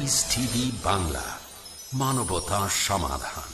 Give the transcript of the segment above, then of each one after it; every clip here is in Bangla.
পিস টিভি বাংলা, মানবতা সমাধান।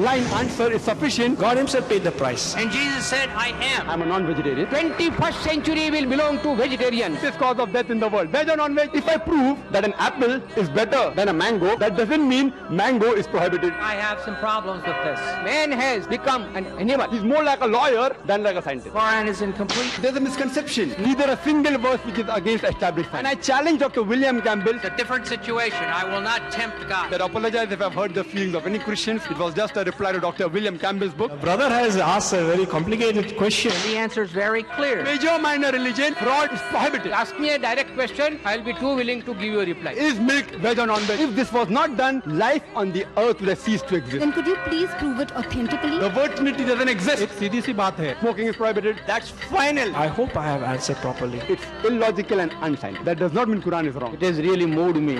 Line answer is sufficient. God himself paid the price. And Jesus said, I am. I'm a non-vegetarian. 21st century will belong to vegetarians. This cause of death in the world. Veg or non-veg? If I prove that an apple is better than a mango, that doesn't mean mango is prohibited. I have some problems with this. Man has become an animal. He's more like a lawyer than like a scientist. Quran is incomplete. There's a misconception. Neither a single verse which is against established science. And I challenge Dr. William Campbell. It's a different situation. I will not tempt God. I apologize if I've hurt the feelings of any Christians. It was just a reply to Dr. William Campbell's book. Brother has asked a very complicated question. The answer is very clear. Major minor religion, fraud is prohibited. Ask me a direct question, I'll be too willing to give you a reply. Is milk veg or non-veg? If this was not done, life on the earth would have ceased to exist. Then could you please prove it authentically? The word Trinity doesn't exist. It's सीधी सी बात है. Smoking is prohibited. That's final. I hope I have answered properly. It's illogical and unscientific. That does not mean Quran is wrong. It has really moved me.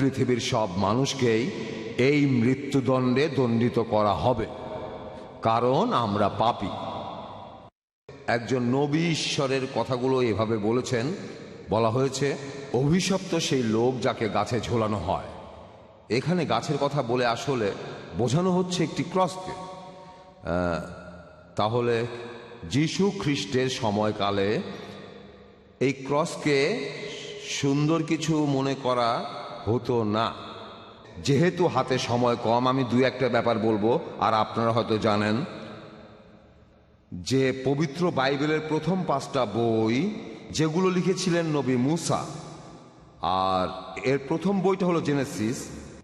পৃথিবীর সব মানুষকেই এই মৃত্যুদণ্ডে দণ্ডিত করা হবে, কারণ আমরা পাপী। একজন নবী ঈশ্বরের কথাগুলো এভাবে বলেছেন। বলা হয়েছে, অভিশপ্ত সেই লোক যাকে গাছে ঝোলানো হয়। এখানে গাছের কথা বলে আসলে বোঝানো হচ্ছে একটি ক্রসকে। তাহলে যীশু খ্রিস্টের সময়কালে এই ক্রসকে সুন্দর কিছু মনে করা হতো না। যেহেতু হাতে সময় কম, আমি দুই একটা ব্যাপার বলবো। আর আপনারা হয়তো জানেন যে পবিত্র বাইবেলের প্রথম 5টা বই যেগুলো লিখেছিলেন নবী মুসা, আর এর প্রথম বইটা হলো জেনেসিস।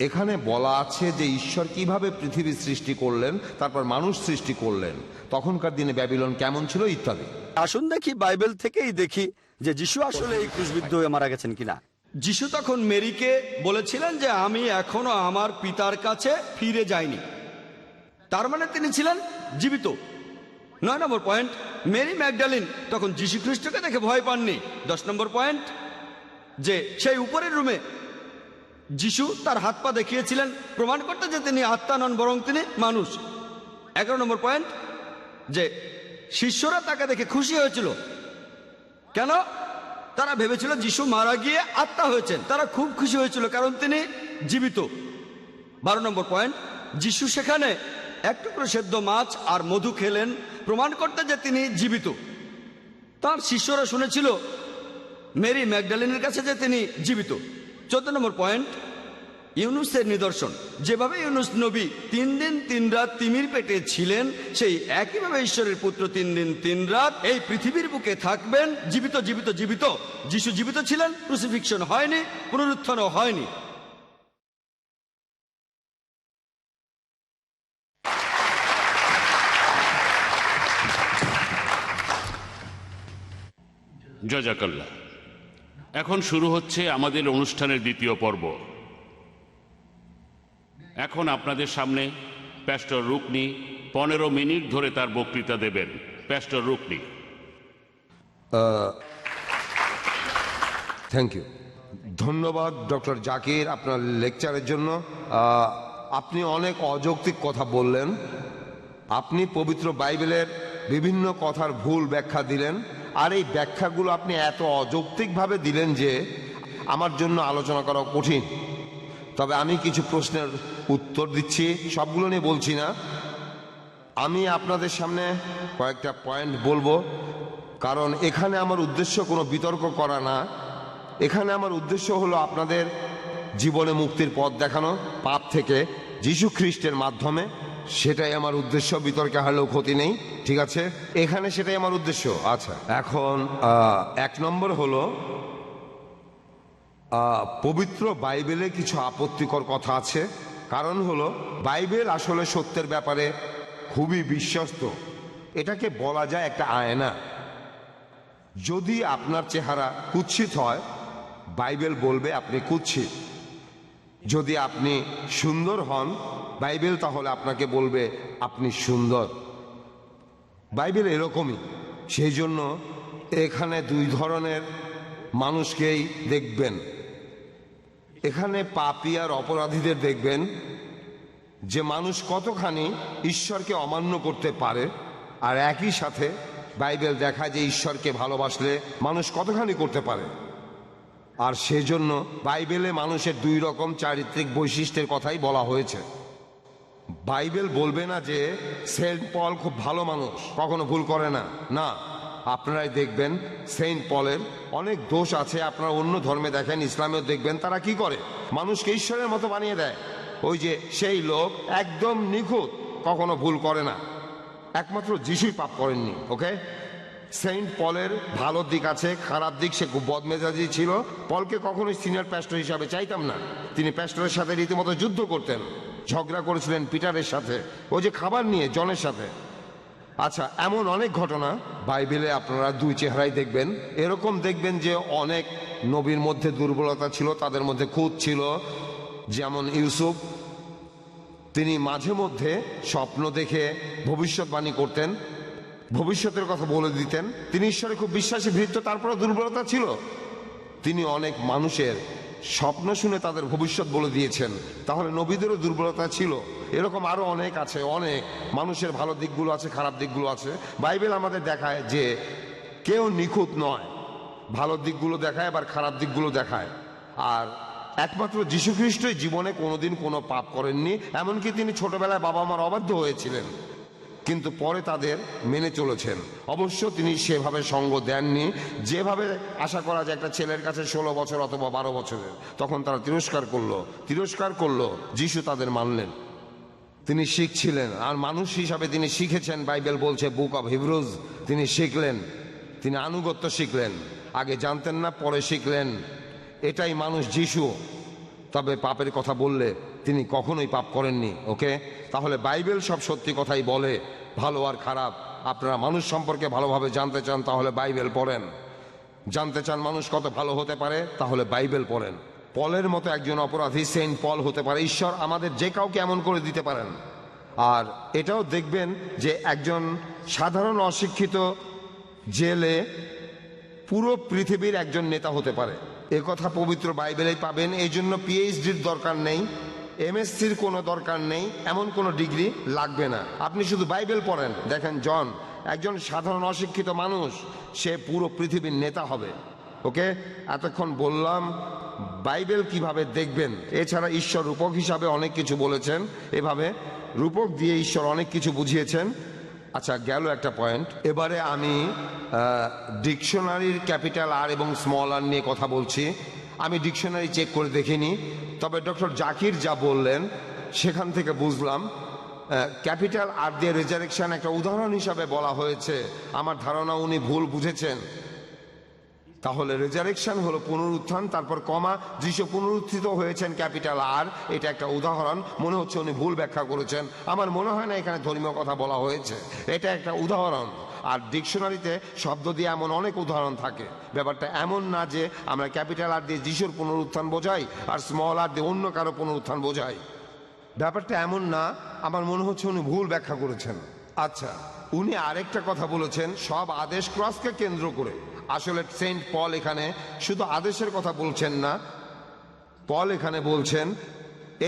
এখানে বলা আছে যে ঈশ্বর কিভাবে পৃথিবী সৃষ্টি করলেন, তারপর মানুষ সৃষ্টি করলেন, তখনকার দিনে ব্যাবিলন কেমন ছিল ইত্যাদি। আসুন দেখি বাইবেল থেকেই দেখি যে যিশু আসলে এই ক্রুশবিদ্ধ হয়ে মারা গেছেন কিনা। যিশু তখন মেরিকে বলেছিলেন যে আমি এখনো আমার পিতার কাছে ফিরে যাইনি। তার মানে তিনি ছিলেন জীবিত। 9 নম্বর পয়েন্ট, মেরি ম্যাগডালিন তখন যিশু খ্রিস্টকে দেখে ভয় পাননি। 10 নম্বর পয়েন্ট, যে সেই উপরের রুমে যিশু তার হাত পা দেখিয়েছিলেন, প্রমাণ করতে যে তিনি আত্মা নন বরং তিনি মানুষ। 11 নম্বর পয়েন্ট, যে শিষ্যরা তাকে দেখে খুশি হয়েছিল। কেন? তারা ভেবেছিল যিশু মারা গিয়ে আত্মা হয়েছেন। তারা খুব খুশি হয়েছিল কারণ তিনি জীবিত। 12 নম্বর পয়েন্ট, যিশু সেখানে এক টুকরো সেদ্ধ মাছ আর মধু খেলেন, প্রমাণ করতে যে তিনি জীবিত। তার শিষ্যরা শুনেছিল মেরি ম্যাগডালিনের কাছে যে তিনি জীবিত। 14 নম্বর পয়েন্ট, ইউনুসের নিদর্শন। যেভাবে ইউনুস নবী 3 দিন 3 রাত তিমির পেটে ছিলেন, সেই একইভাবে ঈশ্বরের পুত্র 3 দিন 3 রাত এই পৃথিবীর বুকে থাকবেন, জীবিত জীবিত জীবিত। যিশু জীবিত ছিলেন, ক্রুসিফিকশন হয়নি, পুনরুত্থানও হয়নি। জাযাকাল্লাহ। এখন শুরু হচ্ছে আমাদের অনুষ্ঠানের দ্বিতীয় পর্ব। এখন আপনাদের সামনে প্যাস্টর রুকনি 15 মিনিট ধরে তার বক্তৃতা দেবেন। প্যাস্টর রুকনি। থ্যাংক ইউ, ধন্যবাদ ডক্টর জাকির আপনার লেকচারের জন্য। আপনি অনেক অযৌক্তিক কথা বললেন। আপনি পবিত্র বাইবেলের বিভিন্ন কথার ভুল ব্যাখ্যা দিলেন, আর এই ব্যাখ্যাগুলো আপনি এত অযৌক্তিকভাবে দিলেন যে আমার জন্য আলোচনা করা কঠিন। তবে আমি কিছু প্রশ্নের উত্তর দিচ্ছি, সবগুলো নিয়ে বলছি না। আমি আপনাদের সামনে কয়েকটা পয়েন্ট বলবো, কারণ এখানে আমার উদ্দেশ্য কোনো বিতর্ক করা না। এখানে আমার উদ্দেশ্য হলো আপনাদের জীবনে মুক্তির পথ দেখানো পাপ থেকে যীশু খ্রিস্টের মাধ্যমে। সেটাই আমার উদ্দেশ্য, বিতর্কে হারলেও ক্ষতি নেই, ঠিক আছে? এখানে সেটাই আমার উদ্দেশ্য। আচ্ছা, এখন 1 নম্বর হলো পবিত্র বাইবেলে কিছু আপত্তিকর কথা আছে। কারণ হলো বাইবেল আসলে সত্যের ব্যাপারে খুবই বিশ্বস্ত। এটাকে বলা যায় একটা আয়না। যদি আপনার চেহারা কুৎসিত হয়, বাইবেল বলবে আপনি কুৎসিত। যদি আপনি সুন্দর হন, বাইবেল তাহলে আপনাকে বলবে আপনি সুন্দর। বাইবেল এরকমই। সেই জন্য এখানে 2 ধরনের মানুষকেই দেখবেন। এখানে পাপী আর অপরাধীদের দেখবেন, যে মানুষ কতখানি ঈশ্বরকে অমান্য করতে পারে, আর একই সাথে বাইবেল দেখায় যে ঈশ্বরকে ভালোবাসলে মানুষ কতখানি করতে পারে। আর সেজন্য বাইবেলে মানুষের 2 রকম চারিত্রিক বৈশিষ্ট্যের কথাই বলা হয়েছে। বাইবেল বলবে না যে সেন্ট পল খুব ভালো মানুষ, কখনো ভুল করে না। না, আপনারাই দেখবেন সেন্ট পলের অনেক দোষ আছে। আপনারা অন্য ধর্মে দেখেন, ইসলামেও দেখবেন তারা কি করে, মানুষকে ঈশ্বরের মতো বানিয়ে দেয়। ওই যে সেই লোক একদম নিখুঁত, কখনো ভুল করে না। একমাত্র যিশুই পাপ করেননি। ওকে, সেন্ট পলের ভালো দিক আছে, খারাপ দিক। সে খুব বদমেজাজি ছিল। পলকে কখনোই সিনিয়র প্যাস্টর হিসাবে চাইতাম না। তিনি প্যাস্টরের সাথে রীতিমতো যুদ্ধ করতেন, ঝগড়া করেছিলেন পিটারের সাথে, ওই যে খাবার নিয়ে জনের সাথে। আচ্ছা, এমন অনেক ঘটনা বাইবেলে আপনারা 2 চেহারাই দেখবেন। এরকম দেখবেন যে অনেক নবীর মধ্যে দুর্বলতা ছিল, তাদের মধ্যে খুঁত ছিল। যেমন ইউসুফ, তিনি মাঝে মধ্যে স্বপ্ন দেখে ভবিষ্যৎবাণী করতেন, ভবিষ্যতের কথা বলে দিতেন। তিনি ঈশ্বরে খুব বিশ্বাসী ভৃত্য, তারপরে দুর্বলতা ছিল। তিনি অনেক মানুষের স্বপ্ন শুনে তাদের ভবিষ্যৎ বলে দিয়েছেন। তাহলে নবীদেরও দুর্বলতা ছিল। এরকম আরো অনেক আছে। অনেক মানুষের ভালো দিকগুলো আছে, খারাপ দিকগুলো আছে। বাইবেল আমাদের দেখায় যে কেউ নিখুঁত নয়, ভালো দিকগুলো দেখায় আবার খারাপ দিকগুলো দেখায়। আর একমাত্র যীশু খ্রিস্টই জীবনে কোনোদিন কোনো পাপ করেননি। এমনকি তিনি ছোটবেলায় বাবা মার অবাধ্য হয়েছিলেন, কিন্তু পরে তাদের মেনে চলেছেন। অবশ্য তিনি সেভাবে সঙ্গ দেননি যেভাবে আশা করা যায় একটা ছেলের কাছে 16 বছর অথবা 12 বছরের। তখন তারা তিরস্কার করলো। যিশু তাদের মানলেন। তিনি শিখছিলেন, আর মানুষ হিসাবে তিনি শিখেছেন। বাইবেল বলছে, বুক অব হিব্রুজ তিনি শিখলেন, তিনি আনুগত্য শিখলেন। আগে জানতেন না, পরে শিখলেন। এটাই মানুষ যিশু। তবে পাপের কথা বললে তিনি কখনোই পাপ করেননি। ওকে, তাহলে বাইবেল সব সত্যি কথাই বলে, ভালো আর খারাপ। আপনারা মানুষ সম্পর্কে ভালোভাবে জানতে চান, তাহলে বাইবেল পড়েন। জানতে চান মানুষ কত ভালো হতে পারে, তাহলে বাইবেল পড়েন। পলের মতো একজন অপরাধী সেন্ট পল হতে পারে। ঈশ্বর আমাদের যে কাউকে এমন করে দিতে পারেন। আর এটাও দেখবেন যে একজন সাধারণ অশিক্ষিত জেলে পুরো পৃথিবীর একজন নেতা হতে পারে। এ কথা পবিত্র বাইবেলেই পাবেন। এই জন্য পিএইচডির দরকার নেই, এমএসসির কোনো দরকার নেই, এমন কোনো ডিগ্রি লাগবে না। আপনি শুধু বাইবেল পড়েন। দেখেন জন একজন সাধারণ অশিক্ষিত মানুষ, সে পুরো পৃথিবীর নেতা হবে। ওকে, এতক্ষণ বললাম বাইবেল কিভাবে দেখবেন। এছাড়া ঈশ্বর রূপক হিসাবে অনেক কিছু বলেছেন, এভাবে রূপক দিয়ে ঈশ্বর অনেক কিছু বুঝিয়েছেন। আচ্ছা, গেল একটা পয়েন্ট। এবারে আমি ডিকশনারির ক্যাপিটাল আর এবং স্মল আর নিয়ে কথা বলছি। আমি ডিকশনারি চেক করে দেখিনি, তবে ডক্টর জাকির যা বললেন সেখান থেকে বুঝলাম ক্যাপিটাল আর দিয়ে রেজারেকশন একটা উদাহরণ হিসাবে বলা হয়েছে। আমার ধারণা উনি ভুল বুঝেছেন। তাহলে রেজারেকশন হলো পুনরুত্থান, তারপর কমা যিশু পুনরুত্থিত হয়েছেন ক্যাপিটাল আর, এটা একটা উদাহরণ। মনে হচ্ছে উনি ভুল ব্যাখ্যা করেছেন। আমার মনে হয় না এখানে ধর্মীয় কথা বলা হয়েছে, এটা একটা উদাহরণ। আর ডিকশনারিতে শব্দ দিয়ে এমন অনেক উদাহরণ থাকে। ব্যাপারটা এমন না যে আমরা ক্যাপিটাল আর দিয়ে যিশুর পুনরুত্থান বোঝাই আর স্মল আর দিয়ে অন্য কারো পুনরুত্থান বোঝাই। ব্যাপারটা এমন না। আমার মনে হচ্ছে উনি ভুল ব্যাখ্যা করেছেন। আচ্ছা, উনি আরেকটা কথা বলেছেন, সব আদেশ ক্রসকে কেন্দ্র করে। আসলে সেন্ট পল এখানে শুধু আদেশের কথা বলছেন না, পল এখানে বলছেন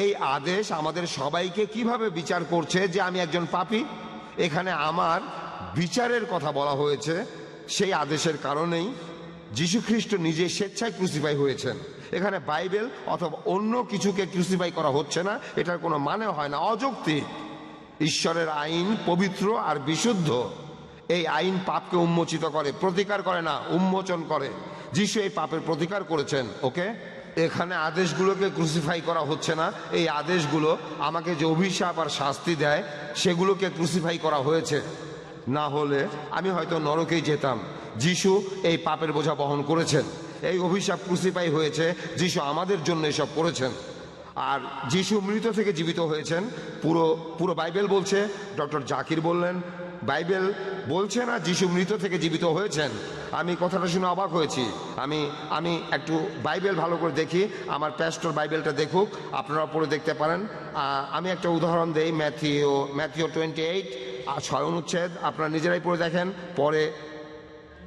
এই আদেশ আমাদের সবাইকে কিভাবে বিচার করছে যে আমি একজন পাপী। এখানে আমার বিচারের কথা বলা হয়েছে। সেই আদেশের কারণেই যীশু খ্রিস্ট নিজে স্বেচ্ছায় ক্রুসিফাই হয়েছেন। এখানে বাইবেল অথবা অন্য কিছুকে ক্রুসিফাই করা হচ্ছে না, এটার কোনো মানে হয় না, অযৌক্তিক। ঈশ্বরের আইন পবিত্র আর বিশুদ্ধ। এই আইন পাপকে উন্মোচিত করে, প্রতিকার করে না, উন্মোচন করে। যিশু এই পাপের প্রতিকার করেছেন। ওকে, এখানে আদেশগুলোকে ক্রুসিফাই করা হচ্ছে না। এই আদেশগুলো আমাকে যে অভিশাপ আর শাস্তি দেয় সেগুলোকে ক্রুসিফাই করা হয়েছে। না হলে আমি হয়তো নরকেই যেতাম। যিশু এই পাপের বোঝা বহন করেছেন, এই অভিশাপ ক্রুসিফাই হয়েছে। যিশু আমাদের জন্য এসব করেছেন। আর যিশু মৃত থেকে জীবিত হয়েছেন, পুরো বাইবেল বলছে। ডক্টর জাকির বললেন বাইবেল বলছে না যিশু মৃত থেকে জীবিত হয়েছেন। আমি কথাটা শুনে অবাক হয়েছি। আমি একটু বাইবেল ভালো করে দেখি। আমার প্যাস্টর বাইবেলটা দেখুক, আপনারা পড়ে দেখতে পারেন। আমি একটা উদাহরণ দেই, ম্যাথিও 28 6 অনুচ্ছেদ, আপনারা নিজেরাই পড়ে দেখেন। পরে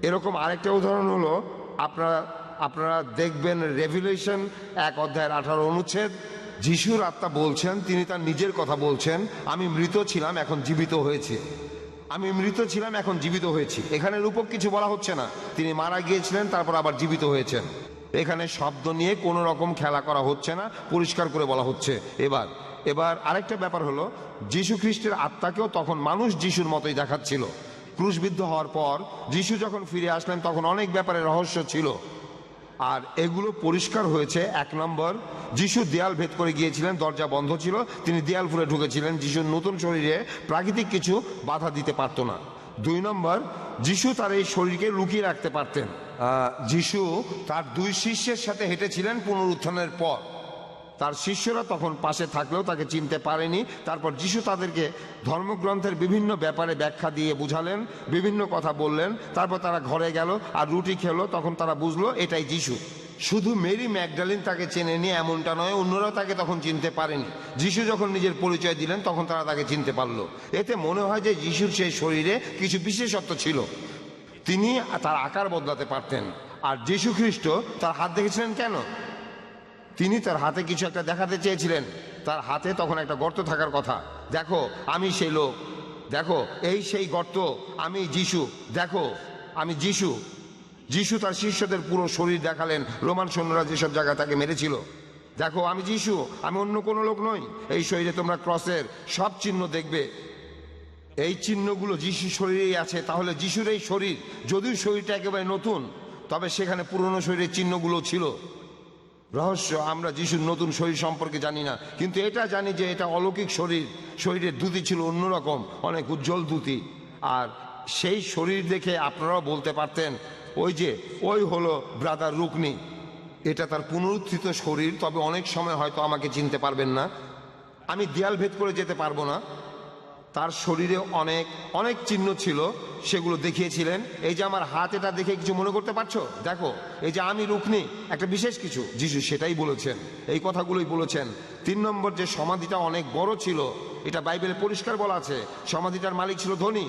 এরকম আরেকটা উদাহরণ হলো আপনারা দেখবেন রেভিলেশন 1 অধ্যায়ের 18 অনুচ্ছেদ। যিশুর আত্মা বলছেন, তিনি তার নিজের কথা বলছেন, আমি মৃত ছিলাম এখন জীবিত হয়েছি। আমি মৃত ছিলাম এখন জীবিত হয়েছি। এখানে রূপক কিছু বলা হচ্ছে না। তিনি মারা গিয়েছিলেন তারপর আবার জীবিত হয়েছেন। এখানে শব্দ নিয়ে কোনো রকম খেলা করা হচ্ছে না, পরিষ্কার করে বলা হচ্ছে। এবার আরেকটা ব্যাপার হলো, যিশু খ্রিস্টের আত্মাকেও তখন মানুষ যিশুর মতোই দেখাচ্ছিল। ক্রুশবিদ্ধ হওয়ার পর যিশু যখন ফিরে আসলেন তখন অনেক ব্যাপারে রহস্য ছিল, আর এগুলো পরিষ্কার হয়েছে। 1 নম্বর, যিশু দেয়াল ভেদ করে গিয়েছিলেন, দরজা বন্ধ ছিল, তিনি দেয়াল ফুলে ঢুকেছিলেন। যিশুর নতুন শরীরে প্রাকৃতিক কিছু বাধা দিতে পারতো না। 2 নম্বর, যিশু তার এই শরীরকে লুকিয়ে রাখতে পারতেন। যিশু তার 2 শিষ্যের সাথে হেঁটেছিলেন পুনরুত্থানের পর। তার শিষ্যরা তখন পাশে থাকলেও তাকে চিনতে পারেনি। তারপর যিশু তাদেরকে ধর্মগ্রন্থের বিভিন্ন ব্যাপারে ব্যাখ্যা দিয়ে বুঝালেন, বিভিন্ন কথা বললেন। তারপর তারা ঘরে গেল আর রুটি খেলো, তখন তারা বুঝলো এটাই যিশু। শুধু মেরি ম্যাগডালিন তাকে চেনেনি এমনটা নয়, অন্যরাও তাকে তখন চিনতে পারেনি। যিশু যখন নিজের পরিচয় দিলেন তখন তারা তাকে চিনতে পারলো। এতে মনে হয় যে যিশুর সেই শরীরে কিছু বিশেষত্ব ছিল, তিনি তার আকার বদলাতে পারতেন। আর যিশু খ্রিস্ট তার হাত দেখেছিলেন কেন? তিনি তার হাতে কিছু একটা দেখাতে চেয়েছিলেন। তার হাতে তখন একটা গর্ত থাকার কথা। দেখো আমি সেই লোক, দেখো এই সেই গর্ত, আমি যিশু, দেখো আমি যিশু। যিশু তার শিষ্যদের পুরো শরীর দেখালেন। রোমান সৈন্যরা যেসব জায়গায় তাকে মেরেছিল, দেখো আমি যিশু, আমি অন্য কোনো লোক নই। এই শরীরে তোমরা ক্রসের সব চিহ্ন দেখবে, এই চিহ্নগুলো যিশুর শরীরেই আছে। তাহলে যিশুর এই শরীর, যদিও শরীরটা একেবারে নতুন, তবে সেখানে পুরনো শরীরের চিহ্নগুলো ছিল। রহস্য, আমরা যিশুর নতুন শরীর সম্পর্কে জানি না, কিন্তু এটা জানি যে এটা অলৌকিক শরীর। শরীরের দ্যুতি ছিল অন্যরকম, অনেক উজ্জ্বল দ্যুতি। আর সেই শরীর দেখে আপনারাও বলতে পারতেন ওই হলো ব্রাদার রুকনি, এটা তার পুনরুত্থিত শরীর। তবে অনেক সময় হয়তো আমাকে চিনতে পারবেন না, আমি দেয়াল ভেদ করে যেতে পারবো না। তার শরীরে অনেক চিহ্ন ছিল, সেগুলো দেখিয়েছিলেন। এই যে আমার হাত, এটা দেখে কিছু মনে করতে পারছো? দেখো এই যে আমি রুকনি, একটা বিশেষ কিছু। যিশু সেটাই বলেছেন, এই কথাগুলোই বলেছেন। 3 নম্বর, যে সমাধিটা অনেক বড় ছিল, এটা বাইবেলে পরিষ্কার বলা আছে। সমাধিটার মালিক ছিল ধনী।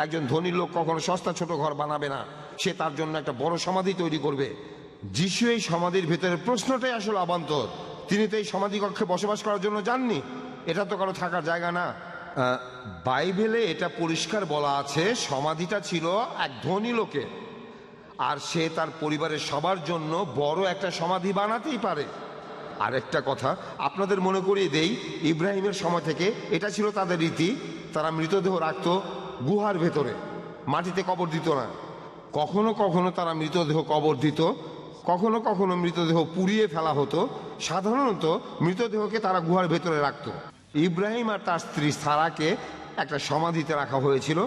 একজন ধনী লোক কখনো সস্তা ছোট ঘর বানাবে না, সে তার জন্য একটা বড় সমাধি তৈরি করবে। যিশু এই সমাধির ভেতরে, প্রশ্নটাই আসলে অবান্তর, তিনি তো এই সমাধি কক্ষে বসবাস করার জন্য যাননি। এটা তো কারো থাকার জায়গা না। বাইবেলে এটা পরিষ্কার বলা আছে, সমাধিটা ছিল এক ধনী লোকে, আর সে তার পরিবারের সবার জন্য বড় একটা সমাধি বানাতেই পারে। আরেকটা কথা আপনাদের মনে করিয়ে দেই, ইব্রাহিমের সময় থেকে এটা ছিল তাদের রীতি। তারা মৃতদেহ রাখত গুহার ভেতরে, মাটিতে কবর দিত না। কখনো কখনো তারা মৃতদেহ কবর দিত, কখনো কখনো মৃতদেহ পুড়িয়ে ফেলা হতো। সাধারণত মৃতদেহকে তারা গুহার ভেতরে রাখত। ইব্রাহিম আর তার স্ত্রী সারাকে একটা সমাধিতে রাখা হয়েছিল,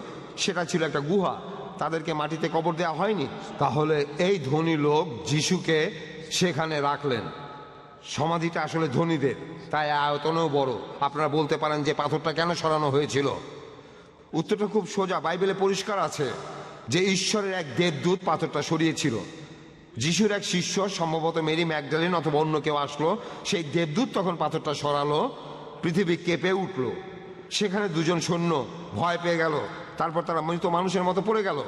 সেটা ছিল একটা গুহা, তাদেরকে মাটিতে কবর দেওয়া হয়নি। তাহলে এই ধনী লোক যিশুকে সেখানে রাখলেন। সমাধিটা আসলে ধনীদের, তাই আয়তনেও বড়। আপনারা বলতে পারেন যে পাথরটা কেন সরানো হয়েছিল? উত্তরটা খুব সোজা, বাইবেলে পরিষ্কার আছে যে ঈশ্বরের এক দেবদূত পাথরটা সরিয়েছিল। যিশুর এক শিষ্য, সম্ভবত মেরি ম্যাগডালিন অথবা অন্য কেউ আসলো, সেই দেবদূত তখন পাথরটা সরালো, পৃথিবী কেঁপে উঠল। সেখানে 2 সৈন্য ভয় পেয়ে গেল, তারপর তারা মৃত মানুষের মতো পড়ে গেল।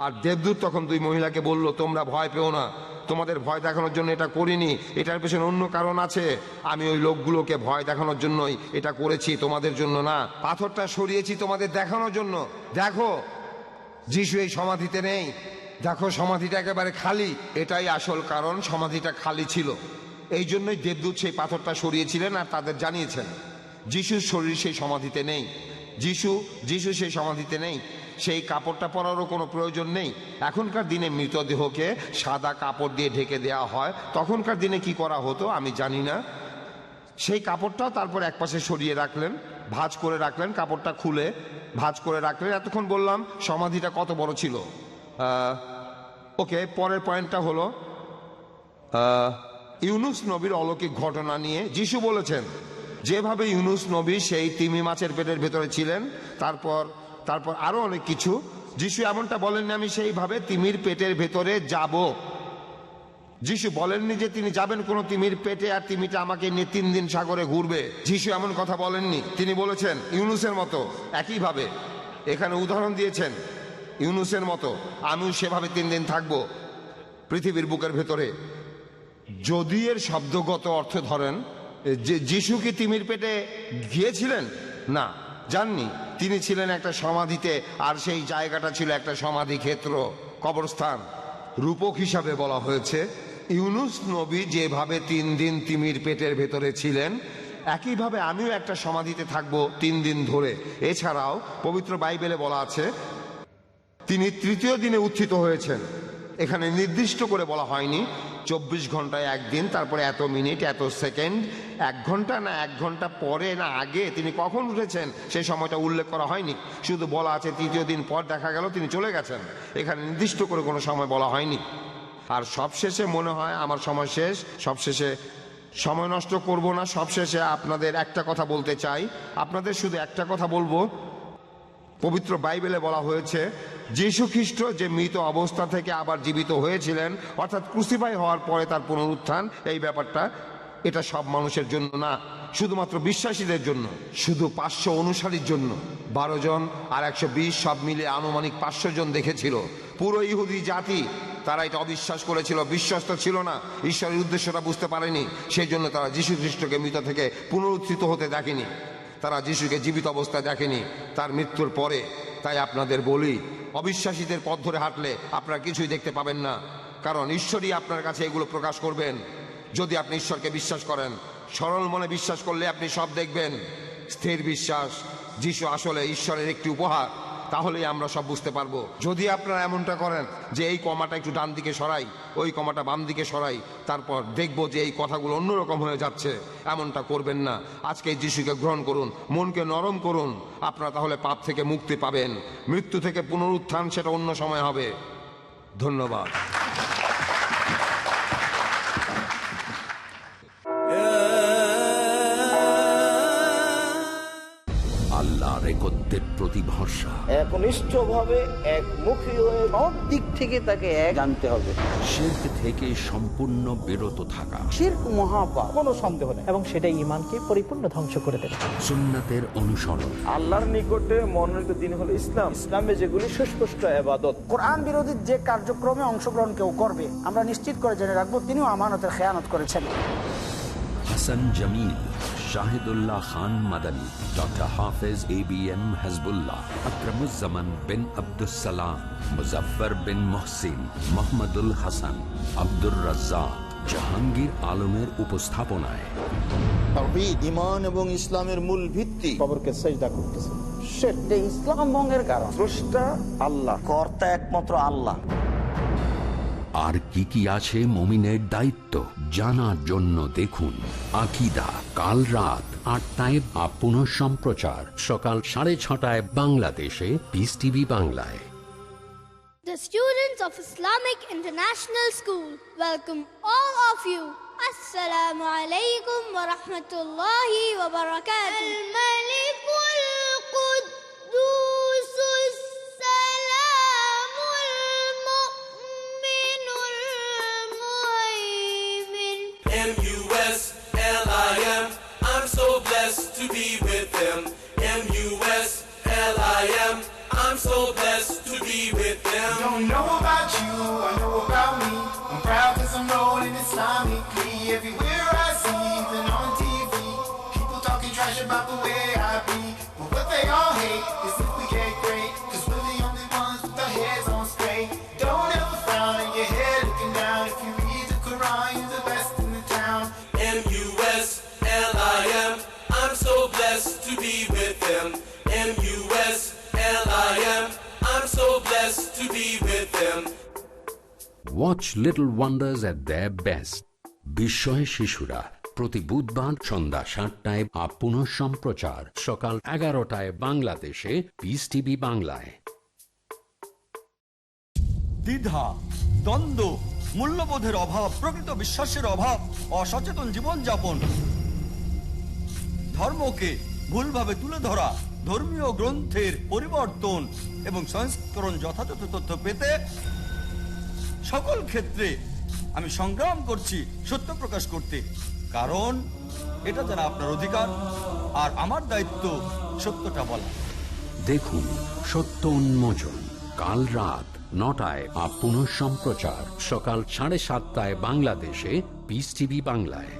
আর দেবদূত তখন 2 মহিলাকে বলল, তোমরা ভয় পেও না, তোমাদের ভয় দেখানোর জন্য এটা করিনি, এটার পেছনে অন্য কারণ আছে। আমি ওই লোকগুলোকে ভয় দেখানোর জন্যই এটা করেছি, তোমাদের জন্য না। পাথরটা সরিয়েছি তোমাদের দেখানোর জন্য। দেখো যিশু এই সমাধিতে নেই, দেখো সমাধিটা একেবারে খালি। এটাই আসল কারণ, সমাধিটা খালি ছিল। এই জন্যই দেবদূত সেই পাথরটা সরিয়েছিলেন আর তাদের জানিয়েছেন যিশুর শরীর সেই সমাধিতে নেই। যিশু সেই সমাধিতে নেই, সেই কাপড়টা পরারও কোনো প্রয়োজন নেই। এখনকার দিনে মৃতদেহকে সাদা কাপড় দিয়ে ঢেকে দেওয়া হয়, তখনকার দিনে কি করা হতো আমি জানি না। সেই কাপড়টাও তারপর একপাশে সরিয়ে রাখলেন, ভাঁজ করে রাখলেন, কাপড়টা খুলে ভাঁজ করে রাখলেন। এতক্ষণ বললাম সমাধিটা কত বড় ছিল। ওকে, পরের পয়েন্টটা হলো ইউনুস নবীর অলৌকিক ঘটনা নিয়ে যিশু বলেছেন যেভাবে ইউনুস নবী সেই তিমি মাছের পেটের ভেতরে ছিলেন, তারপর আরো অনেক কিছু। যিশু এমনটা বলেননি আমি সেইভাবে তিমির পেটের ভেতরে যাব। যিশু বলেননি যে তিনি যাবেন কোনো তিমির পেটে আর তিমিটা আমাকে নিয়ে 3 দিন সাগরে ঘুরবে। যিশু এমন কথা বলেননি। তিনি বলেছেন ইউনুসের মতো একইভাবে, এখানে উদাহরণ দিয়েছেন ইউনুসের মতো আমিও সেভাবে 3 দিন থাকবো পৃথিবীর বুকের ভেতরে। যদি এর শব্দগত অর্থ ধরেন যে যিশু কি তিমির পেটে গিয়েছিলেন? না, যাননি। তিনি ছিলেন একটা সমাধিতে, আর সেই জায়গাটা ছিল একটা সমাধি ক্ষেত্র, কবরস্থান। রূপক হিসাবে বলা হয়েছে ইউনুস নবী যেভাবে 3 দিন তিমির পেটের ভেতরে ছিলেন, একইভাবে আমিও একটা সমাধিতে থাকবো 3 দিন ধরে। এছাড়াও পবিত্র বাইবেলে বলা আছে তিনি 3য় দিনে উত্থিত হয়েছেন। এখানে নির্দিষ্ট করে বলা হয়নি 24 ঘন্টায় একদিন, তারপরে এত মিনিট এত সেকেন্ড, 1 ঘন্টা না 1 ঘন্টা পরে না আগে তিনি কখন উঠেছেন সেই সময়টা উল্লেখ করা হয়নি। শুধু বলা আছে 3য় দিন পর দেখা গেল তিনি চলে গেছেন। এখানে নির্দিষ্ট করে কোনো সময় বলা হয়নি। আর সবশেষে মনে হয় আমার সময় শেষ, সবশেষে সময় নষ্ট করব না, সবশেষে আপনাদের একটা কথা বলতে চাই। আপনাদের শুধু একটা কথা বলবো, পবিত্র বাইবেলে বলা হয়েছে যীশু খ্রিস্ট যে মৃত অবস্থা থেকে আবার জীবিত হয়েছিলেন, অর্থাৎ ক্রুসিফাই হওয়ার পরে তার পুনরুত্থান, এই ব্যাপারটা এটা সব মানুষের জন্য না, শুধুমাত্র বিশ্বাসীদের জন্য, শুধু 500 অনুসারীর জন্য। 12 জন আর 120 সব মিলে আনুমানিক 500 জন দেখেছিল। পুরো ইহুদি জাতি তারা এটা অবিশ্বাস করেছিল, বিশ্বস্ত ছিল না, ঈশ্বরের উদ্দেশ্যটা বুঝতে পারেনি। সেই জন্য তারা যীশু খ্রিস্টকে মৃত থেকে পুনরুত্থিত হতে দেখেনি, তারা যিশুকে জীবিত অবস্থায় দেখেনি তার মৃত্যুর পরে। তাই আপনাদের বলি, অবিশ্বাসীদের পথ ধরে হাঁটলে আপনারা কিছুই দেখতে পাবেন না, কারণ ঈশ্বরই আপনার কাছে এগুলো প্রকাশ করবেন। যদি আপনি ঈশ্বরকে বিশ্বাস করেন, সরল মনে বিশ্বাস করলে আপনি সব দেখবেন। স্থির বিশ্বাস, যিশু আসলে ঈশ্বরের একটি উপহার, তাহলেই আমরা সব বুঝতে পারবো। যদি আপনারা এমনটা করেন যে এই কমাটা একটু ডান দিকে সরাই, ওই কমাটা বাম দিকে সরাই, তারপর দেখবো যে এই কথাগুলো অন্যরকম হয়ে যাচ্ছে, এমনটা করবেন না। আজকে যিশুকে গ্রহণ করুন, মনকে নরম করুন, আপনারা তাহলে পাপ থেকে মুক্তি পাবেন। মৃত্যু থেকে পুনরুত্থান সেটা অন্য সময় হবে। ধন্যবাদ। আল্লাহর একত্বের প্রতি ভরসা, একনিষ্ঠভাবে একমুখী হয়ে সব দিক থেকে তাকে এক জানতে হবে। শিরক থেকে সম্পূর্ণ বিরত থাকা, শিরক মহাপাপ, কোনো সন্দেহ নেই, এবং সেটা ঈমানকে পরিপূর্ণ ধ্বংস করে দেবে। সুন্নাতের অনুসরণ। আল্লাহর নিকটে মনোনীত দিন হলো ইসলাম। ইসলামে যেগুলি সুস্পষ্ট ইবাদত। কোরআন বিরোধী যে কার্যক্রমে অংশগ্রহণ কেউ করবে, আমরা নিশ্চিত করে জেনে রাখবো তিনিও আমানতের খেয়ানত করেছেন। হাসান জামিল, শাহিদুল্লাহ খান মাদানী, ডক্টর হাফেজ ABM হাসবুল্লাহ, আকরামুজ্জামান বিন আব্দুস সালাম, মুজাফফর বিন মুহসিন, মোহাম্মদুল হাসান, আব্দুর রাজ্জাক, জাহাঙ্গীর আলমের উপস্থাপনায় তাওহীদ, ঈমান এবং ইসলামের মূল ভিত্তি। কবরকে সিজদা করতেছে, সেটা ইসলাম ভঙ্গের কারণ। স্রষ্টা আল্লাহ, কর্তা একমাত্র আল্লাহ। আর কি কি আছে মুমিনের দায়িত্ব জানার জন্য দেখুন আকীদা, কাল রাত 8টায় বা পুনঃ সম্প্রচার সকাল 6:30 বাংলাদেশে পিস টিভি বাংলায়। The students of Islamic International School welcome all of you. Assalamu alaikum wa rahmatullahi wa barakatuh. Al-Malikul Quddusus Salamul Mu'minul Muhaymin. MUSLIM, I'm so blessed to be with them. MUSLIM, I'm so blessed to be with them. Don't know about you, I know about me. I'm proud cause I'm rolling Islamically. Everywhere I see, even on TV, people talking trash about the way I be. But what they all hate is if we get great, cause we're the only ones with our heads on straight. Don't ever frown on your head looking down. If you read the Quran, you're the best in the town. MUSLIM, I'm so blessed to be with them. Watch little wonders at their best. বিস্ময় শিশুরা প্রতি বুধবার সন্ধ্যা 7টায়, পুনঃ সম্প্রচার সকাল 11টায় বাংলাদেশে পিস টিভি বাংলায়। দ্বিধা, দ্বন্দ্ব, মূল্যবোধের অভাব, প্রকৃত বিশ্বাসের অভাব, অসচেতন জীবনযাপন, ধর্মকে ভুলভাবে তুলে ধরা, ধর্মীয় গ্রন্থের পরিবর্তন এবং সংস্করণ যথাযথ তথ্য পেতে সকল ক্ষেত্রে আমি সংগ্রাম করছি সত্য প্রকাশ করতে, কারণ এটা যারা আপনার অধিকার আর আমার দায়িত্ব সত্যটা বলা। দেখুন সত্য উন্মোচন কাল রাত 9টায়, পুনঃ সম্প্রচার সকাল 7:30টায় বাংলাদেশে পিস টিভি বাংলায়।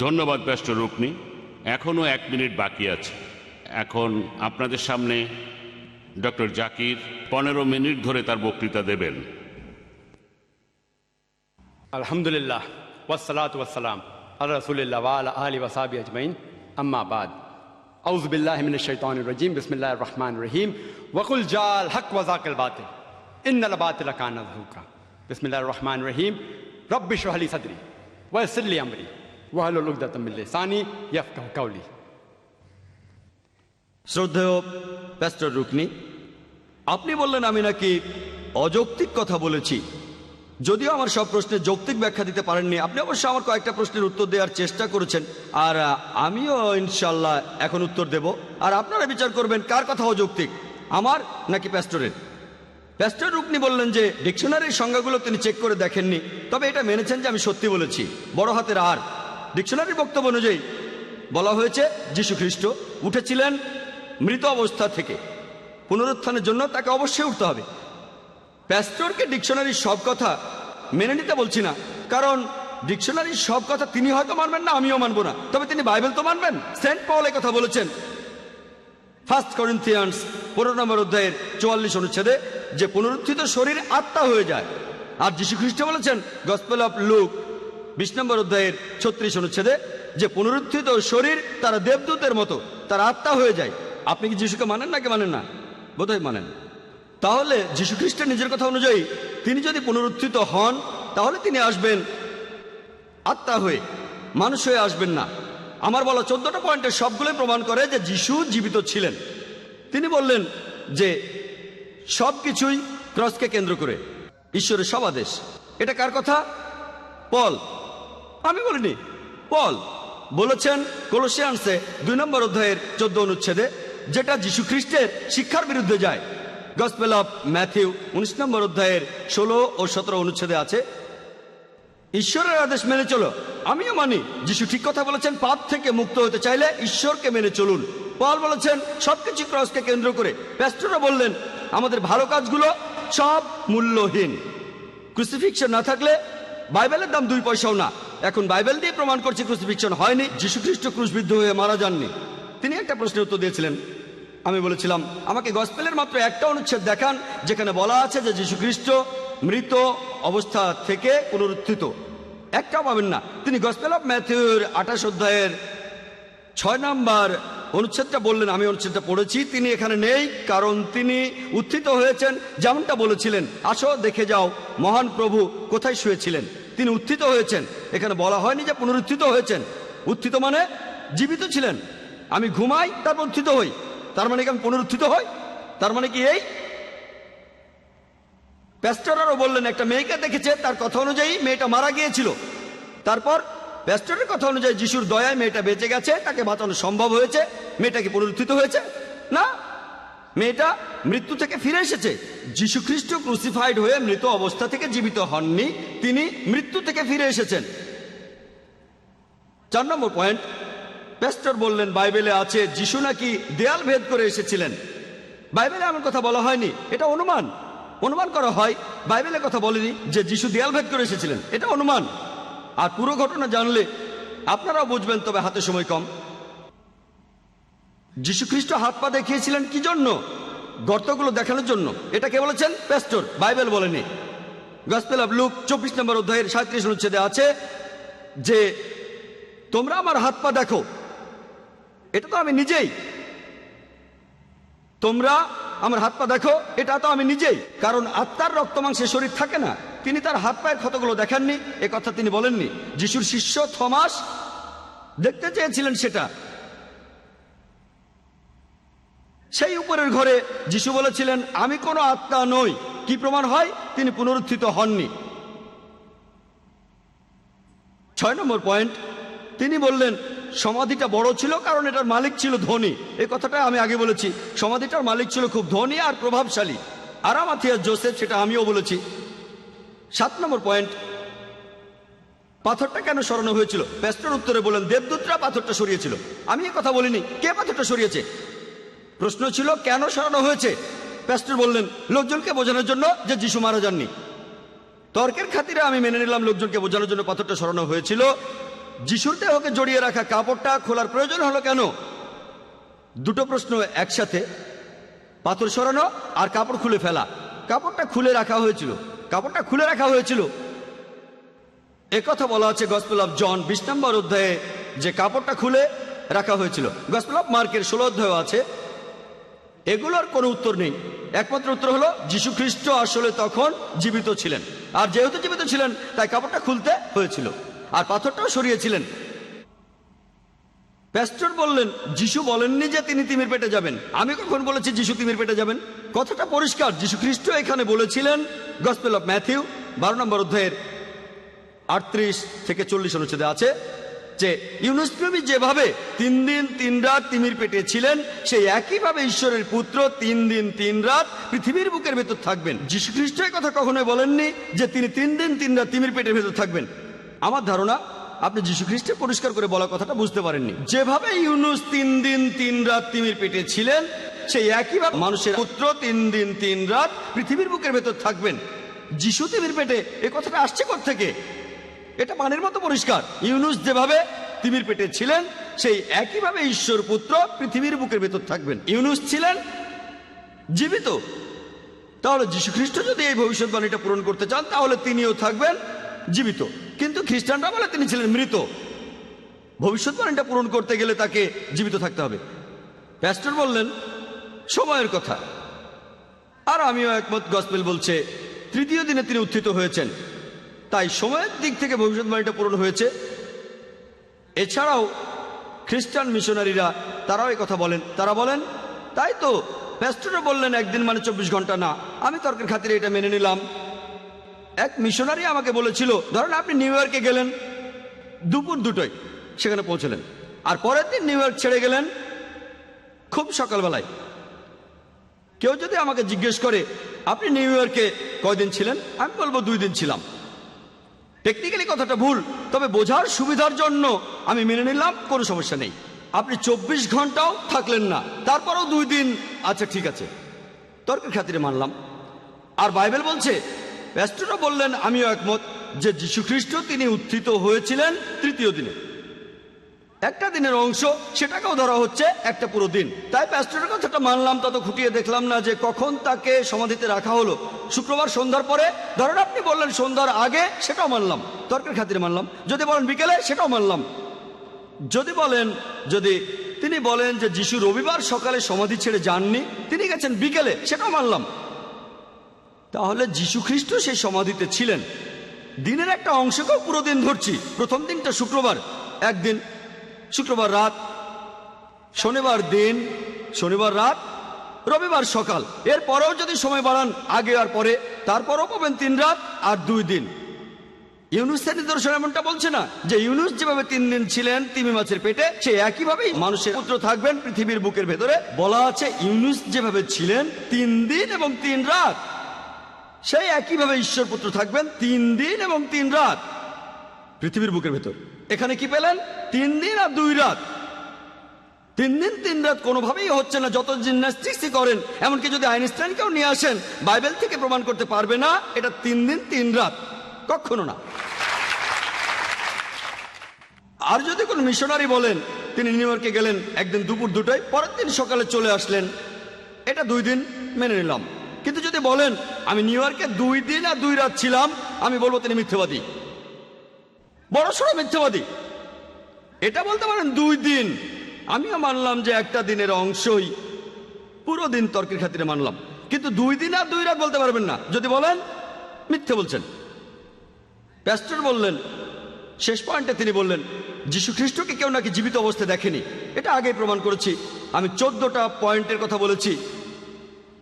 ধন্যবাদ প্যাস্টর রুকনি। এখনও 1 মিনিট বাকি আছে। এখন আপনাদের সামনে ডক্টর জাকির 15 মিনিট ধরে তার বক্তৃতা দেবেন। আলহামদুলিল্লাহ ওয়াসসালাতু ওয়াসসালাম আলা রাসূলিল্লাহ ওয়া আলা আলিহি ওয়া সাহবিহি আজমাইন, আম্মা বাদ। আউযু বিল্লাহি মিনাশ শাইতানির রাজীম, বিসমিল্লাহির রহমানির রহিম। ওয়া কুল জাল হক ওয়া যাকাল বাতিল ইন্নাল বাতিলা কানা যাহুকা। বিসমিল্লাহির রহমানির রহিম। রব্বি ইশরাহ লি সাদরি ওয়া ইয়াসসির লি আমরি ওয়াহলুল উকদাতাম মিন লিসানি ইয়াফকাহু কাওলি। শ্রদ্ধেয় প্যাস্টর রুকনি, আপনি বললেন আমি নাকি অযৌক্তিক কথা বলেছি। যদিও আমার সব প্রশ্নের যৌক্তিক ব্যাখ্যা দিতে পারেননি, আপনি অবশ্য আমার কয়েকটা প্রশ্নের উত্তর দেওয়ার চেষ্টা করেছেন, আর আমিও ইনশাল্লাহ এখন উত্তর দেব। আর আপনারা বিচার করবেন কার কথা অযৌক্তিক, আমার নাকি প্যাস্টরের। প্যাস্টর রুকনি বললেন যে ডিকশনারির সংজ্ঞাগুলো তিনি চেক করে দেখেননি, তবে এটা মেনেছেন যে আমি সত্যি বলেছি। বড় হাতের আর ডিকশনারির বক্তব্য অনুযায়ী বলা হয়েছে যীশু খ্রিস্ট উঠেছিলেন মৃত অবস্থা থেকে, পুনরুত্থানের জন্য তাকে অবশ্যই উঠতে হবে। প্যাস্টরকে ডিকশনারির সব কথা মেনে নিতে বলছি না, কারণ ডিকশনারির সব কথা তিনি হয়তো মানবেন না, আমিও মানবো না, তবে তিনি বাইবেল তো মানবেন। সেন্ট পল এই কথা বলেছেন 1 করিন্থিয়ান্স 15 নম্বর অধ্যায়ের 44 অনুচ্ছেদে যে পুনরুত্থিত শরীর আত্মা হয়ে যায়। আর যীশু খ্রিস্ট বলেছেন গসপেল অফ লুক 20 নম্বর অধ্যায়ের 36 অনুচ্ছেদে যে পুনরুত্থিত শরীর তারা দেবদূতের মতো, তারা আত্মা হয়ে যায়। আপনি কি যিশুকে মানেন নাকি মানেন না? বোধহয় মানেন। তাহলে যীশু খ্রিস্টের নিজের কথা অনুযায়ী তিনি যদি পুনরুত্থিত হন, তাহলে তিনি আসবেন আত্মা হয়ে, মানুষ হয়ে আসবেন না। আমার বলা 14টা পয়েন্টের সবগুলোই প্রমাণ করে যে যিশু জীবিত ছিলেন। তিনি বললেন যে সব কিছুই ক্রসকে কেন্দ্র করে, ঈশ্বরের সব আদেশ। এটা কার কথা? পল। আমি বলিনি, পল বলেছেন কলোসিয়ান্সে 2 নম্বর অধ্যায়ের 14 অনুচ্ছেদে, যেটা যীশু খ্রিস্টের শিক্ষার বিরুদ্ধে যায়। গসপেল অফ ম্যাথিউ 19 নম্বর অধ্যায়ের 16 ও 17 অনুচ্ছেদে আছে ঈশ্বরের আদেশ মেনে চলো। আমিও মানি যিশু ঠিক কথা বলেছেন, পাপ থেকে মুক্ত হতে চাইলে ঈশ্বরকে মেনে চলুন। পল বলেছেন সবকিছু ক্রসকে কেন্দ্র করে। প্যাস্টররা বললেন আমাদের ভালো কাজগুলো সব মূল্যহীন, ক্রুসিফিকশন না থাকলে বাইবেলের দাম 2 পয়সাও না। এখন বাইবেল দিয়ে প্রমাণ করছে ক্রুসিফিকশন হয়নি, যীশু খ্রিস্ট ক্রুশবিদ্ধ হয়ে মারা যাননি। তিনি একটা প্রশ্নের উত্তর দিয়েছিলেন। আমি বলেছিলাম আমাকে গসপেলের মাত্র একটা অনুচ্ছেদ দেখান যেখানে বলা আছে যে যীশু খ্রিস্ট মৃত অবস্থা থেকে পুনরুত্থিত। একটাও পাবেন না। তিনি গসপেল অফ ম্যাথিউর 28 অধ্যায়ের 6 নম্বর অনুচ্ছেদটা বললেন, আমি অনুচ্ছেদটা পড়েছি। তিনি এখানে নেই কারণ তিনি উত্থিত হয়েছেন, যেমনটা বলেছিলেন আসো দেখে যাও মহান প্রভু কোথায় শুয়েছিলেন। তিনি উত্থিত হয়েছেন, এখানে বলা হয়নি যে পুনরুত্থিত হয়েছেন। উত্থিত মানে জীবিত ছিলেন। আমি ঘুমাই তারপর উত্থিত হই, তার মানে কি আমি পুনরুত্থিত হই? তার মানে কি এই? প্যাস্টররাও বললেন একটা মেয়েকে দেখেছে, তার কথা অনুযায়ী মেয়েটা মারা গিয়েছিল। তারপর প্যাস্টরের কথা অনুযায়ী যিশুর দয়ায় মেয়েটা বেঁচে গেছে, তাকে বাঁচানো সম্ভব হয়েছে। মেয়েটা কি পুনরুত্থিত হয়েছে? না, মেয়েটা মৃত্যু থেকে ফিরে এসেছে। যীশু খ্রিস্ট ক্রুসিফাইড হয়ে মৃত অবস্থা থেকে জীবিত হননি, তিনি মৃত্যু থেকে ফিরে এসেছেন। 4 নম্বর পয়েন্ট, প্যাস্টর বললেন বাইবেলে আছে যিশু নাকি দেয়াল ভেদ করে এসেছিলেন। বাইবেলে এমন কথা বলা হয়নি, এটা অনুমান করা হয়। বাইবেলে কথা বলেনি যে যিশু দেয়াল ভেদ করে এসেছিলেন, এটা অনুমান। আর পুরো ঘটনা জানলে আপনারাও বুঝবেন, তবে হাতে সময় কম। যীশু খ্রিস্ট হাত পা দেখিয়েছিলেন কি জন্য? গর্তগুলো দেখানোর জন্য। এটা কে বলেছেন? প্যাস্টর, বাইবেল বলেনি। গসপেল অফ লুক 24 নম্বর অধ্যায়ের 37 অনুচ্ছেদে আছে যে তোমরা আমার হাত পা দেখো, এটা তো আমি নিজেই। তোমরা আমার হাত পা দেখো, এটা তো আমি নিজেই। কারণ আত্মার রক্ত মাংসে শরীর থাকে না। তিনি তার হাত পায়ের ক্ষতগুলো দেখাননি, এ কথা তিনি বলেননি। যিশুর শিষ্য থমাস দেখতে চেয়েছিলেন সেটা। সেই উপরের ঘরে যিশু বলেছিলেন, আমি কোনো আত্মা নই। কি প্রমাণ হয়? তিনি পুনরুত্থিত হননি। 6 নম্বর পয়েন্ট, তিনি বললেন সমাধিটা বড় ছিল কারণ এটার মালিক ছিল ধনী। এই কথাটা আমি আগে বলেছি। সমাধিটার মালিক ছিল খুব ধনী আর প্রভাবশালী। আরামাথিয়াস জোসেফ, সেটা আমিও বলেছি। 7 নম্বর পয়েন্ট, পাথরটা কেন সরানো হয়েছিল? প্যাস্টর উত্তরে বলেন, দেবদূতরা পাথরটা সরিয়েছিল। আমি এ কথা বলিনি। কে পাথরটা সরিয়েছে? প্রশ্ন ছিল কেন সরানো হয়েছে? প্যাস্টর বললেন, লোকজনকে বোঝানোর জন্য যে যিশু মারা যাননি। তর্কের খাতিরে আমি মেনে নিলাম লোকজনকে বোঝানোর জন্য পাথরটা সরানো হয়েছিল। যিশুর দেহকে জড়িয়ে রাখা কাপড়টা খোলার প্রয়োজন হলো কেন? দুটো প্রশ্ন একসাথে, পাথর সরানো আর কাপড় খুলে ফেলা। কাপড়টা খুলে রাখা হয়েছিল, কাপড়টা খুলে রাখা হয়েছিল। একথা বলা আছে গসপেল অফ জন 20 নম্বর অধ্যায়ে যে কাপড়টা খুলে রাখা হয়েছিল। গসপেল অফ মার্কের 16 অধ্যায় আছে। এগুলোর কোনো উত্তর নেই। একমাত্র উত্তর হলো যিশু খ্রিস্ট আসলে তখন জীবিত ছিলেন, আর যেহেতু জীবিত ছিলেন তাই কাপড়টা খুলতে হয়েছিল, আর পাথরটাও সরিয়েছিলেন। প্যাস্টর বললেন, যিশু বলেননি যে তিনি তিমির পেটে যাবেন। আমি কখন বলেছি যিশু তিমির পেটে যাবেন? কথাটা পরিষ্কার। যিশু খ্রিস্ট এখানে বলেছিলেন, গসপেল অফ ম্যাথিউ 12 নম্বর অধ্যায়ের 38 থেকে 40 অনুচ্ছেদে আছে যে ইউনুস নবী যেভাবে 3 দিন 3 রাত তিমির পেটে ছিলেন, সেই একইভাবে ঈশ্বরের পুত্র 3 দিন 3 রাত পৃথিবীর বুকের ভেতর থাকবেন। যীশু খ্রিস্ট এই কথা কখনোই বলেননি যে তিনি 3 দিন 3 রাত তিমির পেটের ভেতর থাকবেন। আমার ধারণা আপনি যীশু খ্রিস্টের পরিষ্কার করে বলা কথাটা বুঝতে পারেননি। যেভাবে ইউনুস 3 দিন 3 রাত তিমির পেটে ছিলেন, সেই একইভাবে মানুষের পুত্র 3 দিন 3 রাত পৃথিবীর বুকের ভেতর থাকবেন। যিশু তিমির পেটে, এ কথাটা আসছে কোত্থেকে? এটা পানির মতো পরিষ্কার। ইউনুস যেভাবে তিমির পেটে ছিলেন, সেই একইভাবে ঈশ্বর পুত্র পৃথিবীর বুকের ভেতর থাকবেন। ইউনুস ছিলেন জীবিত। তাহলে যীশু খ্রিস্ট যদি এই ভবিষ্যৎবাণীটা পূরণ করতে চান, তাহলে তিনিও থাকবেন জীবিত। কিন্তু খ্রিস্টানরা বলে তিনি ছিলেন মৃত। ভবিষ্যৎবাণীটা পূরণ করতে গেলে তাকে জীবিত থাকতে হবে। প্যাস্টর বললেন সময়ের কথা, আর আমিও একমত। গসপেল বলছে 3য় দিনে তিনি উত্থিত হয়েছেন, তাই সময়ের দিক থেকে ভবিষ্যৎবাণীটা পূরণ হয়েছে। এছাড়াও খ্রিস্টান মিশনারিরা তারাও এই কথা বলেন। তারা বলেন তাই তো, প্যাস্টরও বললেন একদিন মানে 24 ঘন্টা না। আমি তর্কের খাতিরে এটা মেনে নিলাম। এক মিশনারি আমাকে বলেছিল, ধরেন আপনি নিউ ইয়র্কে গেলেন দুপুর 2টোয়, সেখানে পৌঁছলেন, আর পরের দিন নিউ ইয়র্ক ছেড়ে গেলেন খুব সকালবেলায়। কেউ যদি আমাকে জিজ্ঞেস করে আপনি নিউ ইয়র্কে কয়দিন ছিলেন, আমি বলবো 2 দিন ছিলাম। টেকনিক্যালি কথাটা ভুল, তবে বোঝার সুবিধার জন্য আমি মেনে নিলাম, কোনো সমস্যা নেই। আপনি 24 ঘন্টাও থাকলেন না, তারপরেও 2 দিন, আচ্ছা ঠিক আছে, তর্কের খাতিরে মানলাম। আর বাইবেল বলছে, প্যাস্টরও বললেন, আমিও একমত, যে যীশু খ্রিস্ট তিনি উত্থিত হয়েছিলেন 3য় দিনে। একটা দিনের অংশ, সেটাকেও ধরা হচ্ছে একটা পুরো দিন। তাই প্যাস্টরের কথাটা মানলাম, তত খুঁটিয়ে দেখলাম না যে কখন তাকে সমাধিতে রাখা হলো। শুক্রবার সন্ধ্যার পরে, ধরেন আপনি বললেন সন্ধ্যার আগে, সেটাও মানলাম, তর্কের খাতিরে মানলাম। যদি বলেন বিকেলে, সেটাও মানলাম। যদি তিনি বলেন যে যিশু রবিবার সকালে সমাধি ছেড়ে যাননি, তিনি গেছেন বিকেলে, সেটাও মানলাম। তাহলে যীশু খ্রিস্ট সেই সমাধিতে ছিলেন। দিনের একটা অংশকেও পুরো দিন ধরছি। প্রথম দিনটা শুক্রবার, একদিন, শুক্রবার রাত, শনিবার দিন, শনিবার রাত, রবিবার সকাল। এর পরেও যদি সময় বাড়ান আগে আর পরে, তারপরও পাবেন 3 রাত আর 2 দিন। ইউনুসের নিদর্শন এমনটা বলছে না যে ইউনুস যেভাবে 3 দিন ছিলেন তিমি মাছের পেটে, সে একইভাবেই মানুষের পুত্র থাকবেন পৃথিবীর বুকের ভেতরে। বলা আছে ইউনুস যেভাবে ছিলেন 3 দিন এবং 3 রাত, সেই একইভাবে ঈশ্বর পুত্র থাকবেন 3 দিন এবং 3 রাত পৃথিবীর বুকের ভেতর। এখানে কি পেলেন? 3 দিন আর 2 রাত। 3 দিন 3 রাত কোনোভাবেই হচ্ছে না, যত জিমন্যাস্টিক্সই করেন। এমনকি যদি আইনস্টাইনকেও নিয়ে আসেন, বাইবেল থেকে প্রমাণ করতে পারবে না এটা 3 দিন 3 রাত, কখনো না। আর যদি কোনো মিশনারি বলেন তিনি নিউ ইয়র্কে গেলেন একদিন দুপুর 2টোয়, পরের দিন সকালে চলে আসলেন, এটা 2 দিন মেনে নিলাম। কিন্তু যদি বলেন আমি নিউ ইয়র্কে 2 দিন আর 2 রাত ছিলাম, আমি বলবো তিনি মিথ্যাবাদী। বড়সড় মিথ্যাবাদী। এটা বলতে পারেন 2 দিন, আমিও মানলাম যে একটা দিনের অংশই, পুরো দিন তর্কের খাতিরে মানলাম, কিন্তু 2 দিন আর 2 রাত বলতে পারবেন না। যদি বলেন মিথ্যে বলছেন। প্যাস্টর বললেন, শেষ পয়েন্টে তিনি বললেন যীশু খ্রিস্টকে কেউ নাকি জীবিত অবস্থায় দেখেনি। এটা আগেই প্রমাণ করেছি, আমি 14টা পয়েন্টের কথা বলেছি,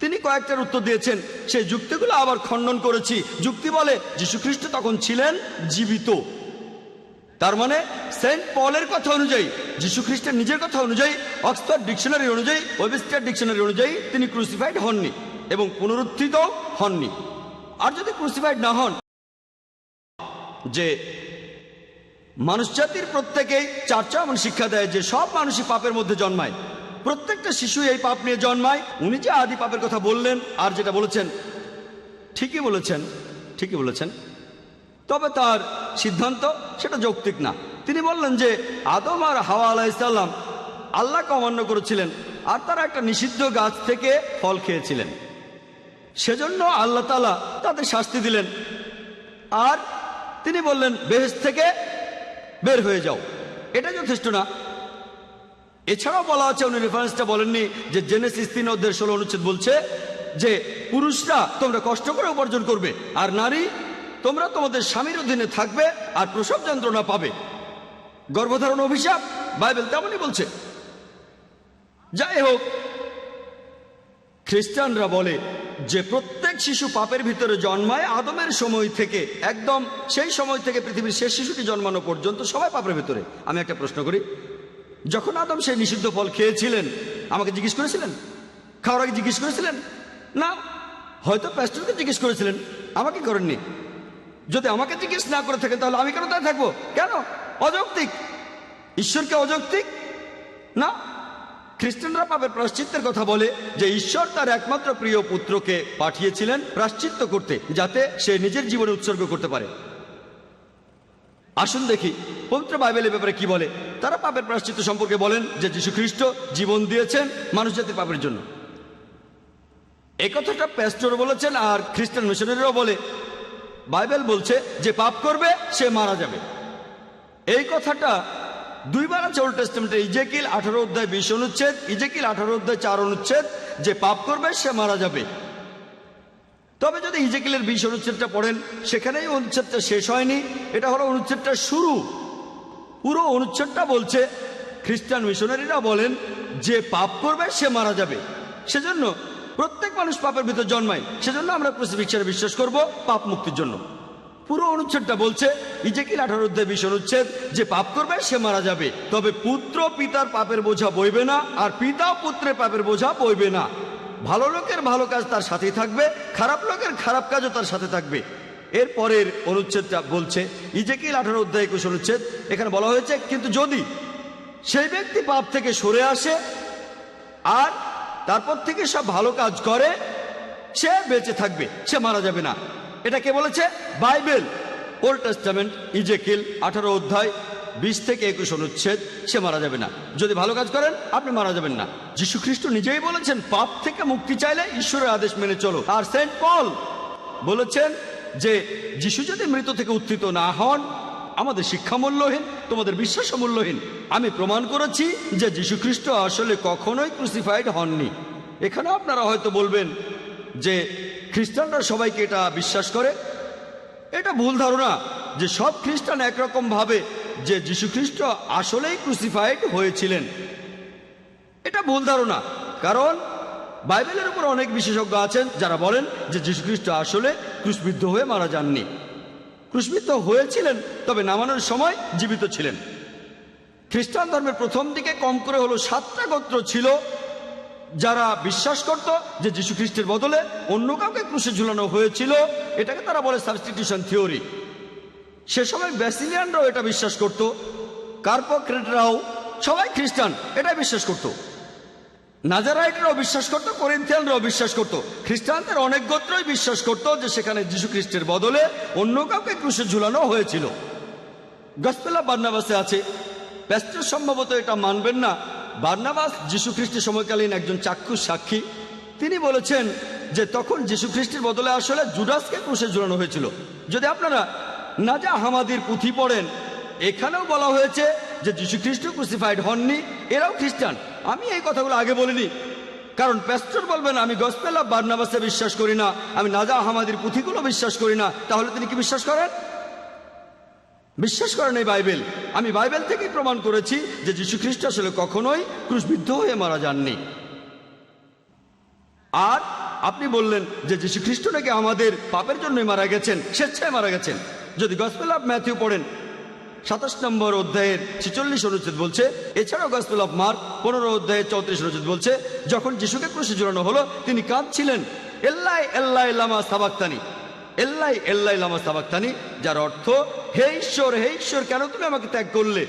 তিনি কয়েকটার উত্তর দিয়েছেন, সেই যুক্তিগুলো আবার খণ্ডন করেছি। যুক্তি বলে যীশু খ্রিস্ট তখন ছিলেন জীবিত, তার মানে সেন্ট পলের কথা অনুযায়ী, যীশু খ্রিস্টের নিজের কথা অনুযায়ী, অক্সফোর্ড ডিকশনারি অনুযায়ী, ওয়েবস্টার ডিকশনারি অনুযায়ী তিনি ক্রুসিফাইড হননি এবং পুনরুত্থিত হননি। আর যদি ক্রুসিফাইড না হন, যে মানুষ জাতির প্রত্যেকেই চার্চা এমন শিক্ষা দেয় যে সব মানুষই পাপের মধ্যে জন্মায়, প্রত্যেকটা শিশু এই পাপ নিয়ে জন্মায়। উনি যে আদি পাপের কথা বললেন আর যেটা বলেছেন ঠিকই বলেছেন, তবে তার সিদ্ধান্ত সেটা যৌক্তিক না। তিনি বললেন যে আদম আর হাওয়া আলাইহিসসালাম আল্লাহকে অমান্য করেছিলেন আর তারা একটা নিষিদ্ধ গাছ থেকে ফল খেয়েছিলেন, সেজন্য আল্লাহ তাআলা তাদের শাস্তি দিলেন। আর তিনি বললেন বেহেশত থেকে বের হয়ে যাও। এটা যথেষ্ট না। এছাড়াও বলা আছে, উনি রেফারেন্সটা বলেননি, যে জেনেসিস 3:16 অনুচ্ছেদ বলছে যে পুরুষরা তোমরা কষ্ট করে উপার্জন করবে আর নারী তোমরা তোমাদের স্বামীর অধীনে থাকবে আর প্রসব যন্ত্রণা পাবে। গর্ভধারণ অভিশাপ, বাইবেল তেমনই বলছে। যাই হোক, খ্রিস্টানরা বলে যে প্রত্যেক শিশু পাপের ভিতরে জন্মায় আদমের সময় থেকে, একদম সেই সময় থেকে পৃথিবীর শেষ শিশুটি জন্মানো পর্যন্ত সবাই পাপের ভিতরে। আমি একটা প্রশ্ন করি, যখন আদম সেই নিষিদ্ধ ফল খেয়েছিলেন আমাকে জিজ্ঞেস করেছিলেন? খাওয়ার আগে জিজ্ঞেস করেছিলেন? না, হয়তো প্যাস্টরকে জিজ্ঞেস করেছিলেন, আমাকে করেননি। যদি আমাকে জিজ্ঞেস না করে থাকেন তাহলে আমি কেন তাই থাকবো? কেন? অযৌক্তিক। ঈশ্বরকে অযৌক্তিক না। খ্রিস্টানরা পাপের প্রায়শ্চিত্তের কথা বলে যে ঈশ্বর তার একমাত্র প্রিয় পুত্রকে পাঠিয়েছিলেন প্রায়শ্চিত্ত করতে, যাতে সে নিজের জীবনে উৎসর্গ করতে পারে। আসুন দেখি পবিত্র বাইবেলের ব্যাপারে কি বলে। তারা পাপের প্রায়শ্চিত্ত সম্পর্কে বলেন যে যীশু খ্রিস্ট জীবন দিয়েছেন মানুষ জাতির পাপের জন্য। এই কথাটা প্যাস্টর বলেছেন আর খ্রিস্টান মিশনারিরাও বলে। বাইবেল বলছে যে পাপ করবে সে মারা যাবে। এই কথাটা 2 বার আছে ওল্ড টেস্টামেন্টে, ইজেকিল 18:20 অনুচ্ছেদ, ইজেকিল 18:4 অনুচ্ছেদ, যে পাপ করবে সে মারা যাবে। তবে যদি ইজেকিলের 20 অনুচ্ছেদটা পড়েন, সেখানেই অনুচ্ছেদটা শেষ হয়নি, এটা হলো অনুচ্ছেদটা শুরু। পুরো অনুচ্ছেদটা বলছে, খ্রিস্টান মিশনারিরা বলেন যে পাপ করবে সে মারা যাবে। সেজন্য প্রত্যেক মানুষ পাপের ভিতর জন্মায়, সেজন্য আমরা ক্রুসিফিক্সনে বিশ্বাস করব পাপ মুক্তির জন্য। পুরো অনুচ্ছেদটা বলছে, ইজেকিল 18:20 অনুচ্ছেদ, যে পাপ করবে সে মারা যাবে। তবে পুত্র পিতার পাপের বোঝা বইবে না, আর পিতা পুত্রের পাপের বোঝা বইবে না। ভালো লোকের ভালো কাজ তার সাথেই থাকবে, খারাপ লোকের খারাপ কাজও তার সাথে থাকবে। এর পরের অনুচ্ছেদটা বলছে, ইজেকিল 18:21 অনুচ্ছেদ, এখানে বলা হয়েছে কিন্তু যদি সেই ব্যক্তি পাপ থেকে সরে আসে আর তারপর থেকে সব ভালো কাজ করে, সে বেঁচে থাকবে, সে মারা যাবে না। এটা কে বলেছে? বাইবেল, ওল্ড টেস্টামেন্ট, ইজেকিল 18:20-21 অনুচ্ছেদ, সে মারা যাবে না। যদি ভালো কাজ করেন আপনি মারা যাবেন না। যীশু খ্রিস্ট নিজেই বলেছেন পাপ থেকে মুক্তি চাইলে ঈশ্বরের আদেশ মেনে চলো। আর সেন্ট পল বলেছেন যে যীশু যদি মৃত থেকে উত্থিত না হন, আমাদের শিক্ষা মূল্যহীন, তোমাদের বিশ্বাস মূল্যহীন। আমি প্রমাণ করেছি যে যীশু খ্রিস্ট আসলে কখনোই ক্রুসিফাইড হননি। এখানে আপনারা হয়তো বলবেন যে খ্রিস্টানরা সবাইকে এটা বিশ্বাস করে। এটা ভুল ধারণা যে সব খ্রিস্টান একরকম ভাবে যে যীশু খ্রিস্ট আসলেই ক্রুসিফাইড হয়েছিলেন। এটা ভুল ধারণা, কারণ বাইবেলের উপর অনেক বিশেষজ্ঞ আছেন যারা বলেন যে যীশু খ্রিস্ট আসলে ক্রুশবিদ্ধ হয়ে মারা যাননি। ক্রুশবিদ্ধ হয়েছিলেন, তবে নামানোর সময় জীবিত ছিলেন। খ্রিস্টান ধর্মের প্রথম দিকে কম করে হলো 7টা গোত্র ছিল যারা বিশ্বাস করত যে যীশু খ্রিস্টের বদলে অন্য কাউকে ক্রুশে ঝুলানো হয়েছিল। এটাকে তারা বলে সাবস্টিটিউশন থিওরি। সে সময় ব্যাসিলিয়ানরাও এটা বিশ্বাস করত, কার্পোক্রেটরাও, সবাই খ্রিস্টান এটা বিশ্বাস করত। নাজারাইটরাও বিশ্বাস করত, করিন্থিয়ানরাও বিশ্বাস করত। খ্রিস্টানদের অনেক গোত্রই বিশ্বাস করত যে সেখানে যীশু খ্রিস্টের বদলে অন্য কাউকে ক্রুশে ঝুলানো হয়েছিল। গসপেল অফ বার্নাবাসে আছে। প্যাস্টর সম্ভবত এটা মানবেন না, বার্নাবাস যীশু খ্রিস্টের সময়কালীন একজন চাক্ষুষ সাক্ষী। তিনি বলেছেন যে তখন যীশু খ্রিস্টের বদলে আসলে জুডাসকে ক্রুশে ঝুলানো হয়েছিল। যদি আপনারা নাজা হামাদির পুঁথি পড়েন এখানেও বলা হয়েছে যে যীশু খ্রিস্ট ক্রুসিফাইড হননি, এরাও খ্রিস্টান। আমি এই কথাগুলো আগে বলিনি, কারণ প্যাস্টর বলবেন আমি গসপেল অফ বারনাবাসে বিশ্বাস করি না, আমি নাজা আহমাদির পুঁথিগুলো বিশ্বাস করি না। তাহলে তিনি কি বিশ্বাস করেন? বিশ্বাস করেন এই বাইবেল। আমি বাইবেল থেকেই প্রমাণ করেছি যে যীশু খ্রিস্ট আসলে কখনোই ক্রুশবিদ্ধ হয়ে মারা যাননি। আর আপনি বললেন যে যীশু খ্রিস্ট নাকি আমাদের পাপের জন্যই মারা গেছেন, স্বেচ্ছায় মারা গেছেন। যদি গসপেল অফ ম্যাথিউ পড়েন 27 নম্বর অধ্যায়ের 46 অনুচ্ছেদ বলছে, এছাড়াও গসপেল অফ মার্ক 15 অধ্যায়ের 34 অনুচ্ছেদ বলছে, যখন যিশুকে ক্রুশে ঝুলানো হলো তিনি কাঁদছিলেন, এল্লাই এল্লাই লামা সাবাক্তানি, এল্লাই এল্লাই লামা সাবাক্তানি, যার অর্থ হে ঈশ্বর কেন তুমি আমাকে ত্যাগ করলে।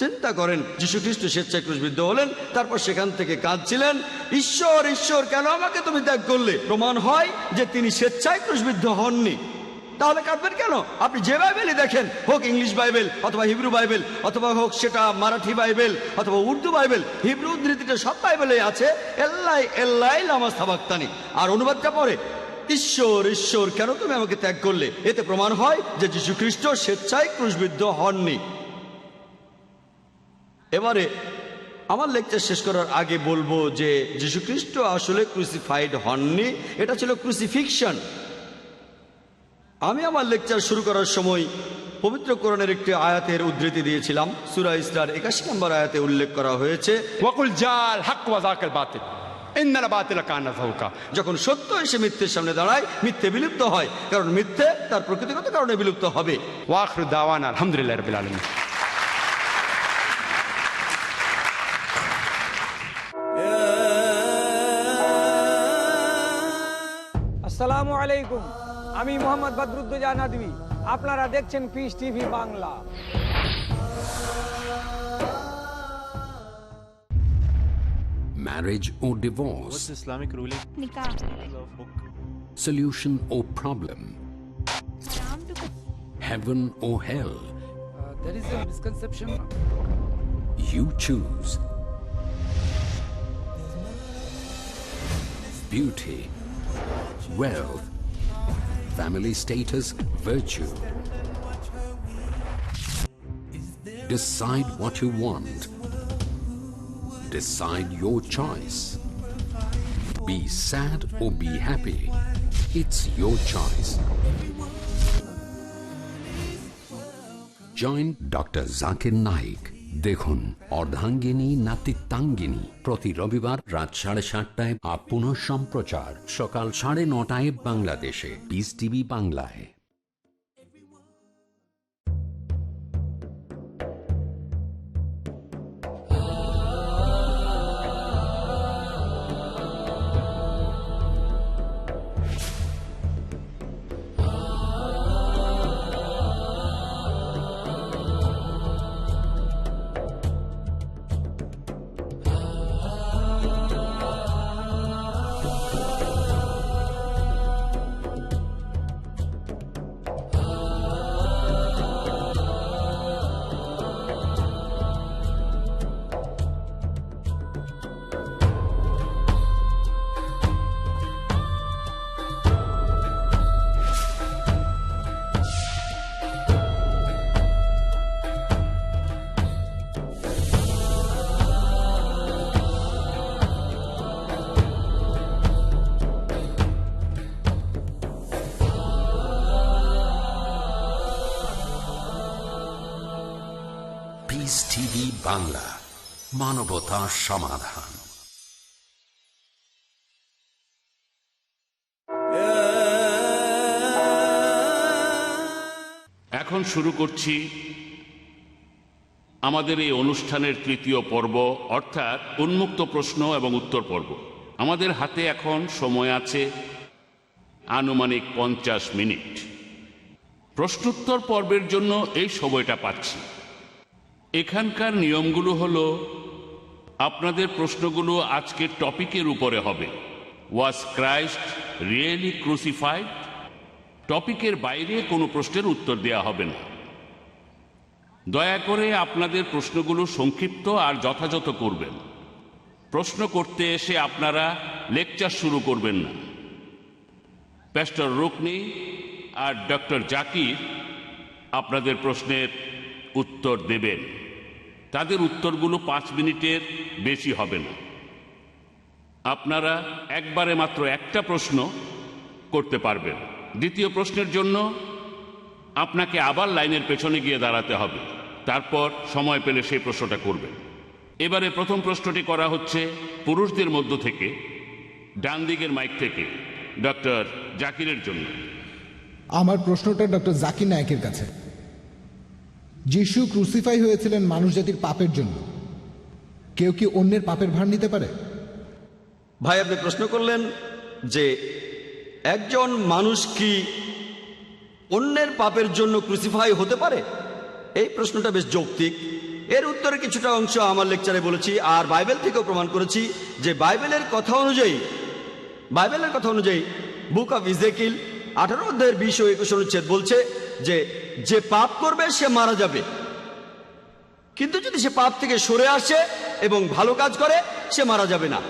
চিন্তা করেন, যীশু খ্রিস্ট স্বেচ্ছায় ক্রুশবিদ্ধ হলেন, তারপর সেখান থেকে কাঁদছিলেন, ঈশ্বর কেন আমাকে তুমি ত্যাগ করলে। প্রমাণ হয় যে তিনি স্বেচ্ছায় ক্রুশবিদ্ধ হননি। তাহলে কাঁদবেন কেন? আপনি যে বাইবেলই দেখেন, হোক ইংলিশ বাইবেল অথবা হিব্রু বাইবেল, অথবা হোক সেটা মারাঠি বাইবেল অথবা উর্দু বাইবেল, হিব্রু উদ্ধৃতিটা সব বাইবেলে আছে এল্লাই এল্লাই লামা সাবাক্তানি। আর অনুবাদটা পড়ে ঈশ্বর কেন তুমি আমাকে ত্যাগ করলে। এতে প্রমাণ হয় যে যীশু খ্রিস্ট স্বেচ্ছায় ক্রুশবিদ্ধ হননি। এবারে আমার লেকচার শেষ করার আগে বলবো যে যীশু খ্রিস্ট আসলে ক্রুসিফাইড হননি, এটা ছিল ক্রুসিফিকশন। আমি আমার লেকচার শুরু করার সময় পবিত্র কোরআনের একটি আয়াতের উদ্ধৃতি দিয়েছিলাম। সূরা ইসরার 81 নম্বর আয়াতে উল্লেখ করা হয়েছে, ওয়াকুল জাল হক ওয়া যাকাল বাতিল ইন্নাল বাতিল কানা যাহুকা। যখন সত্য এসে মিথ্যের সামনে দাঁড়ায়, মিথ্যে বিলুপ্ত হয়, কারণ মিথ্যে তার প্রকৃতিগত কারণে বিলুপ্ত হবে। ওয়া আখিরু দাওয়ানা আলহামদুলিল্লাহি রাব্বিল আলামিন। আসসালামু আলাইকুম, আমি মোহাম্মদ বদরুদ্দোজা নদভী, আপনারা দেখছেন piece TV Bangla. Marriage or divorce? What's Islamic ruling? Nikah. Solution or problem? Heaven or hell? There is a misconception. You choose. Beauty, wealth, family status, virtue. Decide what you want. Decide your choice. Be sad or be happy. It's your choice. Join Dr. Zakir Naik. দেখুন অর্ধাঙ্গিনী নাতিত্বাঙ্গিনী প্রতি রবিবার রাত 7:30 আর পুনঃ সম্প্রচার সকাল 9:30 বাংলাদেশে পিস টিভি বাংলায়। পিস টিভি বাংলা, মানবতার সমাধান। এখন শুরু করছি আমাদের এই অনুষ্ঠানের তৃতীয় পর্ব, অর্থাৎ উন্মুক্ত প্রশ্ন এবং উত্তর পর্ব। আমাদের হাতে এখন সময় আছে আনুমানিক 50 মিনিট। প্রশ্নোত্তর পর্বের জন্য এই সময়টা পাচ্ছি। এখানকার নিয়মগুলো হলো, আপনাদের প্রশ্নগুলো আজকের টপিকের উপরে হবে। ওয়াজ ক্রাইস্ট রিয়েলি ক্রুসিফাইড? টপিকের বাইরে কোনো প্রশ্নের উত্তর দেওয়া হবে না। দয়া করে আপনাদের প্রশ্নগুলো সংক্ষিপ্ত আর যথাযথ করবেন। প্রশ্ন করতে এসে আপনারা লেকচার শুরু করবেন না। প্যাস্টর রুকনি আর ডক্টর জাকির আপনাদের প্রশ্নের উত্তর দেবেন। তাদের উত্তরগুলো 5 মিনিটের বেশি হবে না। আপনারা একবারে মাত্র একটা প্রশ্ন করতে পারবেন। দ্বিতীয় প্রশ্নের জন্য আপনাকে আবার লাইনের পেছনে গিয়ে দাঁড়াতে হবে, তারপর সময় পেলে সেই প্রশ্নটা করবেন। এবারে প্রথম প্রশ্নটি করা হচ্ছে পুরুষদের মধ্য থেকে, ডান দিকের মাইক থেকে ডক্টর জাকিরের জন্য। আমার প্রশ্নটা ডক্টর জাকির নায়েকের কাছে। যিশু ক্রুসিফাই হয়েছিলেন মানুষ জাতির পাপের জন্য, কেউ কি অন্যের পাপের ভার নিতে পারে? ভাই, আপনি প্রশ্ন করলেন যে একজন মানুষ কি অন্যের পাপের জন্য ক্রুসিফাই হতে পারে। এই প্রশ্নটা বেশ যৌক্তিক। এর উত্তরে কিছুটা অংশ আমার লেকচারে বলেছি, আর বাইবেল থেকেও প্রমাণ করেছি যে বাইবেলের কথা অনুযায়ী বুক অফ ইজেকিল 18 অধ্যায়ের 20 ও 21 অনুচ্ছেদ বলছে যে যে পাপ করবে সে মারা যাবে, কিন্তু যদি সে পাপ থেকে সরে আসে এবং ভালো কাজ করে সে মারা যাবে না।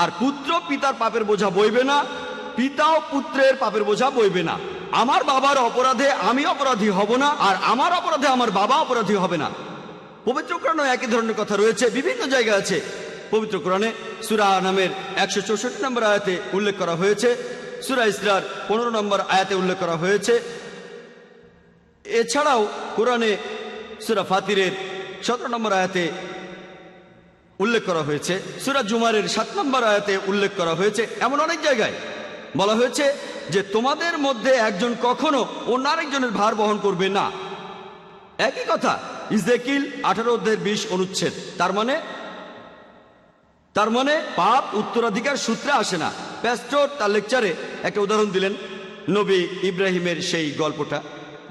আর পুত্র পিতার পাপের বোঝা বইবে না, পিতাও পুত্রের পাপের বোঝা বইবে না। আমার বাবার অপরাধে আমি অপরাধী হব না, আর আমার অপরাধে আমার বাবা অপরাধী হবে না। পবিত্র কোরআনে একই ধরনের কথা রয়েছে, বিভিন্ন জায়গায় আছে। পবিত্র কোরআনে সূরা নামের 164 নম্বর আয়াতে উল্লেখ করা হয়েছে, সূরা ইসরার 15 নম্বর আয়াতে উল্লেখ করা হয়েছে। এছাড়াও কোরআনে সূরা ফাতিরের 17 নম্বর আয়াতে উল্লেখ করা হয়েছে, সূরা জুমারের 7 নম্বর আয়াতে উল্লেখ করা হয়েছে। এমন অনেক জায়গায় বলা হয়েছে যে তোমাদের মধ্যে একজন কখনো অন্য আরেকজনের ভার বহন করবে না। একই কথা ইজেকিল 18 অধ্যায়ের 20 অনুচ্ছেদ। তার মানে পাপ উত্তরাধিকার সূত্রে আসে না। প্যাস্টর তার লেকচারে একটা উদাহরণ দিলেন, নবী ইব্রাহিমের সেই গল্পটা,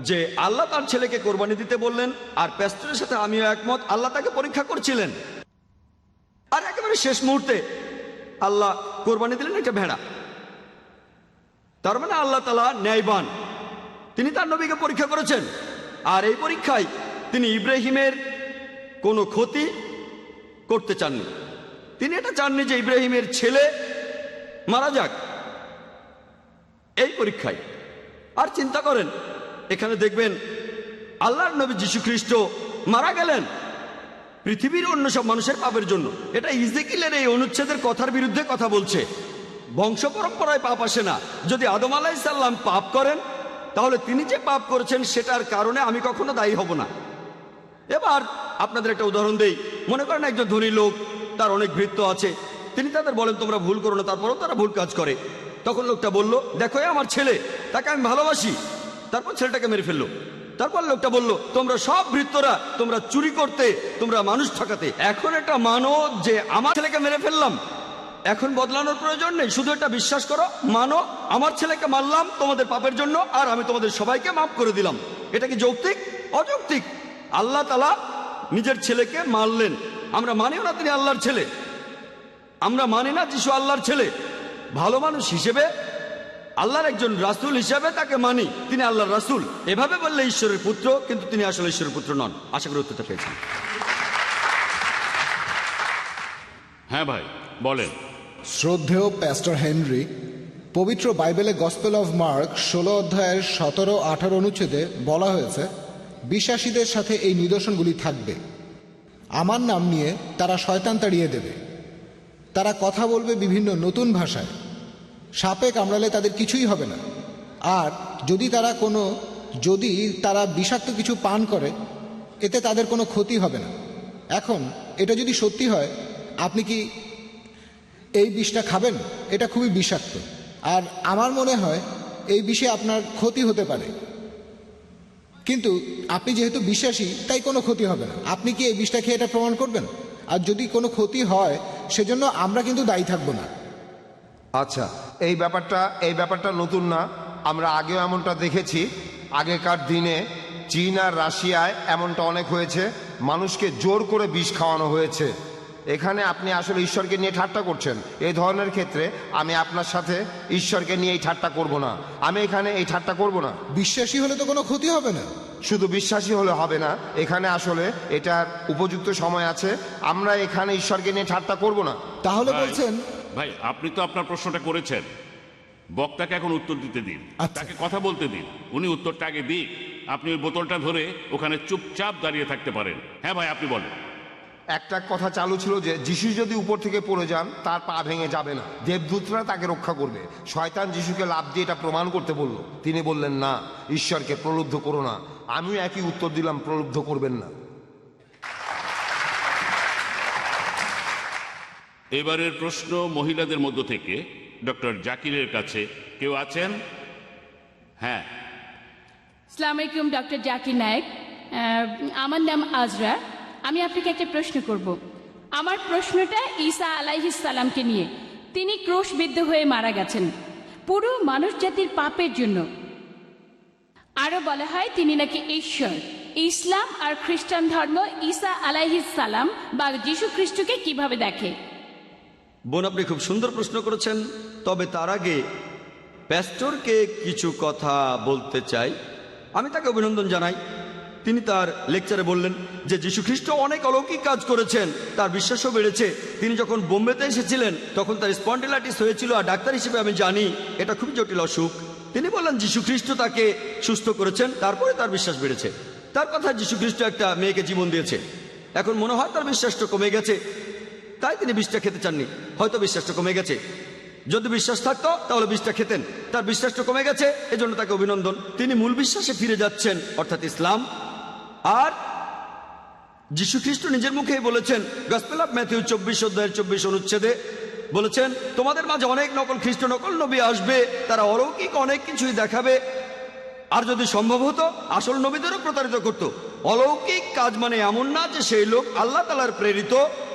যে আল্লাহ তার ছেলেকে কোরবানি দিতে বললেন, আর প্যাস্টরের সাথে আমিও একমত, আল্লাহ তাকে পরীক্ষা করছিলেন। আর একেবারে শেষ মুহূর্তে আল্লাহ কোরবানি দিলেন একটা ভেড়া। তার মানে আল্লাহ তাআলা ন্যায়বান, তিনি তার নবীকে পরীক্ষা করেছেন। আর এই পরীক্ষায় তিনি ইব্রাহিমের কোনো ক্ষতি করতে চাননি। তিনি এটা চাননি যে ইব্রাহিমের ছেলে মারা যাক এই পরীক্ষায়। আর চিন্তা করেন, এখানে দেখবেন আল্লাহর নবী যীশু খ্রিস্ট মারা গেলেন পৃথিবীর অন্য সব মানুষের পাপের জন্য। এটা ইজেকিলের এই অনুচ্ছেদের কথার বিরুদ্ধে কথা বলছে। বংশ পরম্পরায় পাপ আসে না। যদি আদম আলাইহিস সালাম পাপ করেন, তাহলে তিনি যে পাপ করেছেন সেটার কারণে আমি কখনো দায়ী হব না। এবার আপনাদের একটা উদাহরণ দেই। মনে করেন একজন ধনী লোক, তার অনেক ভৃত্য আছে, তিনি তাদের বলেন তোমরা ভুল করো না, তারপরেও তারা ভুল কাজ করে। তখন লোকটা বলল, দেখো আমার ছেলে, তাকে আমি ভালোবাসি। তারপর ছেলেটাকে মেরে ফেললো। তারপর লোকটা বলল, তোমরা সব ভৃত্যরা তোমরা চুরি করতে, তোমরা মানুষ ঠকাতে। এখন এটা মানো যে আমার ছেলেকে মেরে ফেললাম, এখন বদলানোর প্রয়োজন নেই, শুধু এটা বিশ্বাস করো, মানো আমার ছেলেকে মারলাম তোমাদের পাপের জন্য, আর আমি তোমাদের সবাইকে মাফ করে দিলাম। এটা কি যৌক্তিক? অযৌক্তিক। আল্লাহ তাআলা নিজের ছেলেকে মারলেন। আমরা মানিও না তিনি আল্লাহর ছেলে, আমরা মানি না যিশু আল্লাহর ছেলে। ভালো মানুষ হিসেবে, আল্লাহর একজন রাসূল হিসেবে তাকে মানি, তিনি আল্লাহর রাসূল। এভাবে বললে ঈশ্বরের পুত্র, কিন্তু তিনি আসলে ঈশ্বরের পুত্র নন। আশা করি উত্তরটা পেয়েছেন। হ্যাঁ ভাই, বলেন। শ্রদ্ধেয় প্যাস্টর হেনরি, পবিত্র বাইবেলে গসপেল অফ মার্ক 16 অধ্যায়ের 17-18 অনুচ্ছেদে বলা হয়েছে, বিশ্বাসীদের সাথে এই নিদর্শনগুলি থাকবে। আমার নাম নিয়ে তারা শয়তান তাড়িয়ে দেবে, তারা কথা বলবে বিভিন্ন নতুন ভাষায়, সাপে কামড়ালে তাদের কিছুই হবে না, আর যদি তারা বিষাক্ত কিছু পান করে এতে তাদের কোনো ক্ষতি হবে না। এখন এটা যদি সত্যি হয়, আপনি কি এই বিষটা খাবেন? এটা খুবই বিষাক্ত, আর আমার মনে হয় এই বিষে আপনার ক্ষতি হতে পারে, কিন্তু আপনি যেহেতু বিশ্বাসী তাই কোনো ক্ষতি হবে না। আপনি কি এই বিষটা খেয়ে এটা প্রমাণ করবেন? আর যদি কোনো ক্ষতি হয় সেজন্য আমরা কিন্তু দায়ী থাকবো না। আচ্ছা, এই ব্যাপারটা নতুন না, আমরা আগেও এমনটা দেখেছি। আগেকার দিনে চীন আর রাশিয়ায় এমনটা অনেক হয়েছে, মানুষকে জোর করে বিষ খাওয়ানো হয়েছে। এখানে আপনি আসলে ঈশ্বরকে নিয়ে ঠাট্টা করছেন। এই ধরনের ক্ষেত্রে আমি আপনার সাথে ঈশ্বরকে নিয়ে এই ঠাট্টা করব না। আমি এখানে এই ঠাট্টা করব না। বিশ্বাসী হলে তো কোনো ক্ষতি হবে না। শুধু বিশ্বাসী হলে হবে না, এখানে আসলে এটার উপযুক্ত সময় আছে। আমরা এখানে ঈশ্বরকে নিয়ে ঠাট্টা করব না। তাহলে বলছেন ভাই, আপনি তো আপনার প্রশ্নটা করেছেন, বক্তাকে এখন উত্তর দিতে দিন, তাকে কথা বলতে দিন, উনি উত্তরটা আগে দিক, আপনি ওই বোতলটা ধরে ওখানে চুপচাপ দাঁড়িয়ে থাকতে পারেন। হ্যাঁ ভাই, আপনি বলেন। একটা কথা চালু ছিল যে যিশু যদি উপর থেকে পড়ে যান তার পা ভেঙে যাবে না, দেবদূতরা তাকে রক্ষা করবে। শয়তান যিশুকে লাফ দিয়ে এটা প্রমাণ করতে বলল, তিনি বললেন না, ঈশ্বরকে প্রলুব্ধ করো না। আমিও একই উত্তর দিলাম, প্রলুব্ধ করবেন না। এবারের প্রশ্ন মহিলাদের মধ্য থেকে ডক্টর জাকিরের কাছে। কেউ আছেন? হ্যাঁ। আসসালামু আলাইকুম, ডক্টর জাকির নায়েক। আমার নাম আজরা। আমি আপনাকে একটা প্রশ্ন করব। আমার প্রশ্নটা ঈসা আলাইহিস সালামকে নিয়ে। তিনি ক্রুশবিদ্ধ হয়ে মারা গেছেন পুরো মানুষ জাতির পাপের জন্য। আরও বলা হয় তিনি নাকি ঈশ্বর। ইসলাম আর খ্রিস্টান ধর্ম ঈসা আলাইহিস সালাম বা যীশু খ্রিস্টকে কিভাবে দেখে? বোন, আপনি খুব সুন্দর প্রশ্ন করেছেন। তবে তার আগে প্যাস্টরকে কিছু কথা বলতে চাই। আমি তাকে অভিনন্দন জানাই। তিনি তার লেকচারে বললেন যে যীশু খ্রিস্ট অনেক অলৌকিক কাজ করেছেন, তার বিশ্বাসও বেড়েছে। তিনি যখন বোম্বেতে এসেছিলেন তখন তার স্পন্ডিলাইটিস হয়েছিল, আর ডাক্তার হিসেবে আমি জানি এটা খুব জটিল অসুখ। তিনি বললেন যীশু খ্রিস্ট তাকে সুস্থ করেছেন, তারপরে তার বিশ্বাস বেড়েছে। তার কথা যীশু খ্রিস্ট একটা মেয়েকে জীবন দিয়েছে। এখন মনে হয় তার বিশ্বাসটা কমে গেছে, তাই তিনি বিষটা খেতে চাননি। হয়তো বিশ্বাসটা কমে গেছে। যদি বিশ্বাস থাকতো তাহলে বিষটা খেতেন। তার বিশ্বাসটা কমে গেছে, এজন্য তাকে অভিনন্দন। তিনি মূল বিশ্বাসে ফিরে যাচ্ছেন, অর্থাৎ ইসলাম। আর যীশু খ্রিস্ট নিজের মুখেই বলেছেন, গসপেল অফ ম্যাথিউ 24 অধ্যায়ের 24 অনুচ্ছেদে বলেছেন, তোমাদের মাঝে অনেক নকল খ্রিস্ট, নকল নবী আসবে, তারা অলৌকিক অনেক কিছুই দেখাবে। আর যদি সম্ভব হতো আসল নবীদেরও প্রতারিত করত। অলৌকিক কাজ মানে এমন না যে সেই লোক আল্লাহ তাআলার প্রেরিত,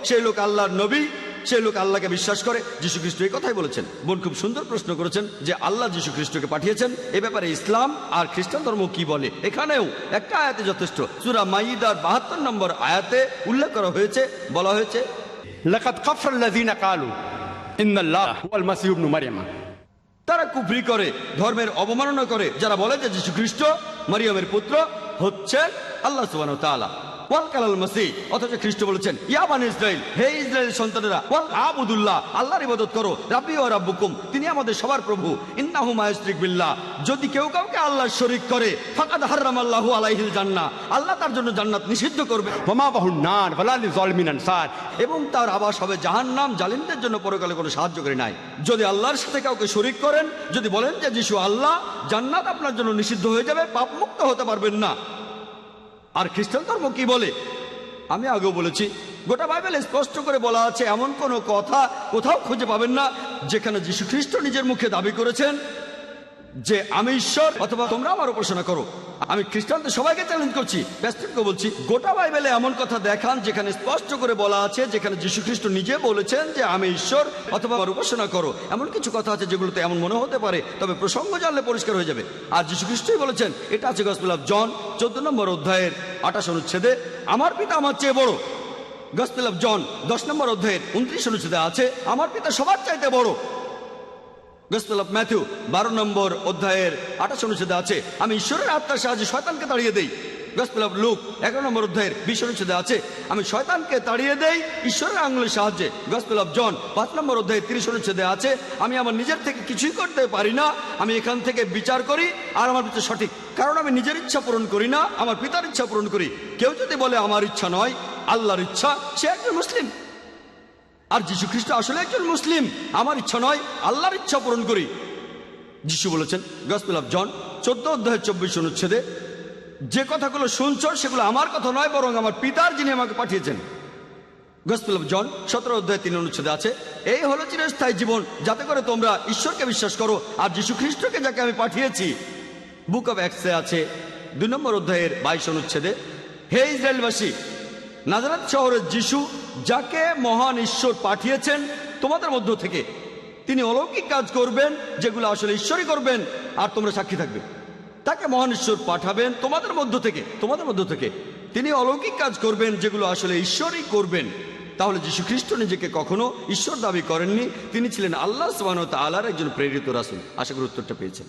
সেই লোক আল্লাহর নবী, সেই লোক আল্লাহকে বিশ্বাস করে। যীশু খ্রিস্ট এই কথাই বলেছেন। বোন খুব সুন্দর প্রশ্ন করেছেন যে আল্লাহ যীশু খ্রিস্টকে পাঠিয়েছেন। এ ব্যাপারে ইসলাম আর খ্রিস্টান ধর্ম কি বলে? এখানেও একটা আয়াতে যথেষ্ট। সূরা মাইদার 72 নম্বর আয়াতে উল্লেখ করা হয়েছে, বলা হয়েছে, লাকাদ কাফারাল্লাযীনা ক্বালু ইন্নাল্লাহ হুয়াল মাসীহু ইবনু মারইয়াম। তারা কুফরি করে, ধর্মের অবমাননা করে, যারা বলে যে যীশু খ্রিস্ট মারিয়ামের পুত্র হচ্ছেন আল্লাহ সুবহানাহু ওয়া তাআলা। ওয়াল কালাল মাসীহ, অথচ খ্রিস্ট বলেছেন, ইয়া বানি ইসরাইল, হে ইসরায়েলের সন্তানেরা, ওয়াল আবুদুল্লাহ, আল্লাহর ইবাদত করো, রাব্বি ওয়া রাব্বুকুম, তিনি আমাদের সবার প্রভু, ইন্নাহু মা ইউশরিক বিল্লাহ, যদি কেউ কাউকে আল্লাহর শরীক করে, ফাকাদ হারামাল্লাহু আলাইহিল জান্নাহ, আল্লাহ তার জন্য জান্নাত নিষিদ্ধ করবে, ওয়া মাওয়াহুন নার ওয়ালা লিযালিমিন আনসার, এবং তার আবাস হবে জাহান্নাম, জালিমদের জন্য পরকালে কোনো সাহায্যকারী নাই। যদি আল্লাহর সাথে কাউকে শরীক করেন, যদি বলেন যে যিশু আল্লাহ, জান্নাত আপনার জন্য নিষিদ্ধ হয়ে যাবে, পাপ মুক্ত হতে পারবেন না। আর খ্রিস্টান ধর্ম কি বলে? আমি আগেও বলেছি, গোটা বাইবেলে স্পষ্ট করে বলা আছে, এমন কোনো কথা কোথাও খুঁজে পাবেন না যেখানে যীশু খ্রিস্ট নিজের মুখে দাবি করেছেন যে আমি ঈশ্বর অথবা তোমরা আমার উপাসনা করো। আমি খ্রিস্টানদের সবাইকে চ্যালেঞ্জ করছি, প্যাস্টরকে বলছি, গোটা বাইবেলে এমন কথা দেখান যেখানে স্পষ্ট করে বলা আছে, যেখানে যীশু খ্রিস্ট নিজে বলেছেন যে আমি ঈশ্বর অথবা আমার উপাসনা করো। এমন কিছু কথা আছে যেগুলোতে এমন মনে হতে পারে, তবে প্রসঙ্গ জানলে পরিষ্কার হয়ে যাবে। আর যীশু খ্রিস্টই বলেছেন, এটা আছে গসপেল অফ জন 14 নম্বর অধ্যায়ের 28 অনুচ্ছেদে, আমার পিতা আমার চেয়ে বড়। গসপেল অফ জন 10 নম্বর অধ্যায়ের 29 অনুচ্ছেদে আছে, আমার পিতা সবার চাইতে বড়। গসপেল অফ ম্যাথিউ 12 নম্বর অধ্যায়ের 28 অনুচ্ছেদে আছে, আমি ঈশ্বরের আত্মার সাহায্যে শয়তানকে তাড়িয়ে দেই। গসপেল অফ লুক 11 নম্বর অধ্যায়ের 20 অনুচ্ছেদে আছে, আমি শয়তানকে তাড়িয়ে দেই ঈশ্বরের আঙুলের সাহায্যে। গসপেল অফ জন 5 নম্বর অধ্যায়ের 30 অনুচ্ছেদে আছে, আমি আমার নিজের থেকে কিছুই করতে পারি না, আমি এখান থেকে বিচার করি, আর আমার বিচার সঠিক, কারণ আমি নিজের ইচ্ছা পূরণ করি না, আমার পিতার ইচ্ছা পূরণ করি। কেউ যদি বলে আমার ইচ্ছা নয় আল্লাহর ইচ্ছা, সে একজন মুসলিম। আর যীশু খ্রিস্ট আসলে একজন মুসলিম, আমার ইচ্ছা নয় আল্লাহর ইচ্ছা পূরণ করি। যীশু বলেছেন গসপেল অফ জন 14 অধ্যায়ের 24 অনুচ্ছেদে, যে কথাগুলো শুনছো সেগুলো আমার কথা নয়, বরং আমার পিতার যিনি আমাকে পাঠিয়েছেন। গসপেল অফ জন 17 অধ্যায় 3 অনুচ্ছেদে আছে, এই হলো চিরস্থায়ী জীবন, যাতে করে তোমরা ঈশ্বরকে বিশ্বাস করো আর যীশু খ্রিস্টকে যাকে আমি পাঠিয়েছি। বুক অফ অ্যাক্টসে আছে 2 নম্বর অধ্যায়ের 22 অনুচ্ছেদে, হে ইসরায়েলবাসী, নাজারেত শহরের যিশু যাকে মহান ঈশ্বর পাঠিয়েছেন তোমাদের মধ্য থেকে, তিনি অলৌকিক কাজ করবেন যেগুলো আসলে ঈশ্বরই করবেন, আর তোমরা সাক্ষী থাকবে। তাকে মহান ঈশ্বর পাঠাবেন তোমাদের মধ্য থেকে, তিনি অলৌকিক কাজ করবেন যেগুলো আসলে ঈশ্বরই করবেন। তাহলে যীশু খ্রিস্ট নিজেকে কখনো ঈশ্বর দাবি করেননি, তিনি ছিলেন আল্লাহ সুবহানাহু ওয়া তাআলার একজন প্রেরিত রাসূল। আশা করি উত্তরটা পেয়েছেন।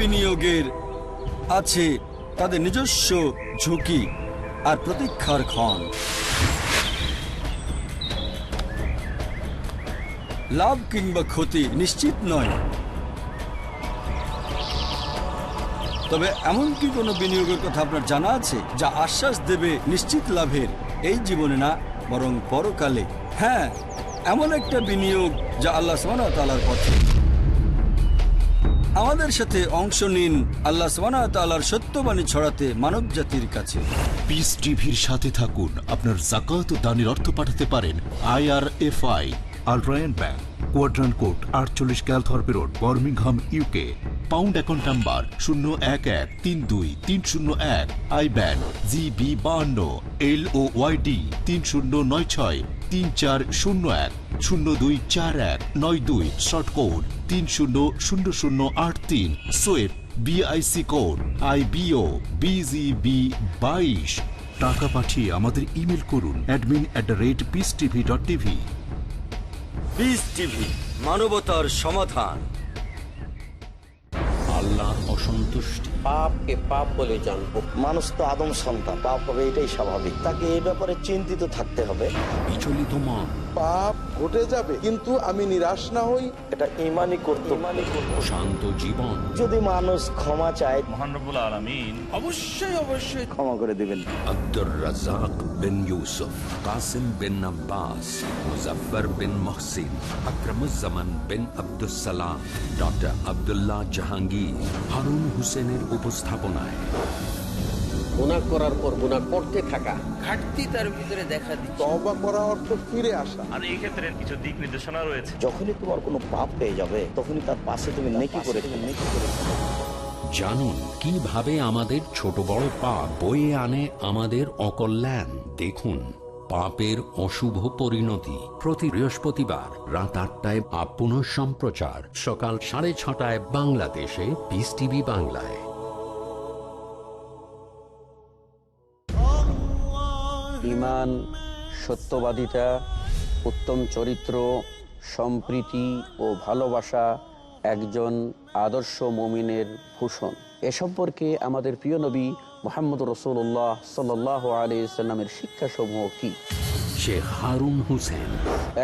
বিনিয়োগের আছে তাদের নিজস্ব ঝুঁকি আর প্রতীক্ষার ক্ষণ। লাভ কিংবা ক্ষতি নিশ্চিত নয়, তবে এমন কি কোনো বিনিয়োগের কথা আপনার জানা আছে যা আশ্বাস দেবে নিশ্চিত লাভের, এই জীবনে না বরং পরকালে? হ্যাঁ, এমন একটা বিনিয়োগ যা আল্লাহ সুবহানাহু ওয়া তাআলার পথে। আমাদের সাথে অংশ নিন আল্লাহ সুবহানাহু ওয়া তাআলার সত্যবাণী ছড়াতে মানব জাতির কাছে। পিস টিভির সাথে থাকুন। আপনার যাকাত ও দানের অর্থ পাঠাতে পারেন IRFI, আল Ryan bank, quadrant code 48 Calthorpe road, Birmingham, UK। Pound account number 0113230301, IBAN GB52 LOYD 30963401 024192, short code 300083, সোয়েব BIC কোড IBO BGB22। টাকা পাঠিয়ে আমাদের ইমেল করুন admin@peacetv.tv। পিস টিভি, মানবতার সমাধান। আল্লাহর অসন্তুষ্টি, পাপকে পাপ বলে জানবো। মানুষ তো আদম সন্তান, পাপ হবে এটাই স্বাভাবিক। তাকে এই ব্যাপারে চিন্তিত থাকতে হবে। বিচলিত মন, পাপ ঘটে যাবে কিন্তু আমি নিরাশ না হই, এটা ঈমানই করতে। শান্ত জীবন। যদি মানুষ ক্ষমা চায়, মহান রব্বুল আলামিন অবশ্যই ক্ষমা করে দিবেন। আব্দুর রাজ্জাক বিন ইউসুফ, কাসিম বিন আব্বাস, মুজাফফর বিন মুহসিন, আকরামুজ্জামান বিন আব্দুস সালাম, ডক্টর আব্দুল্লাহ জাহাঙ্গীর, হারুন হোসেনের উপস্থাপনায় গুনাহ করার পর গুনাহ করতে থাকা, ঘাটতি তার ভিতরে দেখা দিচ্ছে। তওবা করা অর্থ ফিরে আসা। আর এই ক্ষেত্রে কিছু দিক নির্দেশনা রয়েছে। যখনই তোমার কোনো পাপ পেয়ে যাবে, তখনই তার পাশে তুমি নেকি করে জানুন কিভাবে আমাদের ছোট বড় পাপ বয়ে আনে আমাদের অকল্যাণ। দেখুন পাপের অশুভ পরিণতি প্রতি বৃহস্পতিবার রাত 8টায়, পুনঃ সম্প্রচার সকাল 6:30 বাংলাদেশে পিস টিভি বাংলায়। ঈমান, সত্যবাদিতা, উত্তম চরিত্র, সম্প্রীতি ও ভালোবাসা একজন আদর্শ মুমিনের ভূষণ। এ সম্পর্কে আমাদের প্রিয় নবী মুহাম্মদ রাসূলুল্লাহ সাল্লাল্লাহু আলাইহি ওয়াসাল্লামের শিক্ষাসমূহ কি? শেখ হারুন হোসেন।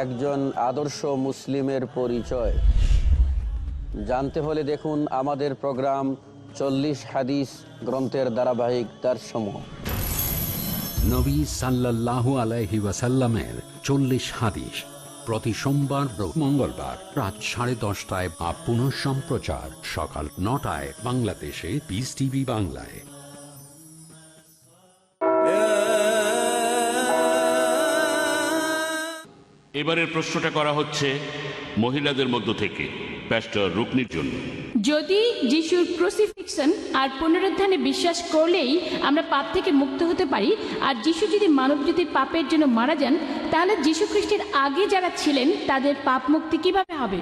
একজন আদর্শ মুসলিমের পরিচয় জানতে হলে দেখুন আমাদের প্রোগ্রাম 40 হাদিস গ্রন্থের ধারাবাহিক দার্সসমূহ। নবী সাল্লাল্লাহু আলাইহি ওয়াসাল্লামের 40 হাদিস প্রতি সোমবার ও মঙ্গলবার রাত 10:30টায়, পুনঃ সম্প্রচার সকাল 9টায় বাংলাদেশে পিস টিভি বাংলায়। এবারের প্রশ্নটা করা হচ্ছে মহিলাদের মধ্য থেকে প্যাস্টর রুকনির জন্য। যদি যিশুর ক্রুসিফিকশন আর পুনরুত্থানে বিশ্বাস করলেই আমরা পাপ থেকে মুক্ত হতে পারি, আর যিশু যদি মানবজাতির পাপের জন্য মারা যান, তাহলে যিশু খ্রিস্টের আগে যারা ছিলেন তাদের পাপ মুক্তি কিভাবে হবে?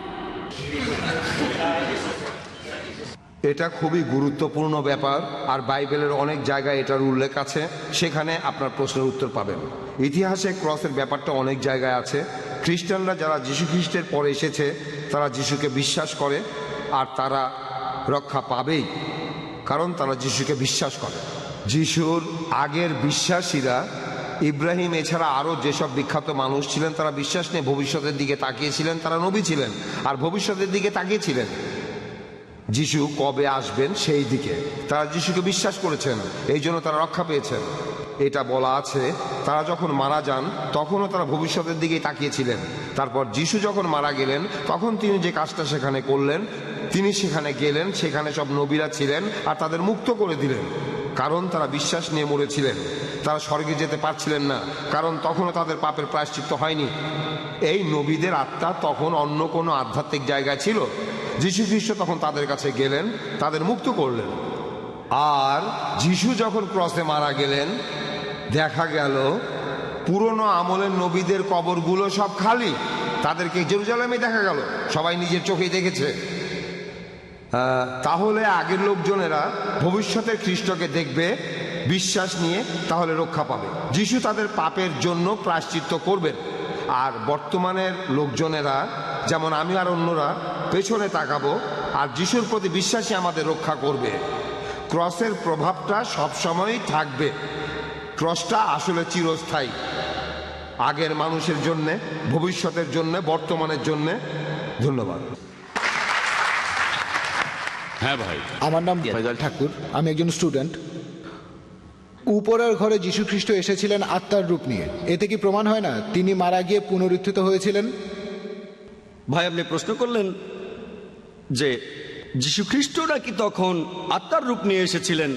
এটা খুবই গুরুত্বপূর্ণ ব্যাপার, আর বাইবেলের অনেক জায়গায় এটার উল্লেখ আছে, সেখানে আপনার প্রশ্নের উত্তর পাবেন। ইতিহাসে ক্রসের ব্যাপারটা অনেক জায়গায় আছে। খ্রিস্টানরা যারা যীশু খ্রিস্টের পরে এসেছে তারা যীশুকে বিশ্বাস করে, আর তারা রক্ষা পাবেই, কারণ তারা যীশুকে বিশ্বাস করে। যীশুর আগের বিশ্বাসীরা, ইব্রাহিম এছাড়া আরও যেসব বিখ্যাত মানুষ ছিলেন, তারা বিশ্বাস নিয়ে ভবিষ্যতের দিকে তাকিয়েছিলেন। তারা নবী ছিলেন আর ভবিষ্যতের দিকে তাকিয়েছিলেন যিশু কবে আসবেন সেই দিকে। তারা যিশুকে বিশ্বাস করেছেন, এই জন্য তারা রক্ষা পেয়েছেন। এটা বলা আছে তারা যখন মারা যান তখনও তারা ভবিষ্যতের দিকেই তাকিয়েছিলেন। তারপর যিশু যখন মারা গেলেন তখন তিনি যে কাজটা সেখানে করলেন, তিনি সেখানে গেলেন, সেখানে সব নবীরা ছিলেন আর তাদের মুক্ত করে দিলেন, কারণ তারা বিশ্বাস নিয়ে মরেছিলেন। তারা স্বর্গে যেতে পারছিলেন না, কারণ তখনও তাদের পাপের প্রায়শ্চিত্ত হয়নি। এই নবীদের আত্মা তখন অন্য কোনো আধ্যাত্মিক জায়গায় ছিল। যীশু খ্রিস্ট তখন তাদের কাছে গেলেন, তাদের মুক্ত করলেন। আর যীশু যখন ক্রসে মারা গেলেন, দেখা গেল পুরনো আমলের নবীদের কবরগুলো সব খালি। তাদেরকে জেরুজালেমে দেখা গেল, সবাই নিজের চোখেই দেখেছে। তাহলে আগের লোকজনেরা ভবিষ্যতের খ্রিস্টকে দেখবে, বিশ্বাস নিয়ে, তাহলে রক্ষা পাবে। যিশু তাদের পাপের জন্য প্রায়শ্চিত্ত করবেন। আর বর্তমানের লোকজনেরা, যেমন আমি আর অন্যরা, পেছনে তাকাবো আর যিশুর প্রতি বিশ্বাসী আমাদের রক্ষা করবে। ক্রসের প্রভাবটা সবসময়ই থাকবে। ক্রসটা আসলে চিরস্থায়ী, আগের মানুষের জন্যে, ভবিষ্যতের জন্যে, বর্তমানের জন্যে। ধন্যবাদ। হ্যাঁ ভাই, আমার নাম ফয়জাল ঠাকুর, আমি একজন স্টুডেন্ট। উপরের ঘরে যীশু খ্রিস্ট এসেছিলেন আত্মার রূপ নিয়ে, এতে কি প্রমাণ হয় না তিনি মারা গিয়ে পুনরুত্থিত হয়েছিলেন? ভাই, আপনি প্রশ্ন করলেন যে যীশু খ্রিস্ট নাকি তখন আত্মার রূপ নিয়ে এসেছিলেন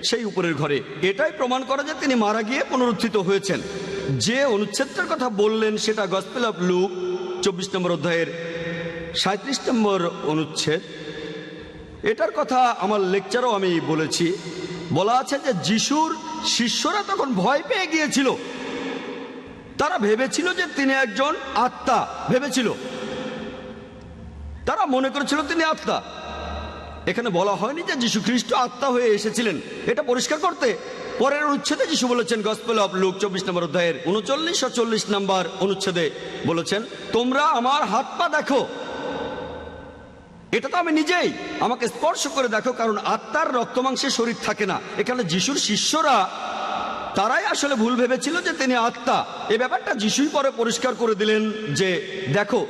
সেই উপরের ঘরে। এটাই প্রমাণ করা যে তিনি মারা গিয়ে পুনরুত্থিত হয়েছেন। যে অনুচ্ছেদটার কথা বললেন সেটা গসপেল অফ লুক 24 নম্বর অধ্যায়ের 37 নম্বর অনুচ্ছেদ। এটার কথা আমার লেকচারও আমি বলেছি। বলা আছে যে যিশুর শিষ্যরা তখন ভয় পেয়ে গিয়েছিল। তারা ভেবেছিল যে তিনি একজন আত্মা, ভেবেছিল, তারা মনে করেছিল তিনি আত্মা। এখানে বলা হয়নি যে যীশু খ্রিস্ট আত্মা হয়ে এসেছিলেন। এটা পরিষ্কার করতে পরের অনুচ্ছেদে যিশু বলেছেন, গসপেল অফ লুক 24 নম্বর অধ্যায়ের 39 ও 40 নম্বর অনুচ্ছেদে বলেছেন, তোমরা আমার হাত পা দেখো। এটা তো আমি নিজেই, আমাকে স্পর্শ করে দেখো, কারণ আত্মার রক্তমাংসে শরীর থাকে না। এখানে যিশুর শিষ্যরা তারাই আসলে ভুল ভেবেছিল যে তিনি আত্মা। এই ব্যাপারটা যিশুই পরে পরিষ্কার করে দিলেন যে দেখো,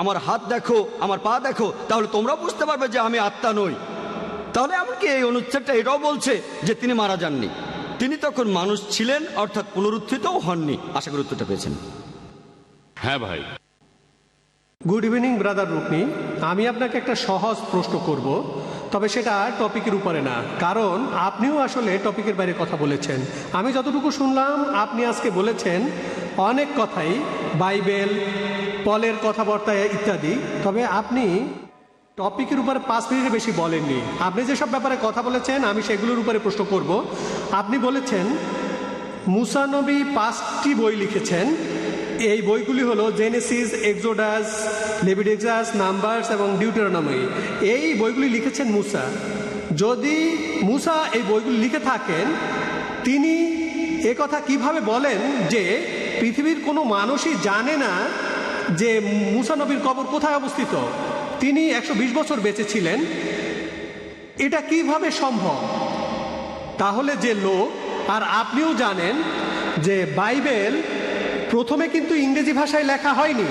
আমার হাত দেখো, আমার পা দেখো, তাহলে তোমরা বুঝতে পারবে যে আমি আত্মা নই। তাহলে এমনকি এই অনুচ্ছেদটা এটাও বলছে যে তিনি মারা যাননি, তিনি তখন মানুষ ছিলেন, অর্থাৎ পুনরুত্থিতও হননি। আশা করি উত্তরটা পেয়েছেন। হ্যাঁ ভাই। গুড ইভিনিং ব্রাদার রুকনি, আমি আপনাকে একটা সহজ প্রশ্ন করব, তবে সেটা টপিকের উপরে না, কারণ আপনিও আসলে টপিকের বাইরে কথা বলেছেন। আমি যতটুকু শুনলাম আপনি আজকে বলেছেন অনেক কথাই, বাইবেল, পলের কথাবার্তা ইত্যাদি, তবে আপনি টপিকের উপরে 5 মিনিটের বেশি বলেননি। আপনি যেসব ব্যাপারে কথা বলেছেন আমি সেগুলোর উপরে প্রশ্ন করব। আপনি বলেছেন মুসা নবী 5টি বই লিখেছেন। এই বইগুলি হলো জেনেসিস, এক্সোডাস, লেভিটিকাস, নাম্বারস এবং ডিউটেরোনমি। এই বইগুলি লিখেছেন মুসা। যদি মুসা এই বইগুলি লিখে থাকেন, তিনি কথা কিভাবে বলেন যে পৃথিবীর কোনো মানুষই জানে না যে মুসা নবীর কবর কোথায় অবস্থিত? তিনি 120 বছর বেঁচে ছিলেন, এটা কিভাবে সম্ভব? তাহলে যে লোক, আর আপনিও জানেন যে বাইবেল প্রথমে কিন্তু ইংরেজি ভাষায় লেখা হয়নি।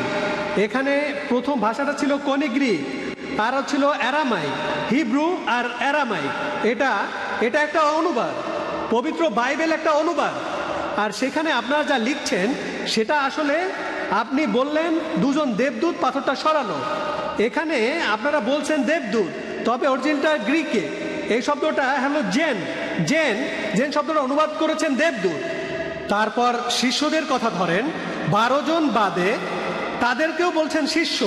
এখানে প্রথম ভাষাটা ছিল কোনি গ্রিক, আর ছিল অ্যারামাইক, হিব্রু আর অ্যারামাইক। এটা একটা অনুবাদ, পবিত্র বাইবেল একটা অনুবাদ। আর সেখানে আপনারা যা লিখছেন সেটা আসলে আপনি বললেন 2 জন দেবদূত পাথরটা সরানো। এখানে আপনারা বলছেন দেবদূত, তবে অরিজিনালটা গ্রিকে। এই শব্দটা হলো জেন শব্দটা অনুবাদ করেছেন দেবদূত। তারপর শিষ্যদের কথা ধরেন, 12 জন বাদে তাদেরকেও বলছেন শিষ্য।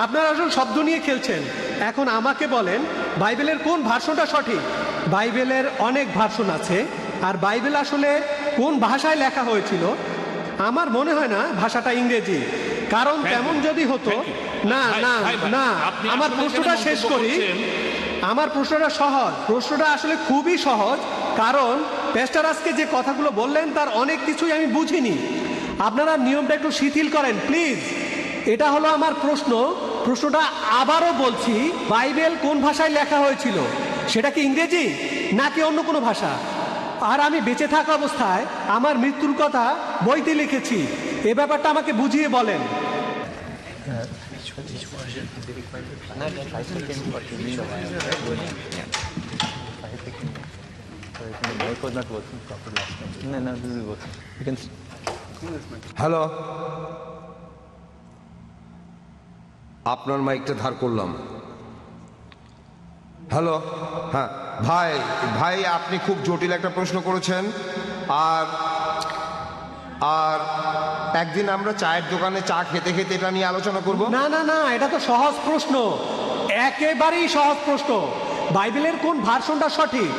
আপনারা আসলে শব্দ নিয়ে খেলছেন। এখন আমাকে বলেন বাইবেলের কোন ভার্সনটা সঠিক? বাইবেলের অনেক ভার্সন আছে, আর বাইবেল আসলে কোন ভাষায় লেখা হয়েছিল? আমার মনে হয় না ভাষাটা ইংরেজি, কারণ তেমন যদি হতো না। আমার প্রশ্নটা শেষ করি। আমার প্রশ্নটা সহজ, প্রশ্নটা আসলে খুবই সহজ, কারণ প্যাস্টার আজকে যে কথাগুলো বললেন তার অনেক কিছুই আমি বুঝিনি। আপনারা নিয়মটা একটু শিথিল করেন প্লিজ। এটা হলো আমার প্রশ্ন। প্রশ্নটা আবারও বলছি, বাইবেল কোন ভাষায় লেখা হয়েছিল? সেটা কি ইংরেজি নাকি অন্য কোনো ভাষা? আর আমি বেঁচে থাকা অবস্থায় আমার মৃত্যুর কথা বইতে লিখেছি, এ ব্যাপারটা আমাকে বুঝিয়ে বলেন। হ্যালো, আপনার মাইকটা ধার করলাম। হ্যালো, হ্যাঁ ভাই আপনি খুব জটিল একটা প্রশ্ন করেছেন। আর একদিন আমরা চায়ের দোকানে চা খেতে খেতে এটা নিয়ে আলোচনা করব। না, এটা তো সহজ প্রশ্ন, একেবারেই সহজ প্রশ্ন। বাইবেলের কোন ভার্সনটা সঠিক?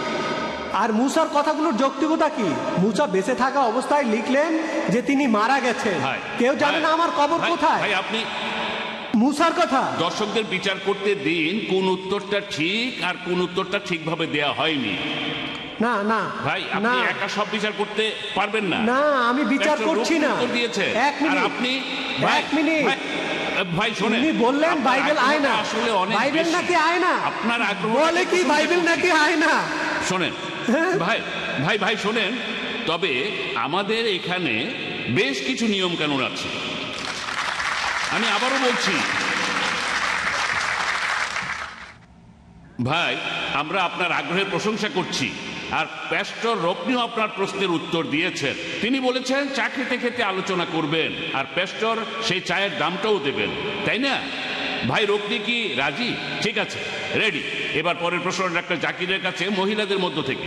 আর মুসার কথাগুলোর যৌক্তিকতা কি? মুসা বেঁচে থাকা অবস্থায় লিখলেন যে তিনি মারা গেছেন, কেউ জানে না আমার কবর কোথায়। আপনি মুসার কথা দর্শকদের বিচার করতে দিন, কোন উত্তরটা ঠিক আর কোন উত্তরটা ঠিকভাবে দেয়া হয়নি। না ভাই, আপনি একা সব বিচার করতে পারবেন না। না, আমি বিচার করছি না। দিয়েছে 1 মিনিট, আপনি 1 মিনিট, ভাই শোনেন, উনি বললেন আপনার বাইবেল আগ্রহটা আয়না। আসলে অনেক বাইবেল বেশি। নাকি আয়না? আপনার আগ্রহ বলে কি বাইবেল নাকি আয়না? শোনেন ভাই ভাই ভাই শোনেন, তবে আমাদের এখানে বেশ কিছু নিয়ম কানুন আছে। আমি আবারও বলছি ভাই, আমরা আপনার আগ্রহের প্রশংসা করছি। আর প্যাস্টর রকনিও আপনার প্রশ্নের উত্তর দিয়েছেন। তিনি বলেছেন চা খেতে খেতে আলোচনা করবেন, আর প্যাস্টর সেই চায়ের দামটাও দেবেন, তাই না? ভাই রকনি কি রাজি? ঠিক আছে, রেডি। এবার পরের প্রশ্ন ডাক্তার জাকিরের কাছে, মহিলাদের মধ্য থেকে।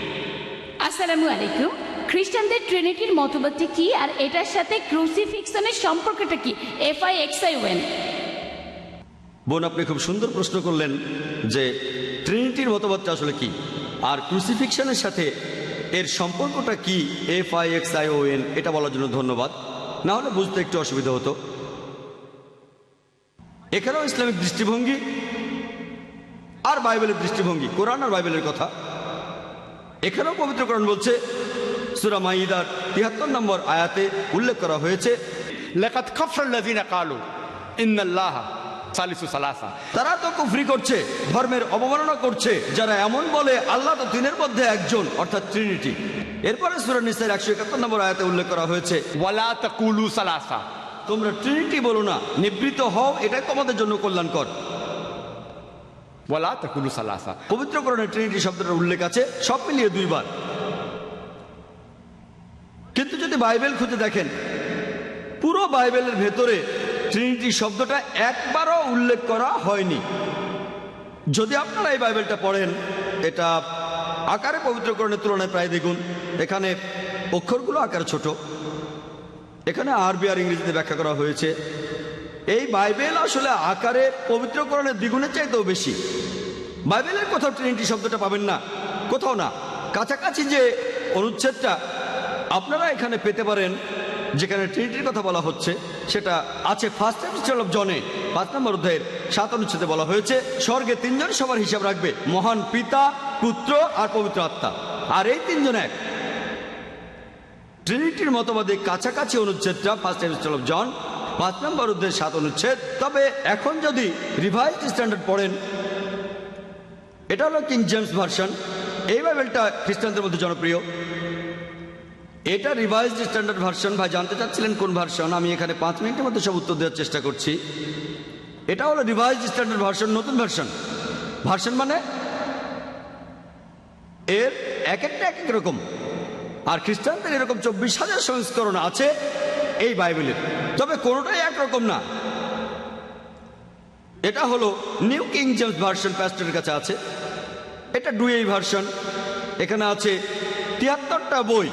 আসসালামু আলাইকুম। খ্রিস্টানদের ট্রিনিটির মতবাদটি কি, আর এটার সাথে ক্রুসিফিক্সনের সম্পর্কটা কি? FIXION। বোন, আপনি খুব সুন্দর প্রশ্ন করলেন যে ট্রিনিটির মতবাদটা আসলে কি, আর ক্রুসিফিকশনের সাথে এর সম্পর্কটা কি, FIXION, এটা বলার জন্য ধন্যবাদ। না হলে বুঝতে একটু অসুবিধা হতো। এখানেও ইসলামিক দৃষ্টিভঙ্গি আর বাইবেলের দৃষ্টিভঙ্গি, কোরআন আর বাইবেলের কথা। এখানেও পবিত্র কোরআন বলছে, সূরা মাইদার ৭৩ নম্বর আয়াতে উল্লেখ করা হয়েছে, লাকাদ কাফারাল্লাযিনা ক্বালু ইন্নাল্লাহা সালিসু সালাসা। তারা তো কুফরি করছে, ধর্মের অবমাননা করছে যারা এমন বলে আল্লাহ তো তিনের মধ্যে একজন, অর্থাৎ ট্রিনিটি। এরপরে সূরা নিসার ১৭১ নম্বর আয়াতে উল্লেখ করা হয়েছে, ওয়ালা তাকুলু সালাসা, তোমরা ট্রিনিটি বলো না, নিবৃত্ত হও, এটাই তোমাদের জন্য কল্যাণকর। ওয়ালা তাকুলু সালাসা। পবিত্র কোরআনে ট্রিনিটি শব্দটার উল্লেখ আছে সব মিলিয়ে 2 বার। কিন্তু যদি বাইবেল খুঁজে দেখেন, পুরো বাইবেলের ভেতরে ট্রিনিটি শব্দটা একবারও উল্লেখ করা হয়নি। যদি আপনারা এই বাইবেলটা পড়েন, এটা আকারে পবিত্রকরণের তুলনায় প্রায় দ্বিগুণ। এখানে অক্ষরগুলো আকারে ছোট, এখানে আরবি আর ইংরেজিতে ব্যাখ্যা করা হয়েছে। এই বাইবেল আসলে আকারে পবিত্রকরণের দ্বিগুণের চাইতেও বেশি। বাইবেলের কোথাও ট্রিনিটি শব্দটা পাবেন না, কোথাও না। কাছাকাছি যে অনুচ্ছেদটা আপনারা এখানে পেতে পারেন যেখানে ট্রিনিটির কথা বলা হচ্ছে, সেটা আছে ফার্স্ট এপিস্টল অফ জনে 5 নম্বর অধ্যায়ের 7 অনুচ্ছেদে বলা হয়েছে, স্বর্গে 3 জন সবার হিসাব রাখবে, মহান পিতা, পুত্র আর পবিত্র আত্মা, আর এই 3 জন এক। ট্রিনিটির মতবাদে কাছাকাছি অনুচ্ছেদটা ফার্স্ট এপিস্টল অফ জন 5 নম্বর অধ্যায়ের 7 অনুচ্ছেদ। তবে এখন যদি রিভাইজড স্ট্যান্ডার্ড পড়েন, এটা হলো কিং জেমস ভার্সন। এই বাইবেলটা খ্রিস্টানদের মধ্যে জনপ্রিয়। এটা রিভাইজড স্ট্যান্ডার্ড ভার্সন। ভাই জানতে চাচ্ছিলেন কোন ভার্সন, আমি এখানে 5 মিনিটের মধ্যে সব উত্তর দেওয়ার চেষ্টা করছি। এটা হলো রিভাইজড স্ট্যান্ডার্ড ভার্সন, নতুন ভার্সন। ভার্সন মানে এর এক একটা এক এক রকম। আর খ্রিস্টানদের এরকম 24,000 সংস্করণ আছে এই বাইবেলের, তবে কোনোটাই একরকম না। এটা হলো নিউ কিং জেমস ভার্সন, প্যাস্টরের কাছে আছে। এটা ডুয়েই ভার্সন। এখানে আছে 73টা বই,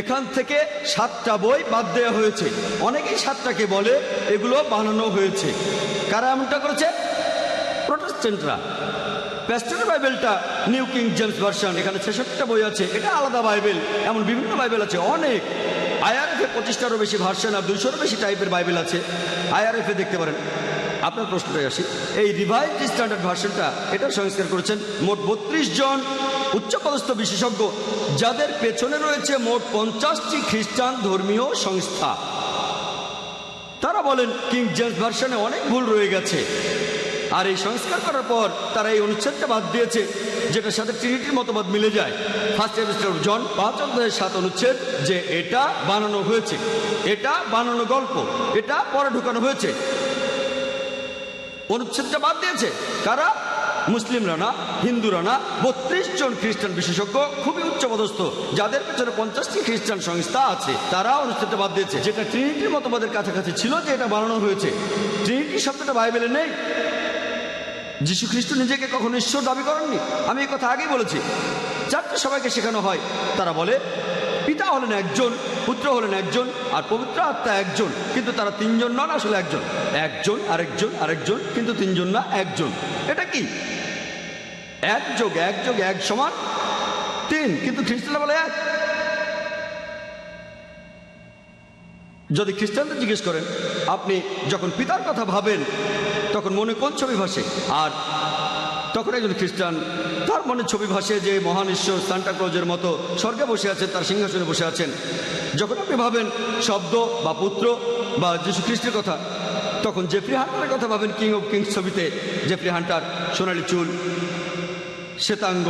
এখান থেকে 7টা বই বাদ দেওয়া হয়েছে। অনেকেই 7টাকে বলে এগুলো বানানো হয়েছে। কারা এমনটা করেছে? প্রটেস্ট্যান্টরা। প্যাস্টরের বাইবেলটা নিউ কিং জেমস ভার্সন, এখানে 66টা বই আছে। এটা আলাদা বাইবেল, এমন বিভিন্ন বাইবেল আছে অনেক। IRF-এ 25টারও বেশি ভার্সন আর 200-রও বেশি টাইপের বাইবেল আছে। IRF-এ দেখতে পারেন। আপনার প্রশ্নটাই আসি, এই রিভাইজড স্ট্যান্ডার্ড ভার্সনটা এটার সংস্কার করেছেন মোট 32 জন উচ্চপদস্থ বিশেষজ্ঞ, যাদের পেছনে রয়েছে মোট 50টি খ্রিস্টান ধর্মীয় সংস্থা। তারা বলেন কিং জেমস ভার্সনে অনেক ভুল রয়ে গেছে, আর এই সংস্কার করার পর তারা এই অনুচ্ছেদটা বাদ দিয়েছে যেটার সাথে ট্রিনিটির মতবাদ মিলে যায়। ফার্স্ট এপিস্টল অফ জন 5 অধ্যায়ের 7 অনুচ্ছেদ, যে এটা বানানো হয়েছে, এটা বানানো গল্প, এটা পরে ঢুকানো হয়েছে। অনুচ্ছেদটা বাদ দিয়েছে কারা? মুসলিমরা না, হিন্দুরা না, 32 জন খ্রিস্টান বিশেষজ্ঞ, খুবই উচ্চপদস্থ, যাদের পেছনে 50টি খ্রিস্টান সংস্থা আছে। তারা অনুচ্ছেদটা বাদ দিয়েছে, যেটা ট্রিনিটির মতবাদের কাছাকাছি ছিল, যে এটা বানানো হয়েছে। ট্রিনিটি শব্দটা বাইবেলে নেই। যীশু খ্রিস্ট নিজেকে কখনো ঈশ্বর দাবি করেননি। আমি এই কথা আগেই বলেছি। 4টে সবাইকে শেখানো হয়, তারা বলে পিতা হলেন একজন, পুত্র হলেন একজন, আর পবিত্র আত্মা একজন, কিন্তু তারা 3 জন নন, আসলে একজন। একজন আরেকজন আরেকজন, কিন্তু 3 জন না, একজন। এটা কি? 1 যোগ 1 যোগ 1 সমান 3, কিন্তু খ্রিস্টানরা বলে 1। যদি খ্রিস্টানদের জিজ্ঞেস করেন আপনি যখন পিতার কথা ভাবেন তখন মনে কোন ছবি ভাসে, আর তখন একজন খ্রিস্টান তার মনে ছবি ভাসে যে মহান ঈশ্বর সান্টা ক্লজের মতো স্বর্গে বসে আছেন, তার সিংহাসনে বসে আছেন। যখন আপনি ভাবেন শব্দ বা পুত্র বা যীশু খ্রিস্টের কথা, তখন জেফ্রি হান্টারের কথা ভাবেন কিং অফ কিংস ছবিতে। জেফ্রি হান্টার, সোনালি চুল, শ্বেতাঙ্গ,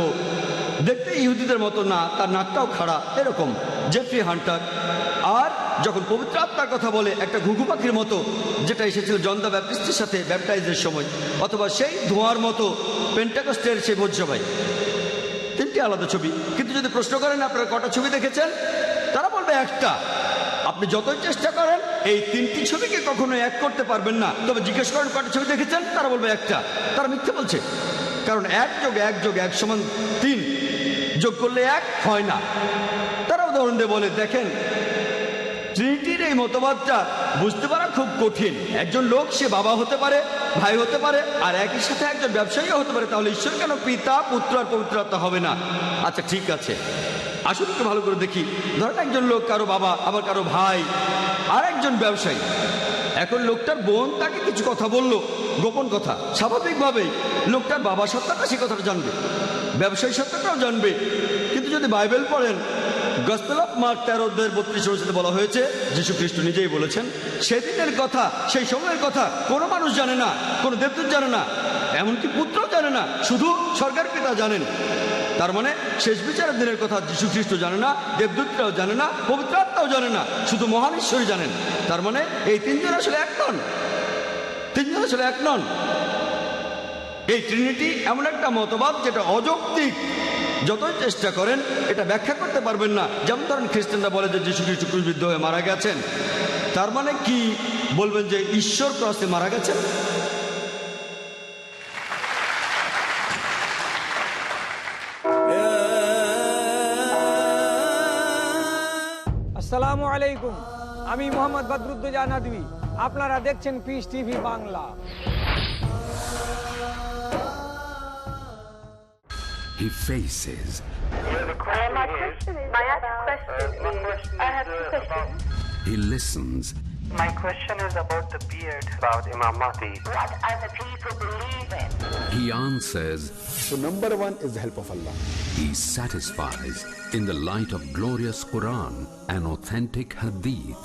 দেখতে ইহুদিদের মতো না, তার নাকটাও খাড়া, এরকম জেফ্রি হান্টার। আর যখন পবিত্র আত্মার কথা বলে একটা ঘুঘু পাখির মতো, যেটা এসেছিল জন দ্য ব্যাপটিস্টের সাথে ব্যাপটাইজের সময়, অথবা সেই ধোঁয়ার মতো পেন্টাকস্টের সেই ভোজসভায়। তিনটি আলাদা ছবি। কিন্তু যদি প্রশ্ন করেন আপনারা কটা ছবি দেখেছেন, তারা বলবে একটা। আপনি যতই চেষ্টা করেন এই তিনটি ছবিকে কখনো এক করতে পারবেন না। তবে জিজ্ঞেস করেন কটা ছবি দেখেছেন, তারা বলবে একটা। তারা মিথ্যে বলছে, কারণ 1 + 1 + 1 = 3, যোগ করলে 1 হয় না। তারা উদাহরণ দিয়ে বলে, দেখেন ট্রিনিটির এই মতবাদটা বুঝতে পারা খুব কঠিন। একজন লোক সে বাবা হতে পারে, ভাই হতে পারে, আর একই সাথে একজন ব্যবসায়ীও হতে পারে। তাহলে ঈশ্বর কেন পিতা, পুত্র আর পবিত্র আত্মা হবে না? আচ্ছা ঠিক আছে, আসলে একটু ভালো করে দেখি। ধরেন একজন লোক কারো বাবা, আবার কারো ভাই, আর একজন ব্যবসায়ী। এখন লোকটার বোন তাকে কিছু কথা বললো, গোপন কথা। স্বাভাবিকভাবেই লোকটার বাবা সত্তাটা সে কথাটা জানবে, ব্যবসায়ী সত্তাটাও জানবে। কিন্তু যদি বাইবেল পড়েন, গসপেল অফ মার্ক 13:32 বলা হয়েছে, যীশু খ্রিস্ট নিজেই বলেছেন, সেদিনের কথা, সেই সময়ের কথা কোনো মানুষ জানে না, কোনো দেবদূত জানে না, এমনকি পুত্রও জানে না, শুধু স্বর্গের পিতা জানেন। তার মানে শেষ বিচারের দিনের কথা যীশু খ্রিস্ট জানে না, দেবদূতরাও জানে না, পবিত্র আত্মাও জানে না, শুধু মহান ঈশ্বরই জানেন। তার মানে এই তিনজন আসলে এক নন, তিনজন আসলে এক নন। এই ট্রিনিটি এমন একটা মতবাদ যেটা অযৌক্তিক। যতই চেষ্টা করেন এটা ব্যাখ্যা করতে পারবেন না। যেমন ধরেন খ্রিস্টানরা বলে যে যীশু খ্রিস্ট ক্রুশবিদ্ধ হয়ে মারা গেছেন। তার মানে কি বলবেন যে ঈশ্বর ক্রসে মারা গেছেন? আসসালামু আলাইকুম, আমি মোহাম্মদ বদরুদ্দোজা নদভী। আপনারা দেখছেন piece TV Bangla. He faces. He listens. My question is about the beard, about Imam Mahdi. What are the people believe in? He answers. So number one is the help of Allah. He satisfies in the light of glorious Quran and authentic Hadith.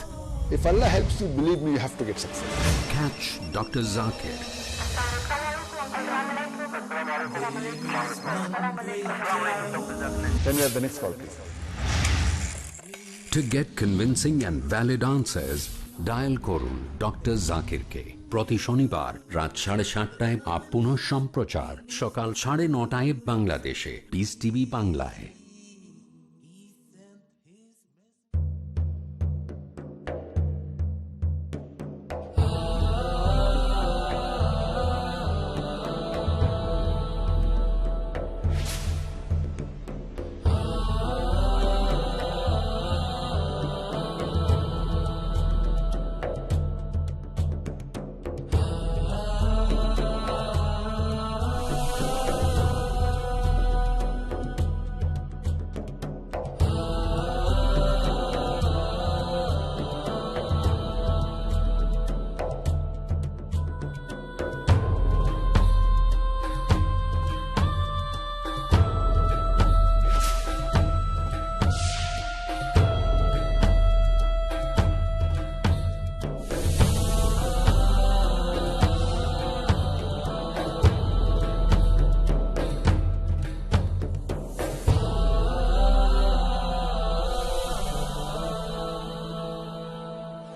If Allah helps you, believe me, you have to get success. Catch Dr. Zakir. Then we have the next call, please. To get convincing and valid answers, dial করুন ডক্টর জাকিরকে। প্রতি শনিবার রাত 7:30 আর পুনঃ সম্প্রচার সকাল 9:30 বাংলাদেশে, পিস টিভি বাংলায়।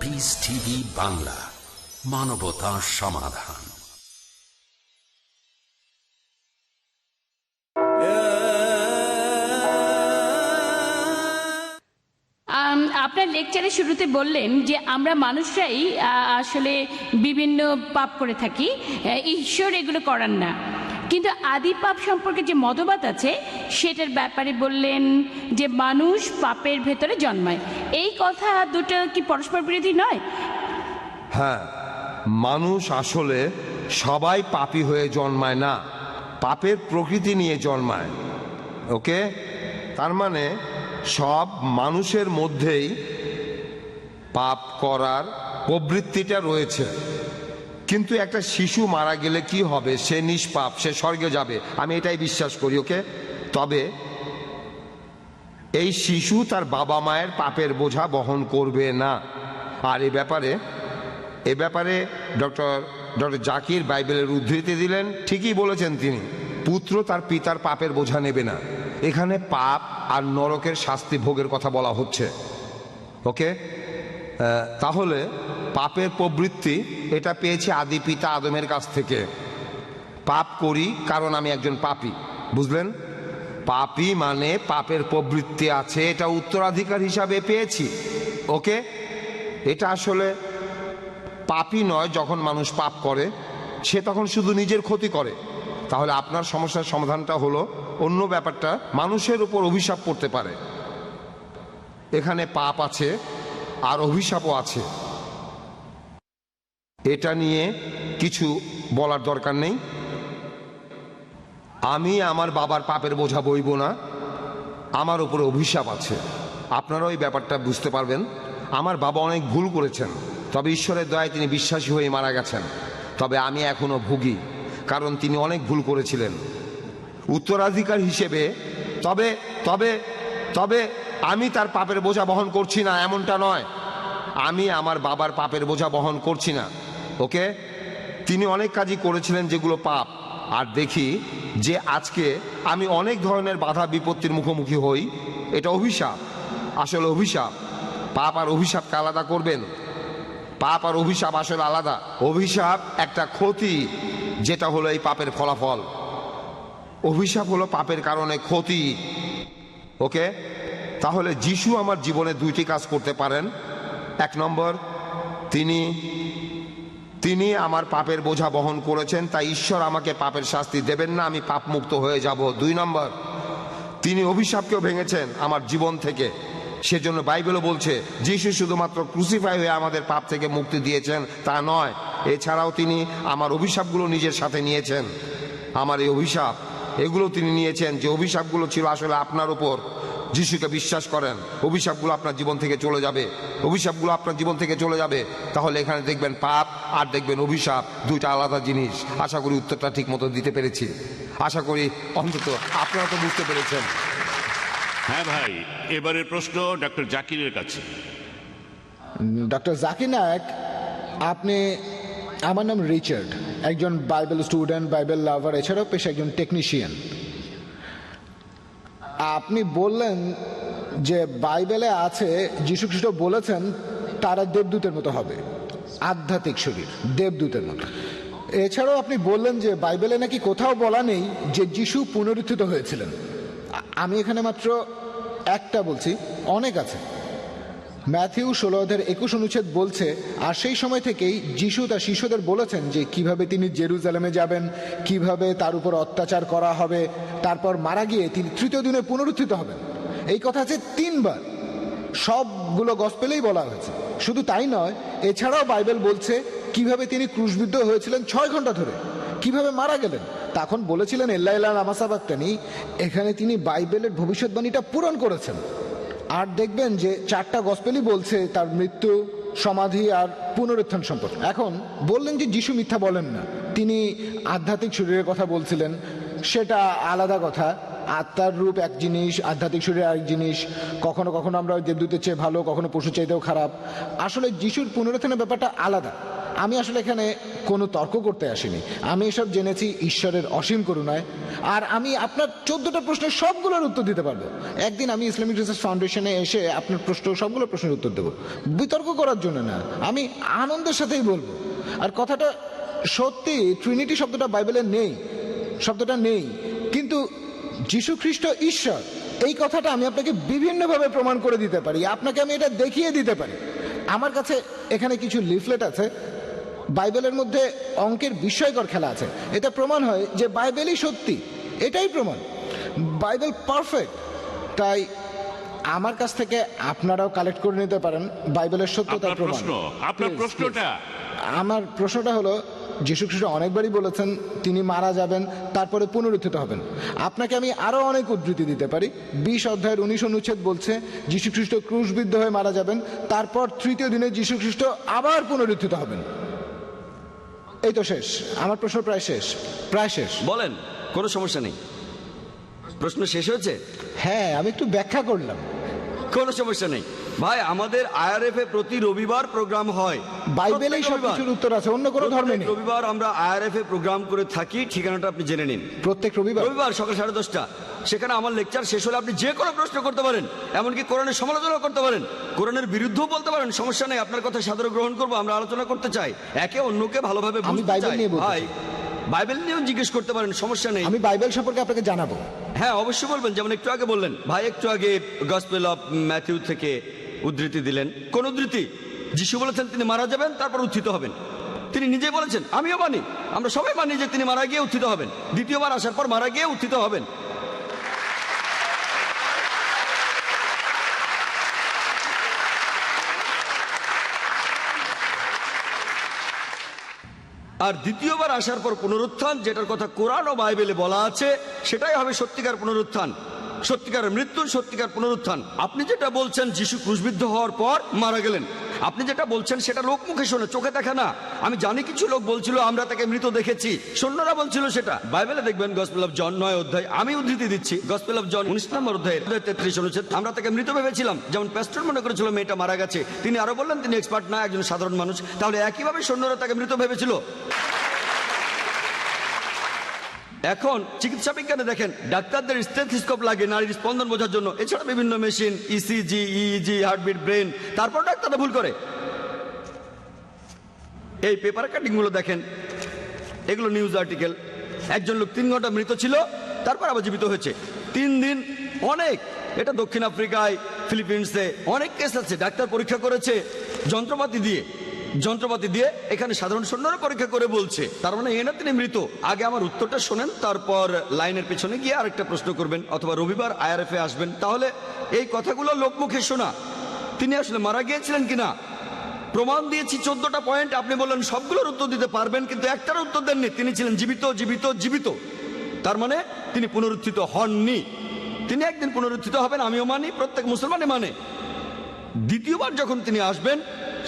পিস টিভি বাংলা, মানবতার সমাধান। আপনার লেকচারের শুরুতে বললেন যে আমরা মানুষরাই আসলে বিভিন্ন পাপ করে থাকি, ঈশ্বর এগুলো করান না। কিন্তু আদি পাপ সম্পর্কে যে মতবাদ আছে সেটার ব্যাপারে বললেন যে মানুষ পাপের ভেতরে জন্মায়। এই কথা দুটো কি পরস্পর বিরোধী নয়? হ্যাঁ, মানুষ আসলে সবাই পাপী হয়ে জন্মায় না, পাপের প্রকৃতি নিয়ে জন্মায়। ওকে, তার মানে সব মানুষের মধ্যেই পাপ করার প্রবৃত্তিটা রয়েছে। কিন্তু একটা শিশু মারা গেলে কি হবে? সে নিষ্পাপ, সে স্বর্গে যাবে, আমি এটাই বিশ্বাস করি। ওকে, তবে এই শিশু তার বাবা মায়ের পাপের বোঝা বহন করবে না। আর এ ব্যাপারে এ ব্যাপারে ডক্টর জাকির বাইবেলের উদ্ধৃতি দিলেন, ঠিকই বলেছেন তিনি, পুত্র তার পিতার পাপের বোঝা নেবে না। এখানে পাপ আর নরকের শাস্তি ভোগের কথা বলা হচ্ছে। ওকে, তাহলে পাপের প্রবৃত্তি এটা পেয়েছি আদি পিতা আদমের কাছ থেকে। পাপ করি কারণ আমি একজন পাপী, বুঝলেন? পাপী মানে পাপের প্রবৃত্তি আছে, এটা উত্তরাধিকার হিসাবে পেয়েছি। ওকে, এটা আসলে পাপই নয়। যখন মানুষ পাপ করে সে তখন শুধু নিজের ক্ষতি করে। তাহলে আপনার সমস্যার সমাধানটা হলো অন্য ব্যাপারটা, মানুষের উপর অভিশাপ পড়তে পারে। এখানে পাপ আছে আর অভিশাপও আছে, এটা নিয়ে কিছু বলার দরকার নেই। আমি আমার বাবার পাপের বোঝা বইব না, আমার উপরে অভিশাপ আছে। আপনারাও এই ব্যাপারটা বুঝতে পারবেন। আমার বাবা অনেক ভুল করেছেন, তবে ঈশ্বরের দয়ায় তিনি বিশ্বাসী হয়ে মারা গেছেন। তবে আমি এখনো ভুগি, কারণ তিনি অনেক ভুল করেছিলেন। উত্তরাধিকার হিসেবে তবে তবে তবে আমি তার পাপের বোঝা বহন করছি না, এমনটা নয়। আমি আমার বাবার পাপের বোঝা বহন করছি না। ওকে, তিনি অনেক কাজই করেছিলেন যেগুলো পাপ। আর দেখি যে আজকে আমি অনেক ধরনের বাধা বিপত্তির মুখোমুখি হই, এটা অভিশাপ। আসলে অভিশাপ, পাপ আর অভিশাপকে আলাদা করবেন। পাপ আর অভিশাপ আসলে আলাদা। অভিশাপ একটা ক্ষতি, যেটা হলো এই পাপের ফলাফল। অভিশাপ হলো পাপের কারণে ক্ষতি। ওকে, তাহলে যিশু আমার জীবনে দুইটি কাজ করতে পারেন। এক নম্বর, তিনি আমার পাপের বোঝা বহন করেছেন, তাই ঈশ্বর আমাকে পাপের শাস্তি দেবেন না, আমি পাপ মুক্ত হয়ে যাব। 2 নম্বর, তিনি অভিশাপকেও ভেঙেছেন আমার জীবন থেকে। সেজন্য বাইবেলও বলছে যিশু শুধুমাত্র ক্রুসিফাই হয়ে আমাদের পাপ থেকে মুক্তি দিয়েছেন তা নয়, এছাড়াও তিনি আমার অভিশাপগুলো নিজের সাথে নিয়েছেন। আমার এই অভিশাপ, এগুলো তিনি নিয়েছেন, যে অভিশাপগুলো ছিল আসলে আপনার উপর। যিশুকে বিশ্বাস করেন, অভিশাপগুলো আপনার জীবন থেকে চলে যাবে। অভিশাপগুলো আপনার জীবন থেকে চলে যাবে। তাহলে এখানে দেখবেন পাপ আর দেখবেন অভিশাপ, দুইটা আলাদা জিনিস। আশা করি উত্তরটা ঠিক মতো দিতে পেরেছি। আশা করি অন্তত আপনারা তো বুঝতে পেরেছেন। হ্যাঁ ভাই, এবারের প্রশ্ন ডক্টর জাকিরের কাছে। ডক্টর জাকির নায়েক, আপনি, আমার নাম রিচার্ড, একজন বাইবেল স্টুডেন্ট, বাইবেল লাভার, এছাড়াও পেশা একজন টেকনিশিয়ান। আপনি বললেন যে বাইবেলে আছে যীশু খ্রিস্ট বলেছেন তারা দেবদূতের মতো হবে, আধ্যাত্মিক শরীর দেবদূতের মতো। এছাড়াও আপনি বললেন যে বাইবেলে নাকি কোথাও বলা নেই যে যীশু পুনরুত্থিত হয়েছিলেন। আমি এখানে মাত্র একটা বলছি, অনেক আছে। ম্যাথিউ 16:21 বলছে, আর সেই সময় থেকেই যিশু তার শিষ্যদের বলেছেন যে কিভাবে তিনি জেরুজালেমে যাবেন, কিভাবে তার উপর অত্যাচার করা হবে, তারপর মারা গিয়ে তিনি তৃতীয় দিনে পুনরুত্থিত হবেন। এই কথা আছে 3 বার, সবগুলো গসপেলেই বলা হয়েছে। শুধু তাই নয়, এছাড়াও বাইবেল বলছে কিভাবে তিনি ক্রুশবিদ্ধ হয়েছিলেন 6 ঘন্টা ধরে, কিভাবে মারা গেলেন। তখন বলেছিলেন এল্লাহ আমাসাবাক্তানি। এখানে তিনি বাইবেলের ভবিষ্যৎবাণীটা পূরণ করেছেন। আর দেখবেন যে 4টা গসপেলই বলছে তার মৃত্যু, সমাধি আর পুনরুত্থান সম্পর্কে। এখন বললেন যে যিশু মিথ্যা বলেন না, তিনি আধ্যাত্মিক শরীরের কথা বলছিলেন, সেটা আলাদা কথা। আত্মার রূপ এক জিনিস, আধ্যাত্মিক শরীর আরেক জিনিস। কখনো কখনো আমরা দেবদূতের চেয়ে ভালো, কখনো পশু চাইতেও খারাপ। আসলে যিশুর পুনরুত্থানের ব্যাপারটা আলাদা। আমি আসলে এখানে কোনো তর্ক করতে আসিনি, আমি এসব জেনেছি ঈশ্বরের অসীম করুণায়। আর আমি আপনার 14টা প্রশ্নের সবগুলোর উত্তর দিতে পারবো। একদিন আমি ইসলামিক রিসার্চ ফাউন্ডেশনে এসে আপনার সবগুলো প্রশ্নের উত্তর দেবো, বিতর্ক করার জন্য না, আমি আনন্দের সাথেই বলবো। আর কথাটা সত্যি, ট্রিনিটি শব্দটা বাইবেলে নেই, শব্দটা নেই, কিন্তু যীশু খ্রিস্ট ঈশ্বর, এই কথাটা আমি আপনাকে বিভিন্নভাবে প্রমাণ করে দিতে পারি। আপনাকে আমি এটা দেখিয়ে দিতে পারি। আমার কাছে এখানে কিছু লিফলেট আছে, বাইবেলের মধ্যে অঙ্কের বিস্ময়কর খেলা আছে। এটা প্রমাণ হয় যে বাইবেলই সত্যি, এটাই প্রমাণ, বাইবেল পারফেক্ট। তাই আমার কাছ থেকে আপনারাও কালেক্ট করে নিতে পারেন বাইবেলের সত্যতার প্রমাণ। আপনার প্রশ্নটা, আমার প্রশ্নটা হলো, যীশু খ্রিস্ট অনেকবারই বলেছেন তিনি মারা যাবেন, তারপরে পুনরুত্থিত হবেন। আপনাকে আমি আরো অনেক উদ্ধৃতি দিতে পারি। 20:19 বলছে যীশু খ্রিস্ট ক্রুশবিদ্ধ হয়ে মারা যাবেন, তারপর তৃতীয় দিনে যীশু খ্রিস্ট আবার পুনরুত্থিত হবেন। এই তো শেষ, আমার প্রশ্ন প্রায় শেষ। বলেন, কোনো সমস্যা নেই। প্রশ্ন শেষ হয়েছে? হ্যাঁ, আমি একটু ব্যাখ্যা করলাম। কোনো সমস্যা নেই। ভাই আমাদের আইআরএফ এ প্রতি রবিবার প্রোগ্রাম হয়, বাইবেলেই সবকিছুর উত্তর আছে, অন্য কোনো ধর্মে নেই। রবিবার আমরা আইআরএফ এ প্রোগ্রাম করে থাকি, ঠিকানাটা আপনি জেনে নিন। প্রত্যেক রবিবার সকাল 10:30। সেখানে আমার লেকচার শেষ হলে আপনি যে কোনো প্রশ্ন করতে পারেন, এমনকি কোরআনের সমালোচনা করতে পারেন, কোরআনের বিরুদ্ধেও বলতে পারেন, সমস্যা নেই। আপনার কথা সাদরে গ্রহণ করবো, আমরা আলোচনা করতে চাই, একে অন্যকে ভালোভাবে বুঝতে চাই। ভাই বাইবেল নিয়েও জিজ্ঞেস করতে পারেন, সমস্যা নেই। আমি বাইবেল সম্পর্কে আপনাকে জানাবো। হ্যাঁ অবশ্যই বলবেন। যেমন একটু আগে বললেন ভাই, একটু আগে গসপেল অফ ম্যাথিউ থেকে উদ্ধৃতি দিলেন। কোন উদ্ধৃতি? যিশু বলেছেন তিনি মারা যাবেন, তারপর উত্থিত হবেন। তিনি নিজেই বলেছেন, আমিও মানি, আমরা সবাই মানি যে তিনি মারা গিয়ে উত্থিত হবেন, দ্বিতীয়বার আসার পর মারা গিয়ে উত্থিত হবেন। আর দ্বিতীয়বার আসার পর পুনরুত্থান, যেটার কথা কোরআন ও বাইবেলে বলা আছে, সেটাই হবে সত্যিকার পুনরুত্থান, সত্যিকার মৃত্যু, সত্যিকার পুনরুত্থান। আপনি যেটা বলছেন যিশু ক্রুশবিদ্ধ হওয়ার পর মারা গেলেন, আপনি যেটা বলছেন সেটা লোক মুখে শোনে, চোখে দেখা না। আমি জানি কিছু লোক বলছিল আমরা তাকে মৃত দেখেছি, সৈন্যরা বলছিল সেটা। বাইবেলে দেখবেন গসপেল অফ জন 9 অধ্যায়, আমি উদ্ধৃতি দিচ্ছি, গসপেল অফ জন 19 নম্বর অধ্যায় 33 অনুচ্ছেদ, আমরা তাকে মৃত ভেবেছিলাম। যেমন প্যাস্টর মনে করেছিল মেয়েটা মারা গেছে, তিনি আরো বললেন তিনি এক্সপার্ট না, একজন সাধারণ মানুষ। তাহলে একইভাবে সৈন্যরা তাকে মৃত ভেবেছিল। এখন চিকিৎসা বিজ্ঞানে দেখেন, ডাক্তারদের স্টেথোস্কোপ লাগে নারীর স্পন্দন বোঝার জন্য, এছাড়া বিভিন্ন machine, ECG, EEG, heartbeat, brain, তারপর ডাক্তাররা ভুল করে। এই পেপার কাটিং গুলো দেখেন, এগুলো নিউজ আর্টিকেল। একজন লোক 3 ঘন্টা মৃত ছিল, তারপর আবার জীবিত হয়েছে 3 দিন। অনেক, এটা দক্ষিণ আফ্রিকায়, ফিলিপিন্সে অনেক কেস আছে। ডাক্তার পরীক্ষা করেছে যন্ত্রপাতি দিয়ে, এখানে সাধারণ সৈন্যরা পরীক্ষা করে বলছে, তার মানে এনা তিনি মৃত। আগে আমার উত্তরটা শোনেন, তারপর লাইনের পেছনে গিয়ে আরেকটা প্রশ্ন করবেন, অথবা রবিবার আইআরএফ এ আসবেন। তাহলে এই কথাগুলো লোকমুখে শোনা, তিনি আসলে মারা গিয়েছিলেন কিনা প্রমাণ দিয়েছি 14টা পয়েন্ট। আপনি বললেন সবগুলোর উত্তর দিতে পারবেন, কিন্তু একটার উত্তর দেননি। তিনি ছিলেন জীবিত। তার মানে তিনি পুনরুত্থিত হননি। তিনি একদিন পুনরুত্থিত হবেন, আমিও মানি, প্রত্যেক মুসলমানই মানে। দ্বিতীয়বার যখন তিনি আসবেন,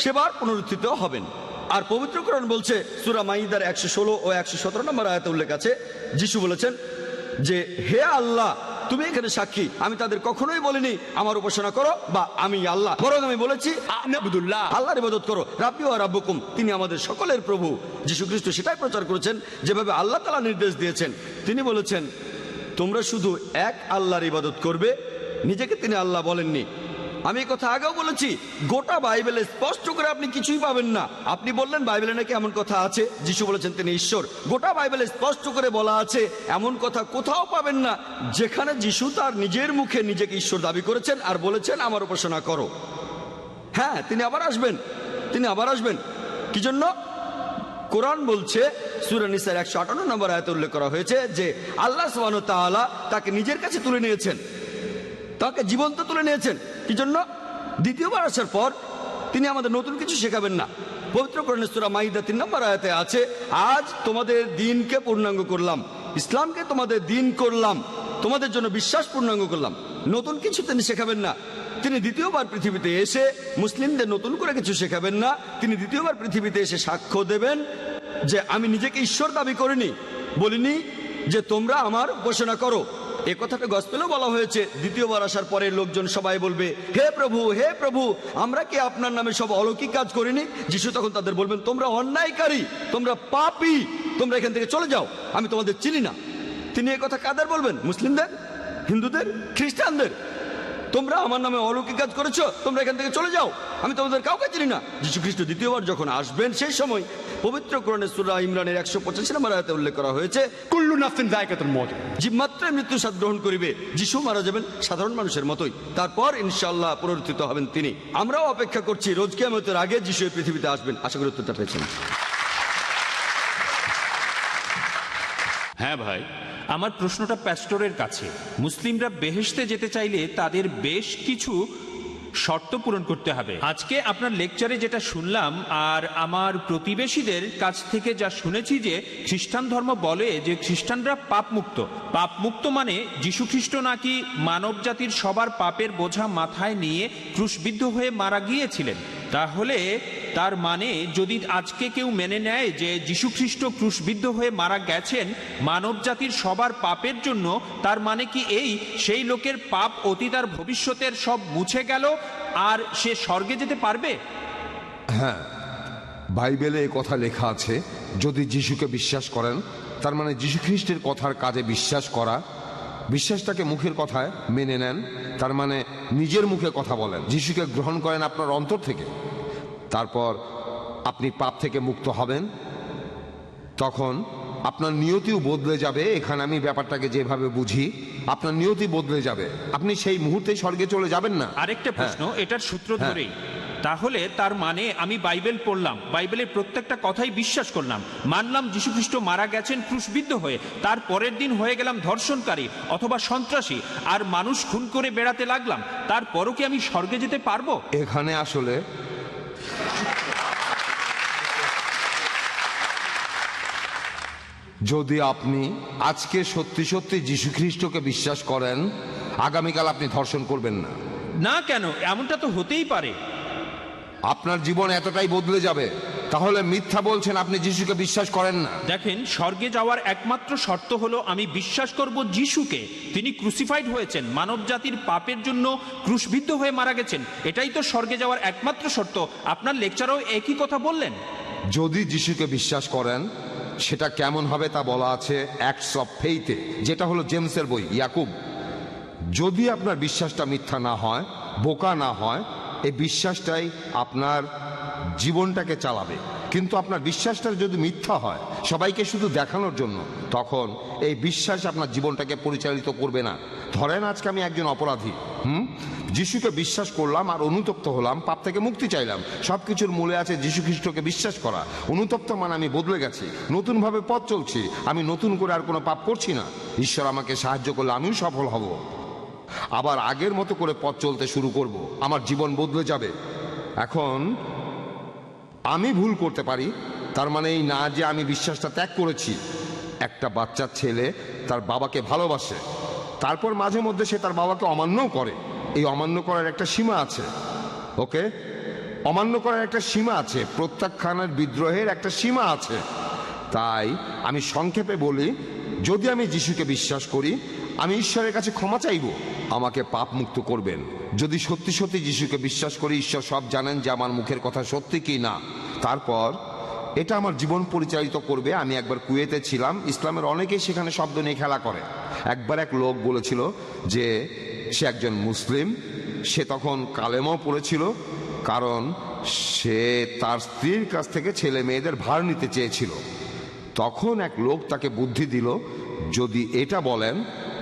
সেবার পুনরুত্থিত হবেন। আর পবিত্র কোরআন বলছে, সূরা মাইদার 116 ও 117 নম্বর আয়াতে উল্লেখ আছে, যিশু বলেছেন যে হে আল্লাহ, তুমি এখানে সাক্ষী, আমি তাদের কখনোই বলিনি আমার উপাসনা করো বা আমি আল্লাহ, বরং আমি বলেছি আল্লাহর ইবাদত করো, রাব্বি ওয়া রাব্বুকুম, তিনি আমাদের সকলের প্রভু। যিশু খ্রিস্ট সেটাই প্রচার করেছেন যেভাবে আল্লাহ তাআলা নির্দেশ দিয়েছেন। তিনি বলেছেন তোমরা শুধু এক আল্লাহর ইবাদত করবে, নিজেকে তিনি আল্লাহ বলেননি। আমি এই কথা আগেও বলেছি, গোটা বাইবেলে স্পষ্ট করে আপনি কিছুই পাবেন না। আপনি বললেন বাইবেলে নাকি এমন কথা আছে, যিশু বলেছেন তিনি ঈশ্বর। গোটা বাইবেলে স্পষ্ট করে বলা আছে, এমন কথা কোথাও পাবেন না যেখানে যিশু তার নিজের মুখে নিজেকে ঈশ্বর দাবি করেছেন আর বলেছেন আমার উপাসনা করো। হ্যাঁ, তিনি আবার আসবেন। কি জন্য? কোরআন বলছে, সূরা নিসার 158 নম্বর আয়াতে উল্লেখ করা হয়েছে যে আল্লাহ সুবহানাহু ওয়া তাআলা তাকে নিজের কাছে তুলে নিয়েছেন, তাকে জীবন্ত তুলে নিয়েছেন। কি জন্য? দ্বিতীয়বার আসার পর তিনি আমাদের নতুন কিছু শেখাবেন না। পবিত্র কোরআনের সূরা মাইদা 3 নম্বর আয়াতে আছে, আজ তোমাদের দিনকে পূর্ণাঙ্গ করলাম, ইসলামকে তোমাদের দিন করলাম, তোমাদের জন্য বিশ্বাস পূর্ণাঙ্গ করলাম। নতুন কিছু তিনি শেখাবেন না। তিনি দ্বিতীয়বার পৃথিবীতে এসে মুসলিমদের নতুন করে কিছু শেখাবেন না। তিনি দ্বিতীয়বার পৃথিবীতে এসে সাক্ষ্য দেবেন যে আমি নিজেকে ঈশ্বর দাবি করিনি, বলিনি যে তোমরা আমার উপাসনা করো। এ কথাটা গসপেলেও বলা হয়েছে, দ্বিতীয়বার আসার পরে লোকজন সবাই বলবে হে প্রভু, আমরা কি আপনার নামে সব অলৌকিক কাজ করিনি? যিশু তখন তাদের বলবেন তোমরা অন্যায়কারী, তোমরা পাপী, তোমরা এখান থেকে চলে যাও, আমি তোমাদের চিনি না। তিনি এ কথা কাদের বলবেন? মুসলিমদের, হিন্দুদের, খ্রিস্টানদের। তোমরা আমার নামে অলৌকিক কাজ করেছো, তোমরা এখান থেকে চলে যাও, আমি তোমাদের কাউকে চিনি না। যিশু খ্রিস্ট দ্বিতীয়বার যখন আসবেন, সেই সময় পবিত্র কোরআনের সূরা ইমরানের 185 নম্বর আয়াতে উল্লেখ করা হয়েছে, কুল্লু নাফসিন যায়কাতুল মউত, জীবমাত্রায় মৃত্যু স্বাদ গ্রহণ করিবে। যিশু মারা যাবেন সাধারণ মানুষের মতোই, তারপর ইনশাআল্লাহ পুনরুত্থিত হবেন তিনি। আমরাও অপেক্ষা করছি রোজ কিয়ামতের আগে যিশু এই পৃথিবীতে আসবেন। আশা করি উত্তরটা পেয়েছেন। হ্যাঁ ভাই, আমার প্রশ্নটা প্যাস্টরের কাছে। মুসলিমরা বেহেশতে যেতে চাইলে তাদের বেশ কিছু শর্ত পূরণ করতে হবে। আজকে আপনার লেকচারে যেটা শুনলাম আর আমার প্রতিবেশীদের কাছ থেকে যা শুনেছি যে খ্রিস্টান ধর্ম বলে যে খ্রিস্টানরা পাপমুক্ত মানে যীশু খ্রিস্ট নাকি মানব জাতির সবার পাপের বোঝা মাথায় নিয়ে ক্রুশবিদ্ধ হয়ে মারা গিয়েছিলেন। তাহলে তার মানে যদি আজকে কেউ মেনে নেয় যে যীশু খ্রিস্ট ক্রুশবিদ্ধ হয়ে মারা গেছেন মানব জাতির সবার পাপের জন্য, তার মানে কি এই সেই লোকের পাপ অতীত আর ভবিষ্যতের সব মুছে গেল আর সে স্বর্গে যেতে পারবে? হ্যাঁ, বাইবেলে এই কথা লেখা আছে, যদি যিশুকে বিশ্বাস করেন, তার মানে যিশু খ্রিস্টের কথার কাজে বিশ্বাস করা, বিশ্বাসটাকে মুখের কথায় মেনে নেন, তার মানে নিজের মুখে কথা বলেন, যিশুকে গ্রহণ করেন আপনার অন্তর থেকে, তারপর আপনি পাপ থেকে মুক্ত হবেন। তখন আপনার নিয়তিও বদলে যাবে। এখানে আমি ব্যাপারটাকে যেভাবে বুঝি, আপনার নিয়তি বদলে যাবে, আপনি সেই মুহূর্তে স্বর্গে চলে যাবেন না। আরেকটা প্রশ্ন এটার সূত্র ধরেই, তাহলে তার মানে আমি বাইবেল পড়লাম, বাইবেলের প্রত্যেকটা কথাই বিশ্বাস করলাম, মানলাম যীশুখ্রিস্ট মারা গেছেন ক্রুশবিদ্ধ হয়ে, তার পরের দিন হয়ে গেলাম ধর্ষণকারী অথবা সন্ত্রাসী, আর মানুষ খুন করে বেড়াতে লাগলাম, তারপরও কি আমি স্বর্গে যেতে পারবো? এখানে আসলে যদি আপনি আজকে সত্যি সত্যি যীশু খ্রিস্টকে বিশ্বাস করেন, আগামীকাল আপনি ধর্ষণ করবেন না। না কেন? এমনটা তো হতেই পারে। আপনার জীবন এতটাই বদলে যাবে। তাহলে মিথ্যা বলছেন, আপনি যিশুকে বিশ্বাস করেন না। দেখেন, স্বর্গে যাওয়ার একমাত্র শর্ত হলো আমি বিশ্বাস করব যিশুকে, তিনি ক্রুসিফাইড হয়েছেন, মানব জাতির পাপের জন্য ক্রুশবিদ্ধ হয়ে মারা গেছেন, এটাই তো স্বর্গে যাওয়ার একমাত্র শর্ত। আপনার লেকচারেও একই কথা বললেন। যদি যিশুকে বিশ্বাস করেন, সেটা কেমন হবে তা বলা আছে অ্যাক্টস অফ ফেইথে, যেটা হলো জেমসের বই, ইয়াকুব। যদি আপনার বিশ্বাসটা মিথ্যা না হয়, বোকা না হয়, এই বিশ্বাসটাই আপনার জীবনটাকে চালাবে। কিন্তু আপনার বিশ্বাসটা যদি মিথ্যা হয়, সবাইকে শুধু দেখানোর জন্য, তখন এই বিশ্বাস আপনার জীবনটাকে পরিচালিত করবে না। ধরেন আজকে আমি একজন অপরাধী, যিশুকে বিশ্বাস করলাম আর অনুতপ্ত হলাম, পাপ থেকে মুক্তি চাইলাম। সবকিছুর মূলে আছে যিশু খ্রিস্টকে বিশ্বাস করা। অনুতপ্ত মানে আমি বদলে গেছি, নতুনভাবে পথ চলছি, আমি নতুন করে আর কোনো পাপ করছি না। ঈশ্বর আমাকে সাহায্য করলে আমিও সফল হব, আবার আগের মতো করে পথ চলতে শুরু করব, আমার জীবন বদলে যাবে। এখন আমি ভুল করতে পারি, তার মানে এই না যে আমি বিশ্বাসটা ত্যাগ করেছি। একটা বাচ্চা ছেলে তার বাবাকে ভালোবাসে, তারপর মাঝে মধ্যে সে তার বাবাকে অমান্যও করে। এই অমান্য করার একটা সীমা আছে, ওকে? অমান্য করার একটা সীমা আছে, প্রত্যাখ্যানের বিদ্রোহের একটা সীমা আছে। তাই আমি সংক্ষেপে বলি, যদি আমি যিশুকে বিশ্বাস করি, আমি ঈশ্বরের কাছে ক্ষমা চাইব, আমাকে পাপ মুক্ত করবেন। যদি সত্যি সত্যি যিশুকে বিশ্বাস করি, ঈশ্বর সব জানেন যে আমার মুখের কথা সত্যি কি না, তারপর এটা আমার জীবন পরিচালিত করবে। আমি একবার কুয়েতে ছিলাম, ইসলামের অনেকেই সেখানে শব্দ নিয়ে খেলা করে। একবার এক লোক বলেছিল যে সে একজন মুসলিম, সে তখন কালেমাও পড়েছিল, কারণ সে তার স্ত্রীর কাছ থেকে ছেলে মেয়েদের ভার নিতে চেয়েছিল। তখন এক লোক তাকে বুদ্ধি দিল, যদি এটা বলেন,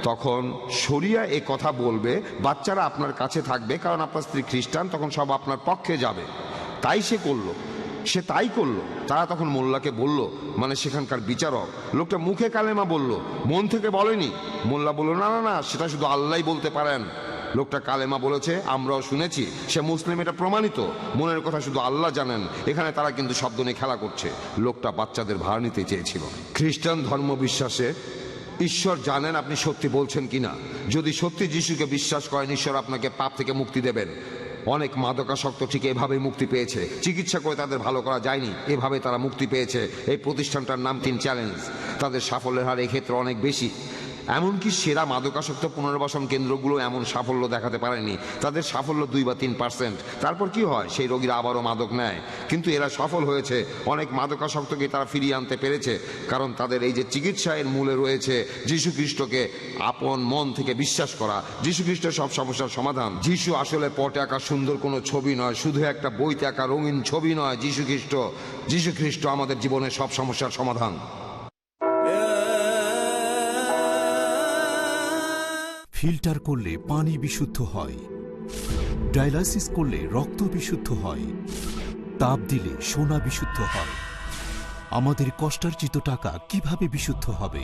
তখন শরিয়া এ কথা বলবে, বাচ্চারা আপনার কাছে থাকবে, কারণ আপনার স্ত্রী খ্রিস্টান, তখন সব আপনার পক্ষে যাবে। তাই সে করলো, সে তাই করলো। তারা তখন মোল্লাকে বলল, মানে সেখানকার বিচারক, লোকটা মুখে কালেমা বলল, মন থেকে বলেনি। মোল্লা বলল, না না না, সেটা শুধু আল্লাহই বলতে পারেন। লোকটা কালেমা বলেছে, আমরাও শুনেছি, সে মুসলিম, এটা প্রমাণিত, মনের কথা শুধু আল্লাহ জানেন। এখানে তারা কিন্তু শব্দ নিয়ে খেলা করছে। লোকটা বাচ্চাদের ভার নিতে চেয়েছিল। খ্রিস্টান ধর্ম বিশ্বাসে ঈশ্বর জানেন আপনি সত্যি বলছেন কিনা। যদি সত্যি যিশুকে বিশ্বাস করেন, ঈশ্বর আপনাকে পাপ থেকে মুক্তি দেবেন। অনেক মাদকাসক্ত ঠিক এভাবেই মুক্তি পেয়েছে, চিকিৎসা করে তাদের ভালো করা যায়নি, এভাবে তারা মুক্তি পেয়েছে। এই প্রতিষ্ঠানটার নাম টিন চ্যালেঞ্জ। তাদের সাফল্যের হার এক্ষেত্রে অনেক বেশি। এমনকি সেরা মাদকাসক্ত পুনর্বাসন কেন্দ্রগুলো এমন সাফল্য দেখাতে পারেনি, তাদের সাফল্য 2 বা 3%। তারপর কি হয়, সেই রোগীরা আবারও মাদক নেয়। কিন্তু এরা সফল হয়েছে, অনেক মাদকাসক্তকে তারা ফিরিয়ে আনতে পেরেছে, কারণ তাদের এই যে চিকিৎসা, এর মূলে রয়েছে যীশু খ্রিস্টকে আপন মন থেকে বিশ্বাস করা। যীশু খ্রিস্ট সব সমস্যার সমাধান। যীশু আসলে পটে আঁকা সুন্দর কোনো ছবি নয়, শুধু একটা বইতে আঁকা রঙিন ছবি নয়। যীশু খ্রিস্ট আমাদের জীবনের সব সমস্যার সমাধান। ফিল্টার করলে পানি বিশুদ্ধ হয়, ডায়ালাইসিস করলে রক্ত বিশুদ্ধ হয়, তাপ দিলে সোনা বিশুদ্ধ হয়। আমাদের কষ্টার্জিত টাকা কিভাবে বিশুদ্ধ হবে?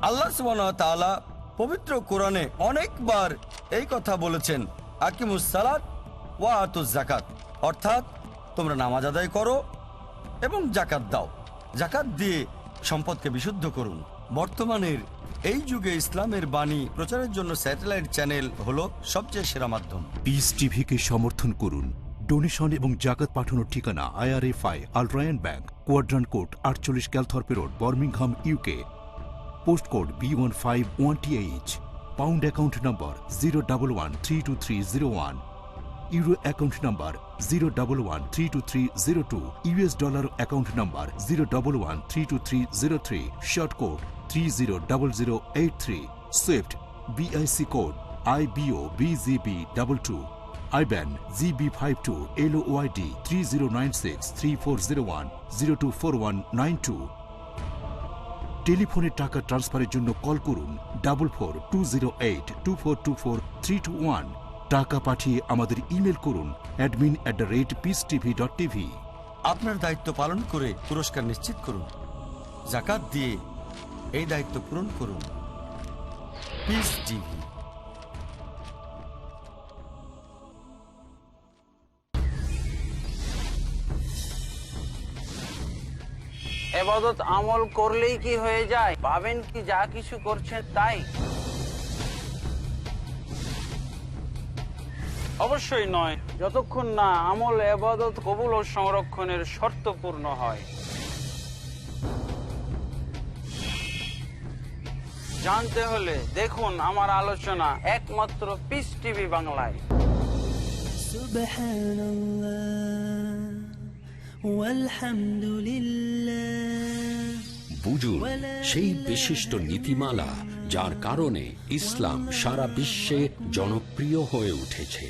আল্লাহ সুবহানাহু ওয়া তাআলা পবিত্র কোরআনে অনেকবার এই কথা বলেছেন, আকিমুস সালাত ওয়া আতুজ যাকাত, অর্থাৎ তোমরা নামাজ আদায় করো এবং যাকাত দাও। যাকাত দিয়ে সম্পদকে বিশুদ্ধ করুন। বর্তমানের এই যুগে ইসলামের বাণী প্রচারের জন্য স্যাটেলাইট চ্যানেল হলো সবচেয়ে সেরা মাধ্যম। পিস টিভিকে সমর্থন করুন। ডোনেশন এবং জাকাত পাঠানোর ঠিকানা IRFI, Al Rayan bank, quadrant code 48 Calthorpe road, Birmingham, UK। Post code B151TH। Pound account number 011323001। Euro account number 011-32302, US dollar account number 011-32303, short code 300083, Swift BIC code IBO BZB22, IBAN GB52 LOYD 30963401 024192। টেলিফোনে টাকা ট্রান্সফারের জন্য কল করুন 442082424321। টাকা পাঠিয়ে আমাদের ইমেল করুন admin@peacetv.tv। আপনার দায়িত্ব পালন করে পুরস্কার নিশ্চিত করুন। যাকাত দিয়ে এই দায়িত্ব পূরণ করুন। Piece TV. এবাদত আমল করলেই কি হয়ে যায়? পাবেন কি যা কিছু করছেন তাই? অবশ্যই নয়, যতক্ষণ না আমল এবাদত কবুল ও সংরক্ষণের শর্ত পূর্ণ হয়। জানতে হলে দেখুন আমার আলোচনা একমাত্র পিস টিভি বাংলায়। বুঝুন সেই বিশিষ্ট নীতিমালা যার কারণে ইসলাম সারা বিশ্বে জনপ্রিয় হয়ে উঠেছে।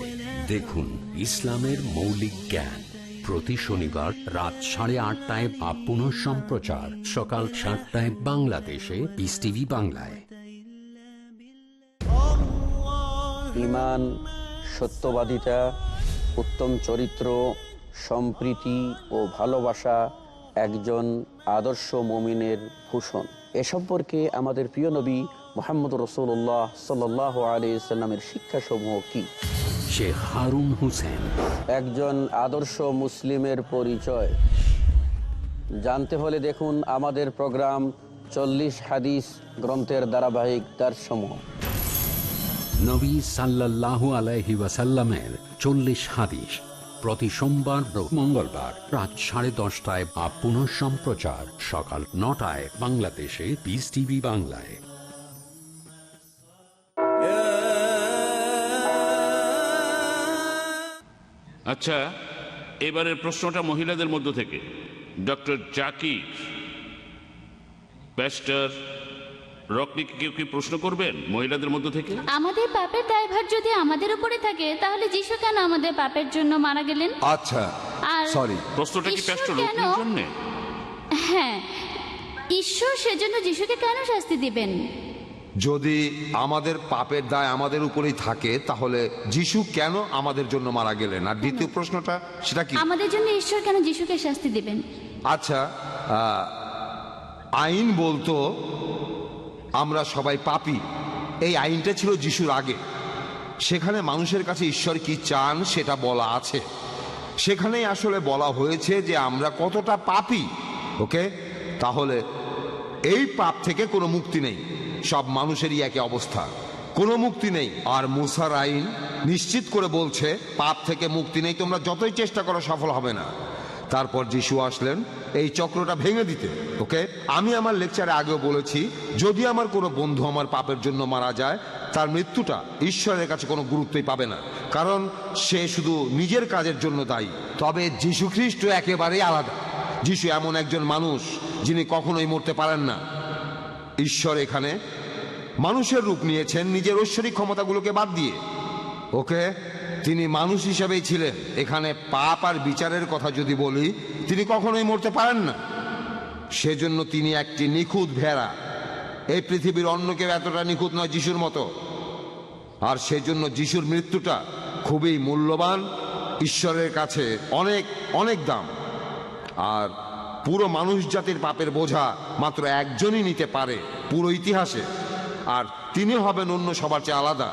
দেখুন ইসলামের মৌলিক জ্ঞান প্রতি শনিবার রাত 8:30টায় বা পুনঃ সম্প্রচার সকাল 7টায় বাংলাদেশে পিস টিভি বাংলায়। ঈমান, সত্যবাদিতা, উত্তম চরিত্র, সম্প্রীতি ও ভালোবাসা একজন আদর্শ মুমিনের ভূষণ। এ সম্পর্কে আমাদের প্রিয় নবী মুহাম্মদ রাসূলুল্লাহ সাল্লাল্লাহু আলাইহি সাল্লামের শিক্ষাসমূহ কি? শেখ হারুন হোসেন। একজন আদর্শ মুসলিমের পরিচয় জানতে হলে দেখুন আমাদের প্রোগ্রাম 40 হাদিস গ্রন্থের ধারাবাহিক দার্সসমূহ। নবী সাল্লাল্লাহু আলাইহি ওয়াসাল্লামের 40 হাদিস প্রতি সোমবার ও মঙ্গলবার রাত 10:30টায় বা পুনঃ সম্প্রচার সকাল 9টায় বাংলাদেশে পিস টিভি বাংলায়। আচ্ছা, এবারের প্রশ্নটা মহিলাদের মধ্য থেকে। ডক্টর জাকির, প্যাস্টর রকনিকে কেউ কি প্রশ্ন করবেন মহিলাদের মধ্য থেকে? আমাদের পাপের দায়ভার যদি আমাদের উপরে থাকে তাহলে যিশু কেন আমাদের পাপের জন্য মারা গেলেন? আচ্ছা, আর সরি, প্রশ্নটা কি প্যাস্টর রকনির জন্য? হ্যাঁ, ঈশ্বর সেজন্য যিশুকে কেন শাস্তি দিবেন? যদি আমাদের পাপের দায় আমাদের উপরেই থাকে তাহলে যিশু কেন আমাদের জন্য মারা গেলেন? আর দ্বিতীয় প্রশ্নটা সেটা কি? আমাদের জন্য ঈশ্বর কেন যিশুকে শাস্তি দিবেন? আচ্ছা, আইন বলতো আমরা সবাই পাপী। এই আইনটা ছিল যিশুর আগে। সেখানে মানুষের কাছে ঈশ্বর কি চান সেটা বলা আছে। সেখানেই আসলে বলা হয়েছে যে আমরা কতটা পাপী। ওকে, তাহলে এই পাপ থেকে কোনো মুক্তি নেই। সব মানুষেরই একই অবস্থা, কোনো মুক্তি নেই। আর মুসার আইন নিশ্চিত করে বলছে পাপ থেকে মুক্তি নেই, তোমরা যতই চেষ্টা করো সফল হবে না। তারপর যিশু আসলেন এই চক্রটা ভেঙে দিতে। ওকে, আমি আমার লেকচারে আগেও বলেছি, যদি আমার কোনো বন্ধু আমার পাপের জন্য মারা যায় তার মৃত্যুটা ঈশ্বরের কাছে কোনো গুরুত্বই পাবে না, কারণ সে শুধু নিজের কাজের জন্য দায়ী। তবে যিশু খ্রিস্ট একেবারেই আলাদা। যিশু এমন একজন মানুষ যিনি কখনোই মরতে পারেন না। ঈশ্বর এখানে মানুষের রূপ নিয়েছেন নিজের ঐশ্বরিক ক্ষমতাগুলোকে বাদ দিয়ে। ওকে, তিনি মানুষ হিসেবেই ছিলেন। এখানে পাপ আর বিচারের কথা যদি বলি, তিনি কখনোই মরতে পারেন না। সেজন্য তিনি একটি নিখুঁত ভেড়া। এই পৃথিবীর অন্য কেউ এতটা নিখুঁত নয় যিশুর মতো। আর সেজন্য যিশুর মৃত্যুটা খুবই মূল্যবান, ঈশ্বরের কাছে অনেক অনেক দাম। আর পুরো মানুষ জাতির পাপের বোঝা মাত্র একজনই নিতে পারে পুরো ইতিহাসে, আর তিনি হবেন অন্য সবার চেয়ে আলাদা।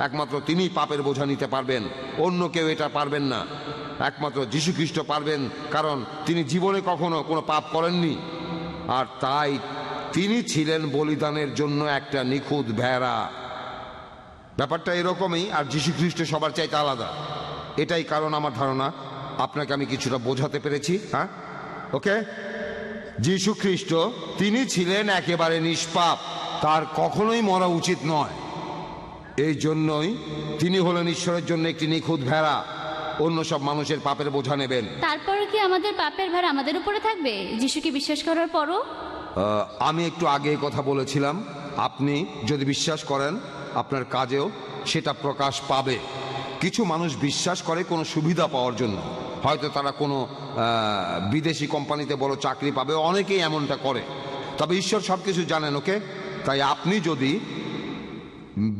একমাত্র তিনি পাপের বোঝা নিতে পারবেন, অন্য কেউ এটা পারবেন না। একমাত্র যীশু খ্রিস্ট পারবেন, কারণ তিনি জীবনে কখনো কোনো পাপ করেননি। আর তাই তিনি ছিলেন বলিদানের জন্য একটা নিখুঁত ভেড়া। ব্যাপারটা এরকমই। আর যীশু খ্রিস্ট সবার চাইতে আলাদা। এটাই কারণ আমার ধারণা আপনাকে আমি কিছুটা বোঝাতে পেরেছি। হ্যাঁ, ওকে। যীশু খ্রিস্ট তিনি ছিলেন একেবারে নিষ্পাপ, তার কখনোই মরা উচিত নয়। এই জন্যই তিনি হলেন ঈশ্বরের জন্য একটি নিখুঁত ভেড়া। অন্য সব মানুষের পাপের বোঝা নেবেন। তারপরে কি আমাদের পাপের ভার আমাদের উপরে থাকবে যিশুকে বিশ্বাস করার পরও? আমি একটু আগে কথা বলেছিলাম, আপনি যদি বিশ্বাস করেন আপনার কাজেও সেটা প্রকাশ পাবে। কিছু মানুষ বিশ্বাস করে কোনো সুবিধা পাওয়ার জন্য, হয়তো তারা কোনো বিদেশি কোম্পানিতে বড় চাকরি পাবে, অনেকেই এমনটা করে। তবে ঈশ্বর সব কিছু জানেন, ওকে? তাই আপনি যদি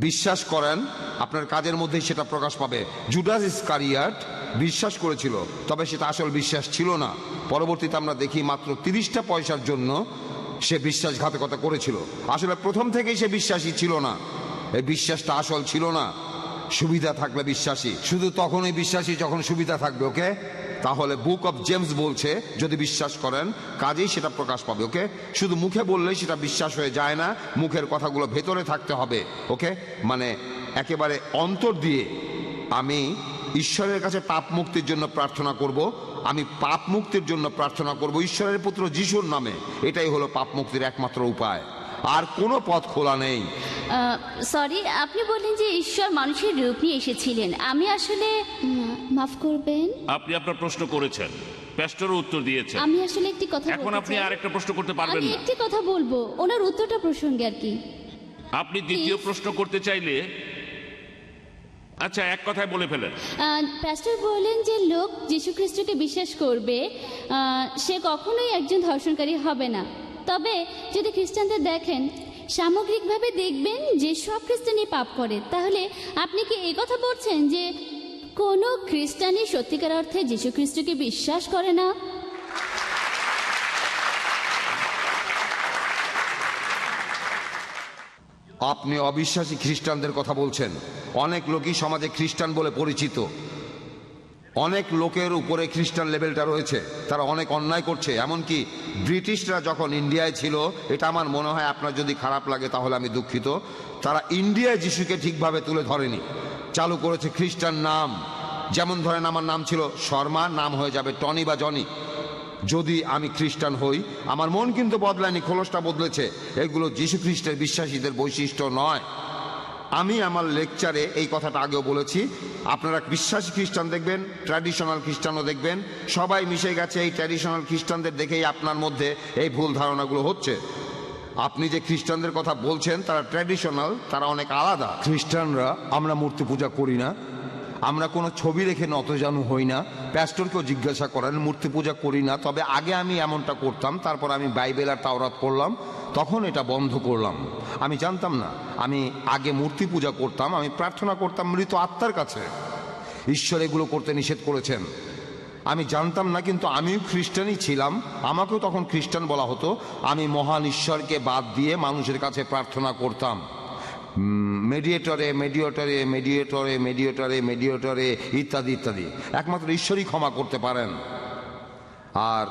বিশ্বাস করেন আপনার কাজের মধ্যেই সেটা প্রকাশ পাবে। জুডাস ইসকারিয়াত বিশ্বাস করেছিল, তবে সেটা আসল বিশ্বাস ছিল না। পরবর্তীতে আমরা দেখি মাত্র 30টা পয়সার জন্য সে বিশ্বাসঘাতকতা করেছিল। আসলে প্রথম থেকেই সে বিশ্বাসী ছিল না, এই বিশ্বাসটা আসল ছিল না। সুবিধা থাকলে বিশ্বাসী, শুধু তখনই বিশ্বাসী যখন সুবিধা থাকবে, ওকে? তাহলে বুক অফ জেমস বলছে যদি বিশ্বাস করেন কাজেই সেটা প্রকাশ পাবে, ওকে? শুধু মুখে বললেই সেটা বিশ্বাস হয়ে যায় না, মুখের কথাগুলো ভেতরে থাকতে হবে, ওকে? মানে একেবারে অন্তর দিয়ে আমি ঈশ্বরের কাছে পাপ মুক্তির জন্য প্রার্থনা করব, আমি পাপ মুক্তির জন্য প্রার্থনা করব ঈশ্বরের পুত্র যিশুর নামে। এটাই হলো পাপ মুক্তির একমাত্র উপায়, আর কোনো পথ খোলা নেই। সরি, আপনি বললেন যে ঈশ্বর মানুষের রূপ নিয়ে এসেছিলেন। আমি আসলে মাফ করবেন, আপনি আপনার প্রশ্ন করেছেন, প্যাস্টরও উত্তর দিয়েছেন। আমি আসলে একটি কথা এখন আপনি আরেকটা প্রশ্ন করতে পারবেন আমি না। একটি কথা বলবো, ওনার উত্তরটা প্রসঙ্গে আর কি। আপনি দ্বিতীয় প্রশ্ন করতে চাইলে আচ্ছা এক কথায় বলে ফেলেন। প্যাস্টর বললেন যে লোক যীশু খ্রিস্টকে বিশ্বাস করবে সে কখনোই একজন ধর্ষণকারী হবে না। তবে যদি খ্রিস্টানদের দেখেন, সামগ্রিকভাবে দেখবেন যে সব খ্রিস্টানই পাপ করে। তাহলে আপনি কি এই কথা বলছেন যে কোনো খ্রিস্টানই সত্যিকার অর্থে যীশু খ্রিস্টকে বিশ্বাস করে না? আপনি অবিশ্বাসী খ্রিস্টানদের কথা বলছেন। অনেক লোকই সমাজে খ্রিস্টান বলে পরিচিত, অনেক লোকের উপরে খ্রিস্টান লেভেলটা রয়েছে, তারা অনেক অন্যায় করছে। এমনকি ব্রিটিশরা যখন ইন্ডিয়ায় ছিল, এটা আমার মনে হয় আপনার যদি খারাপ লাগে তাহলে আমি দুঃখিত, তারা ইন্ডিয়ায় যিশুকে ঠিকভাবে তুলে ধরেনি, চালু করেছে খ্রিস্টান নাম। যেমন ধরেন আমার নাম ছিল শর্মা, নাম হয়ে যাবে টনি বা জনি। যদি আমি খ্রিস্টান হই, আমার মন কিন্তু বদলায়নি, খোলসটা বদলেছে। এগুলো যীশু খ্রিস্টের বিশ্বাসীদের বৈশিষ্ট্য নয়। আমি আমার লেকচারে এই কথাটা আগেও বলেছি, আপনারা বিশ্বাসী খ্রিস্টান দেখবেন, ট্র্যাডিশনাল খ্রিস্টানও দেখবেন, সবাই মিশে গেছে। এই ট্র্যাডিশনাল খ্রিস্টানদের দেখেই আপনার মধ্যে এই ভুল ধারণাগুলো হচ্ছে। আপনি যে খ্রিস্টানদের কথা বলছেন তারা ট্র্যাডিশনাল, তারা অনেক আলাদা। খ্রিস্টানরা আমরা মূর্তি পূজা করি না, আমরা কোনো ছবি রেখে নতজানু হই না। প্যাস্টরকেও জিজ্ঞাসা করেন, মূর্তি পূজা করি না। তবে আগে আমি এমনটা করতাম, তারপর আমি বাইবেল আর তাওরাত পড়লাম, তখন এটা বন্ধ করলাম। আমি জানতাম না, আমি আগে মূর্তি পূজা করতাম, আমি প্রার্থনা করতাম মৃত আত্মার কাছে। ঈশ্বর এগুলো করতে নিষেধ করেছেন, আমি জানতাম না, কিন্তু আমিও খ্রিস্টানই ছিলাম, আমাকেও তখন খ্রিস্টান বলা হতো। আমি মহান ঈশ্বরকে বাদ দিয়ে মানুষের কাছে প্রার্থনা করতাম, মেডিয়েটরে মেডিয়েটরে মেডিয়েটরে মেডিয়েটরে মেডিয়েটরে ইত্যাদি ইত্যাদি। একমাত্র ঈশ্বরই ক্ষমা করতে পারেন। আর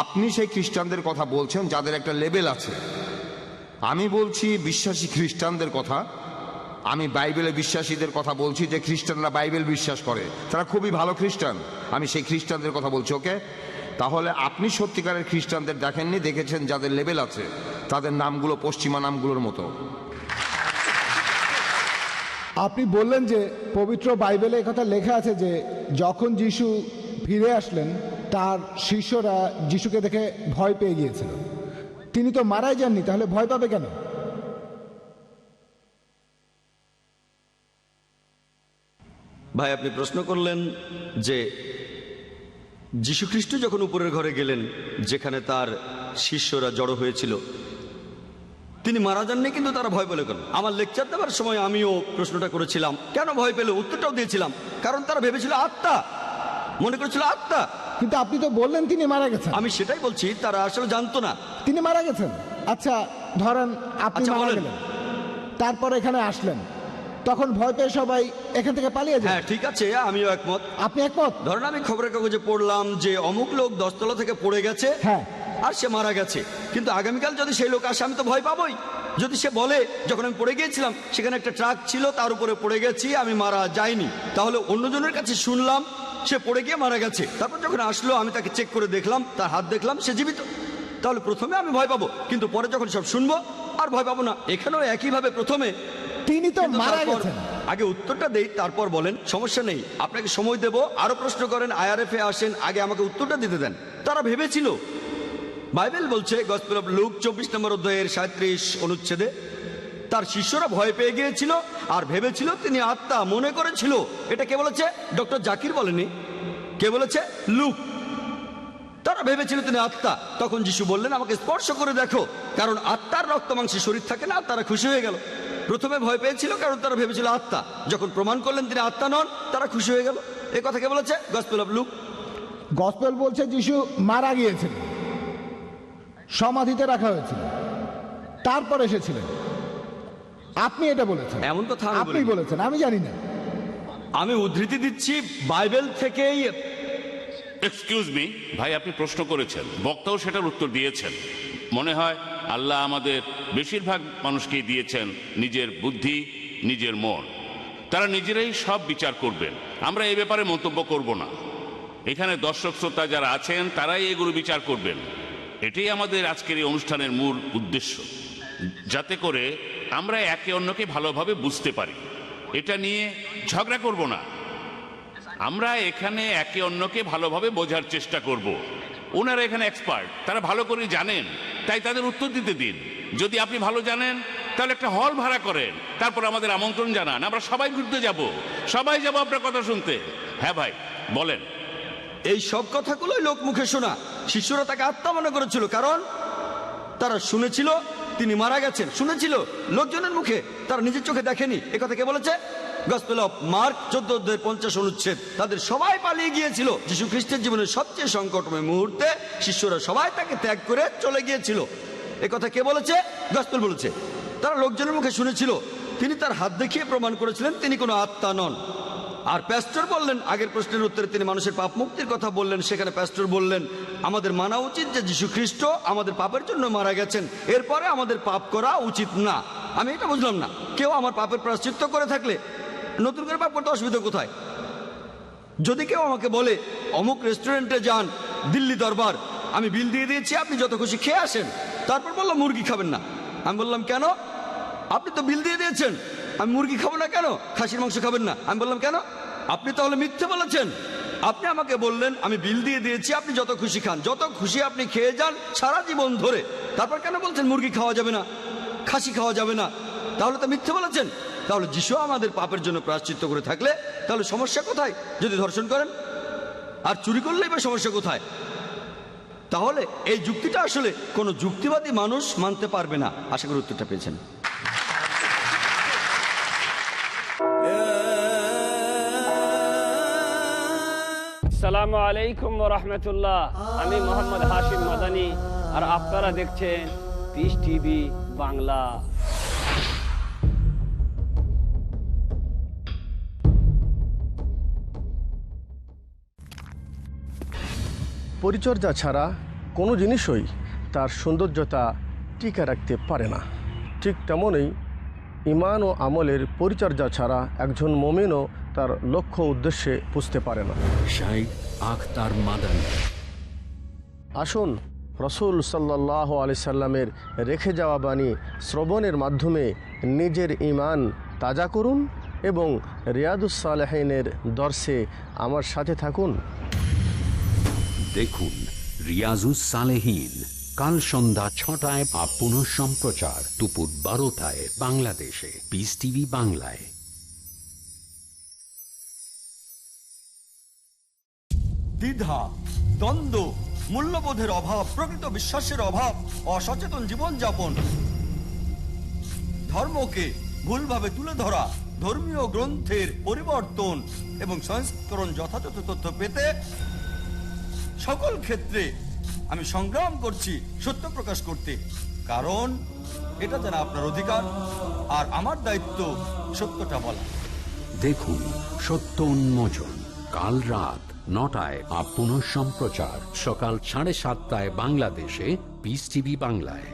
আপনি সেই খ্রিস্টানদের কথা বলছেন যাদের একটা লেভেল আছে। আমি বলছি বিশ্বাসী খ্রিস্টানদের কথা, আমি বাইবেলে বিশ্বাসীদের কথা বলছি, যে খ্রিস্টানরা বাইবেল বিশ্বাস করে, তারা খুবই ভালো খ্রিস্টান। আমি সেই খ্রিস্টানদের কথা বলছি, ওকে? তাহলে আপনি সত্যিকারের খ্রিস্টানদের দেখেননি, দেখেছেন যাদের লেভেল আছে, তাদের নামগুলো পশ্চিমা নামগুলোর মতো। আপনি বললেন যে পবিত্র বাইবেলে কথা লেখা আছে যে যখন যিশু ফিরে আসলেন তার শিষ্যরা যিশুকে দেখে ভয় পেয়ে গিয়েছিল। তিনি তো মারাই যাননি, তাহলে ভয় পাবে কেন? ভাই, আপনি প্রশ্ন করলেন যে যীশুখ্রিস্ট যখন উপরের ঘরে গেলেন, যেখানে তার শিষ্যরা জড়ো হয়েছিল, তিনি মারা যাননি, কিন্তু তারা ভয় পেল কেন? আমার লেকচার দেওয়ার সময় আমিও প্রশ্নটা করেছিলাম, কেন ভয় পেল? উত্তরটাও দিয়েছিলাম, কারণ তারা ভেবেছিল আত্মা, মনে করেছিল আত্মা। কিন্তু আপনি তো বললেন তিনি মারা গেছেন। আমি সেটাই বলছি, তারা আসলে জানতো না তিনি মারা গেছেন। আচ্ছা, ধরেন আপনি মারা গেলেন, তারপর এখানে আসলেন, তখন ভয় পেয়ে সবাই এখান থেকে পালিয়ে যায়। হ্যাঁ, ঠিক আছে, আমিও একমত। আপনি একমত? ধরেন আমি খবরের কাগজে পড়লাম যে অমুক লোক 10 তলা থেকে পড়ে গেছে, হ্যাঁ, আর সে মারা গেছে, কিন্তু আগামীকাল যদি সেই লোক আসে আমি তো ভয় পাবোই। যদি সে বলে যখন আমি পড়ে গিয়েছিলাম সেখানে একটা ট্রাক ছিল, তার উপরে পড়ে গেছি, আমি মারা যাইনি, তাহলে অন্যজনের কাছে শুনলাম সে পড়ে গিয়ে মারা গেছে, তারপর যখন আসলো আমি তাকে চেক করে দেখলাম, তার হাত দেখলাম, সে জীবিত, তাহলে প্রথমে আমি ভয় পাবো, কিন্তু পরে যখন সব শুনবো আর ভয় পাবো না। এখানেও একইভাবে প্রথমে তিনি তো কিন্তু মারা তারপর গেছেন। আগে উত্তরটা দেই, তারপর বলেন, সমস্যা নেই, আপনাকে সময় দেব, আরো প্রশ্ন করেন, আইআরএফে আসেন, আগে আমাকে উত্তরটা দিতে দেন। তারা ভেবেছিল, বাইবেল বলছে গসপেল অফ লুক 24 নম্বর অধ্যায়ের 37 অনুচ্ছেদে, তার শিষ্যরা ভয় পেয়ে গিয়েছিল আর ভেবেছিল তিনি আত্মা, মনে করেছিল। এটা কে বলেছে? ডক্টর জাকির বলেনি, কে বলেছে? লুক। তারা ভেবেছিল তিনি আত্মা। তখন যিশু বললেন, আমাকে স্পর্শ করে দেখো, কারণ আত্মার রক্ত মাংসে শরীর থাকে না। তারা খুশি হয়ে গেল। প্রথমে ভয় পেয়েছিল কারণ তারা ভেবেছিল আত্মা, যখন প্রমাণ করলেন তিনি আত্মা নন, তারা খুশি হয়ে গেল। এই কথা কে বলেছে? Gospel of look. গসপেল বলছে যিশু মারা গিয়েছেন, সমাধিতে রাখা হয়েছিল, তারপর এসেছিলেন। আপনি এটা বলেছেন। এমন কথা আপনি বলেছেন, আমি জানি না। আমি উদ্ধৃতি দিচ্ছি বাইবেল থেকেই। এক্সকিউজ মি ভাই, আপনি প্রশ্ন করেছেন, বক্তাও সেটার উত্তর দিয়েছেন। মনে হয় আল্লাহ আমাদের বেশিরভাগ মানুষকেই দিয়েছেন নিজের বুদ্ধি, নিজের মন। তারা নিজেরাই সব বিচার করবেন, আমরা এই ব্যাপারে মন্তব্য করব না। এখানে দর্শক শ্রোতা যারা আছেন তারাই এগুলো বিচার করবেন। এটাই আমাদের আজকের এই অনুষ্ঠানের মূল উদ্দেশ্য, যাতে করে আমরা একে অন্যকে ভালোভাবে বুঝতে পারি। এটা নিয়ে ঝগড়া করব না, আমরা এখানে একে অন্যকে ভালোভাবে বোঝার চেষ্টা করব। ওনারা এখানে এক্সপার্ট, তারা ভালো করে জানেন, তাই তাদের উত্তর দিতে দিন। যদি আপনি ভালো জানেন তাহলে একটা হল ভাড়া করেন, তারপর আমাদের আমন্ত্রণ জানান, আমরা সবাই ঘুরতে যাব, সবাই যাব আপনার কথা শুনতে। হ্যাঁ ভাই বলেন। এই সব কথাগুলোই লোক মুখে শোনা। শিষ্যরা তাকে আত্মা মনে করেছিল, কারণ তারা শুনেছিল তিনি মারা গেছেন, শুনেছিল লোকজনের মুখে, তারা নিজের চোখে দেখেনি। এ কথা কে বলেছে? গসপেল অফ মার্ক 14 অধ্যায়ের 50 অনুচ্ছেদ। তাদের সবাই পালিয়ে গিয়েছিল। যিশু খ্রিস্টের জীবনের সবচেয়ে সংকটময় মুহূর্তে শিষ্যরা সবাই তাকে ত্যাগ করে চলে গিয়েছিল। এ কথা কে বলেছে? গসপেল বলেছে। তারা লোকজনের মুখে শুনেছিল, তিনি তার হাত দেখিয়ে প্রমাণ করেছিলেন তিনি কোনো আত্মা নন। আর প্যাস্টর বললেন, আগের প্রশ্নের উত্তরে তিনি মানুষের পাপ মুক্তির কথা বললেন, সেখানে প্যাস্টর বললেন আমাদের মানা উচিত যে যীশু খ্রিস্ট আমাদের পাপের জন্য মারা গেছেন, এরপরে আমাদের পাপ করা উচিত না। আমি এটা বুঝলাম না, কেউ আমার পাপের প্রায়শ্চিত্ত করে থাকলে নতুন করে পাপ করতে অসুবিধা কোথায়? যদি কেউ আমাকে বলে অমুক রেস্টুরেন্টে যান, দিল্লি দরবার, আমি বিল দিয়ে দিয়েছি, আপনি যত খুশি খেয়ে আসেন, তারপর বললাম মুরগি খাবেন না। আমি বললাম কেন? আপনি তো বিল দিয়ে দিয়েছেন, আমি মুরগি খাবো না কেন? খাসির মাংস খাবেন না, আমি বললাম কেন? আপনি তাহলে মিথ্যে বলেছেন। আপনি আমাকে বললেন আমি বিল দিয়ে দিয়েছি, আপনি যত খুশি খান, যত খুশি আপনি খেয়ে যান সারা জীবন ধরে, তারপর কেন বলছেন মুরগি খাওয়া যাবে না, খাসি খাওয়া যাবে না? তাহলে তো মিথ্যে বলেছেন। তাহলে যিশু আমাদের পাপের জন্য প্রায়শ্চিত্ত করে থাকলে তাহলে সমস্যা কোথায়? যদি ধর্ষণ করেন আর চুরি করলেই বা সমস্যা কোথায়? তাহলে এই যুক্তিটা আসলে কোনো যুক্তিবাদী মানুষ মানতে পারবে না। আশা করি উত্তরটা পেয়েছেন। আসসালামু আলাইকুম ওয়া রাহমাতুল্লাহ। আমি মোহাম্মদ হাশিম মাদানী, আর আপনারা দেখছেন পিস টিভি বাংলা। পরিচর্যা ছাড়া কোনো জিনিসই তার সৌন্দর্যতা টিকে রাখতে পারে না। ঠিক তেমনই ঈমান ও আমলের পরিচর্যা ছাড়া একজন মুমিনও তার লক্ষ্য উদ্দেশ্যে বুঝতে পারে না। শাইখ আখতার মাদানী। আসুন রসুল সাল্লাল্লাহু আলাইহি সাল্লামের রেখে যাওয়া বাণী শ্রবণের মাধ্যমে নিজের ঈমান তাজা করুন এবং রিয়াদুস সালেহিনের দর্শে আমার সাথে থাকুন। দেখুন রিয়াজুস সালেহীন কাল সন্ধ্যা 6টায় বা পুনঃ সম্প্রচার দুপুর 12টায় বাংলাদেশে পিস টিভি বাংলায়। দ্বিধা, দ্বন্দ্ব, মূল্যবোধের অভাব, প্রকৃত বিশ্বাসের অভাব, অসচেতন জীবনযাপন, ধর্মকে ভুলভাবে তুলে ধরা, ধর্মীয় গ্রন্থের পরিবর্তন এবং সংস্করণ যথাযথ তথ্য পেতে সকল ক্ষেত্রে আমি সংগ্রাম করছি সত্য প্রকাশ করতে, কারণ এটা যেন আপনার অধিকার আর আমার দায়িত্ব সত্যটা বলা। দেখুন সত্য উন্মোচন কাল রাত 9টায় আর পুনঃ সম্প্রচার সকাল 7:30টায় বাংলাদেশে পিস টিভি বাংলায়।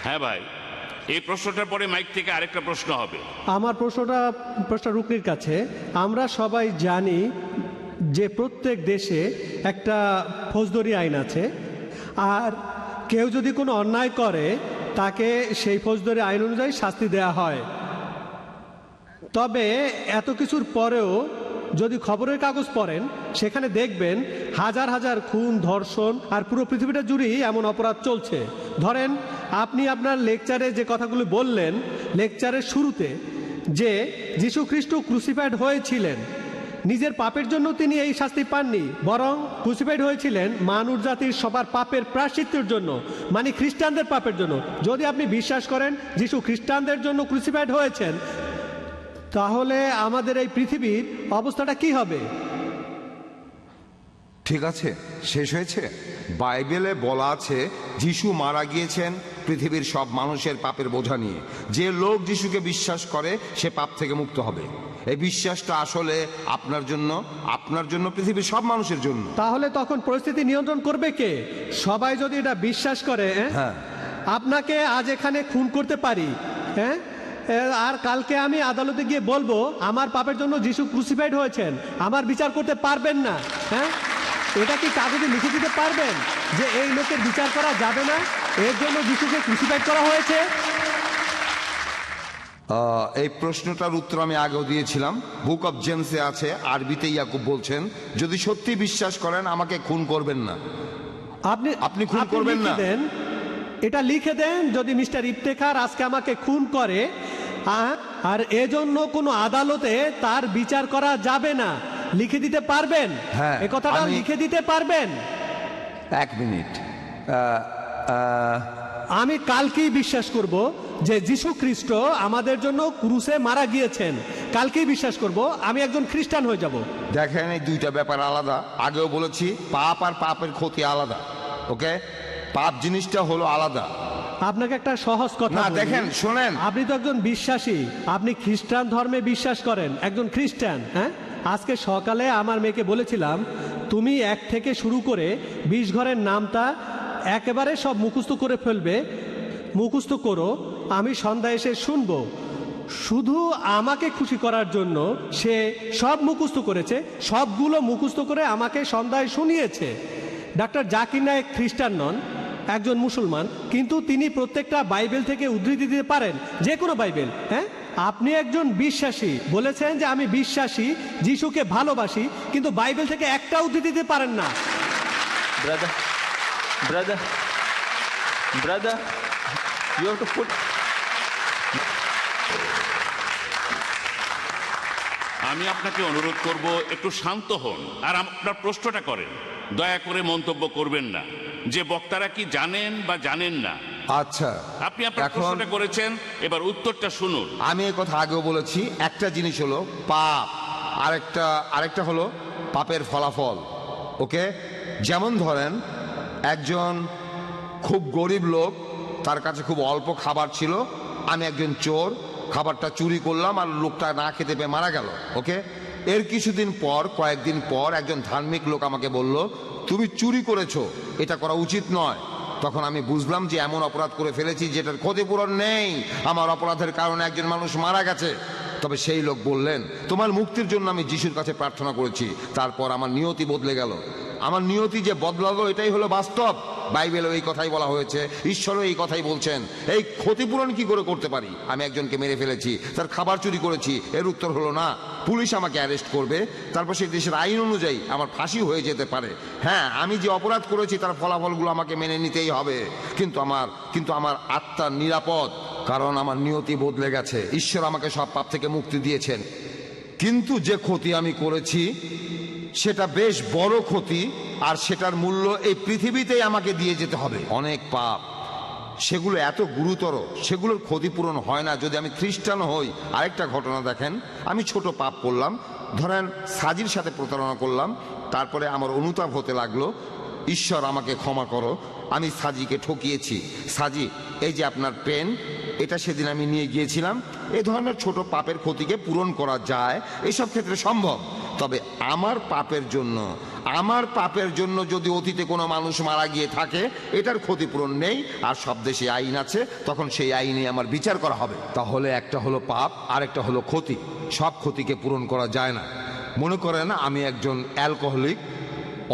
হ্যাঁ ভাই, এই প্রশ্নটার পরে মাইক থেকে আরেকটা প্রশ্ন হবে। আমার প্রশ্নটা রুকনির কাছে। আমরা সবাই জানি যে প্রত্যেক দেশে একটা ফৌজদারি আইন আছে, আর কেউ যদি কোনো অন্যায় করে তাকে সেই ফৌজদারি আইন অনুযায়ী শাস্তি দেয়া হয়। তবে এত কিছুর পরেও যদি খবরের কাগজ পড়েন সেখানে দেখবেন হাজার হাজার খুন, ধর্ষণ আর পুরো পৃথিবীটা জুড়েই এমন অপরাধ চলছে। ধরেন আপনি আপনার লেকচারে যে কথাগুলো বললেন লেকচারের শুরুতে, যে যীশু খ্রিস্ট ক্রুসিফাইড হয়েছিলেন, নিজের পাপের জন্য তিনি এই শাস্তি পাননি, বরং ক্রুসিফাইড হয়েছিলেন মানব জাতির সবার পাপের প্রায়শ্চিত্তের জন্য, মানে খ্রিস্টানদের পাপের জন্য। যদি আপনি বিশ্বাস করেন যীশু খ্রিস্টানদের জন্য ক্রুসিফাইড হয়েছেন, তাহলে আমাদের এই পৃথিবীর অবস্থাটা কি হবে? ঠিক আছে, শেষ হয়েছে। বাইবেলে বলা আছে যিশু মারা গিয়েছেন পৃথিবীর সব মানুষের পাপের বোঝা নিয়ে। যে লোক যিশুকে বিশ্বাস করে সে পাপ থেকে মুক্ত হবে। এই বিশ্বাসটা আসলে আপনার জন্য, পৃথিবীর সব মানুষের জন্য। তাহলে তখন পরিস্থিতি নিয়ন্ত্রণ করবে কে? সবাই যদি এটা বিশ্বাস করে, হ্যাঁ, আপনাকে আজ এখানে খুন করতে পারি, হ্যাঁ, আর কালকে আমি আদালতে গিয়ে বলবো আমার পাপের জন্য যিশু ক্রুসিফাইড হয়েছেন, আমার বিচার করতে পারবেন না। হ্যাঁ, এটা কি কাগজে লিখে দিতে পারবেন যে এই লোকের বিচার করা যাবে না, এর জন্য যিশুকে ক্রুসিফাইড করা হয়েছে? এই প্রশ্নটার উত্তর আমি আগেও দিয়েছিলাম। বুক অফ জেমসে আছে, আরবিতে ইয়াকুব বলছেন, যদি সত্যি বিশ্বাস করেন আমাকে খুন করবেন না। আপনি খুন করবেন না, এটা লিখে দেন, যদি মিস্টার ইফতেখার আজকে আমাকে খুন করে আর এজন্য কোনো আদালতে তার বিচার করা যাবে না, লিখে দিতে পারবেন? হ্যাঁ, এই কথাটা লিখে দিতে পারবেন? এক মিনিট, আমি কালকেই বিশ্বাস করব যে যীশু খ্রিস্ট আমাদের জন্য ক্রুসে মারা গিয়েছেন, কালকেই বিশ্বাস করব, আমি একজন খ্রিস্টান হয়ে যাব। দেখেন এই দুইটা ব্যাপার আলাদা। আগেও বলেছি পাপ আর পাপের ক্ষতি আলাদা। ওকে, পাপ জিনিসটা হলো আলাদা। আপনাকে একটা সহজ কথা দেখেন, শোনেন, আপনি তো একজন বিশ্বাসী, আপনি খ্রিস্টান ধর্মে বিশ্বাস করেন, একজন খ্রিস্টান। হ্যাঁ, আজকে সকালে আমার মেয়েকে বলেছিলাম তুমি 1 থেকে শুরু করে 20 ঘরের নামটা একেবারে সব মুখস্থ করে ফেলবে, মুখস্থ করো, আমি সন্ধ্যা এসে শুনবো। শুধু আমাকে খুশি করার জন্য সে সব মুখস্থ করেছে, সবগুলো মুখস্থ করে আমাকে সন্ধ্যায় শুনিয়েছে। ডাক্তার জাকির নায়েক খ্রিস্টান নন, একজন মুসলমান, কিন্তু তিনি প্রত্যেকটা বাইবেল থেকে উদ্ধৃতি দিতে পারেন, যে কোনো বাইবেল। হ্যাঁ, আপনি একজন বিশ্বাসী, বলেছেন যে আমি বিশ্বাসী, যিশুকে ভালোবাসি, কিন্তু বাইবেল থেকে একটা উদ্ধৃতি দিতে পারেন না। Brother, you have to put... আমি আপনাকে অনুরোধ করব একটু শান্ত হন আর আপনার প্রশ্নটা করেন। দয়া করে মন্তব্য করবেন না যে বক্তারা কি জানেন বা জানেন না। আচ্ছা, আপনি আপনার প্রশ্নটা করেছেন, এবার উত্তরটা শুনুন। আমি এই কথা আগেও বলেছি, একটা জিনিস হলো পাপ, আরেকটা হলো পাপের ফলাফল। ওকে, যেমন ধরেন একজন খুব গরিব লোক, তার কাছে খুব অল্প খাবার ছিল, আমি একজন চোর, খাবারটা চুরি করলাম আর লোকটা না খেতে পেয়ে মারা গেল। ওকে, এর কয়েকদিন পর একজন ধার্মিক লোক আমাকে বলল তুমি চুরি করেছো, এটা করা উচিত নয়। তখন আমি বুঝলাম যে এমন অপরাধ করে ফেলেছি যেটার ক্ষতিপূরণ নেই, আমার অপরাধের কারণে একজন মানুষ মারা গেছে। তবে সেই লোক বললেন তোমার মুক্তির জন্য আমি যিশুর কাছে প্রার্থনা করেছি, তারপর আমার নিয়তি বদলে গেল। আমার নিয়তি যে বদলালো এটাই হলো বাস্তব। বাইবেলেও এই কথাই বলা হয়েছে, ঈশ্বরও এই কথাই বলছেন। এই ক্ষতিপূরণ কি করে করতে পারি? আমি একজনকে মেরে ফেলেছি, তার খাবার চুরি করেছি, এর উত্তর হলো না, পুলিশ আমাকে অ্যারেস্ট করবে, তারপর সেই দেশের আইন অনুযায়ী আমার ফাঁসি হয়ে যেতে পারে। হ্যাঁ, আমি যে অপরাধ করেছি তার ফলাফলগুলো আমাকে মেনে নিতেই হবে, কিন্তু আমার আত্মা নিরাপদ, কারণ আমার নিয়তি বদলে গেছে। ঈশ্বর আমাকে সব পাপ থেকে মুক্তি দিয়েছেন। কিন্তু যে ক্ষতি আমি করেছি সেটা বেশ বড় ক্ষতি, আর সেটার মূল্য এই পৃথিবীতেই আমাকে দিয়ে যেতে হবে। অনেক পাপ, সেগুলো এত গুরুতর, সেগুলোর ক্ষতিপূরণ হয় না যদি আমি খ্রিস্টান হই। আরেকটা ঘটনা দেখেন, আমি ছোট পাপ করলাম, ধরেন সাজির সাথে প্রতারণা করলাম, তারপরে আমার অনুতাপ হতে লাগলো, ঈশ্বর আমাকে ক্ষমা করো, আমি সাজিকে ঠকিয়েছি। সাজি, এই যে আপনার পেন, এটা সেদিন আমি নিয়ে গিয়েছিলাম। এই ধরনের ছোট পাপের ক্ষতিকে পূরণ করা যায়, এসব ক্ষেত্রে সম্ভব। তবে আমার পাপের জন্য যদি অতীতে কোনো মানুষ মারা গিয়ে থাকে, এটার ক্ষতিপূরণ নেই, আর সব দেশে আইন আছে, তখন সেই আইনে আমার বিচার করা হবে। তাহলে একটা হলো পাপ, আর একটা হলো ক্ষতি। সব ক্ষতিকে পূরণ করা যায় না। মনে করেন আমি একজন অ্যালকোহলিক,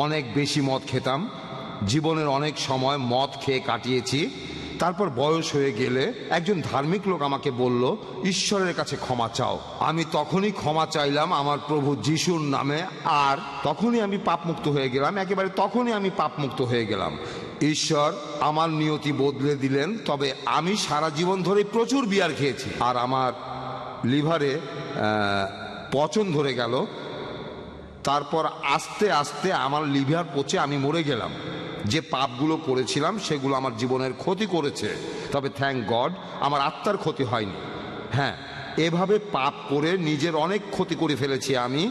অনেক বেশি মদ খেতাম, জীবনের অনেক সময় মদ খেয়ে কাটিয়েছি। তারপর বয়স হয়ে গেলে একজন ধার্মিক লোক আমাকে বলল, ঈশ্বরের কাছে ক্ষমা চাও। আমি তখনই ক্ষমা চাইলাম আমার প্রভু যিশুর নামে, আর তখনই আমি পাপমুক্ত হয়ে গেলাম। একেবারে তখনই আমি পাপমুক্ত হয়ে গেলাম। ঈশ্বর আমার নিয়তি বদলে দিলেন। তবে আমি সারা জীবন ধরে প্রচুর বিয়ার খেয়েছি, আর আমার লিভারে পচন ধরে গেল। তারপর আস্তে আস্তে আমার লিভার পচে আমি মরে গেলাম। যে পাপগুলো করেছিলাম সেগুলো আমার জীবনের ক্ষতি করেছে, তবে থ্যাংক গড আমার আত্মার ক্ষতি হয়নি। হ্যাঁ, এভাবে পাপ করে নিজের অনেক ক্ষতি করে ফেলেছি আমি,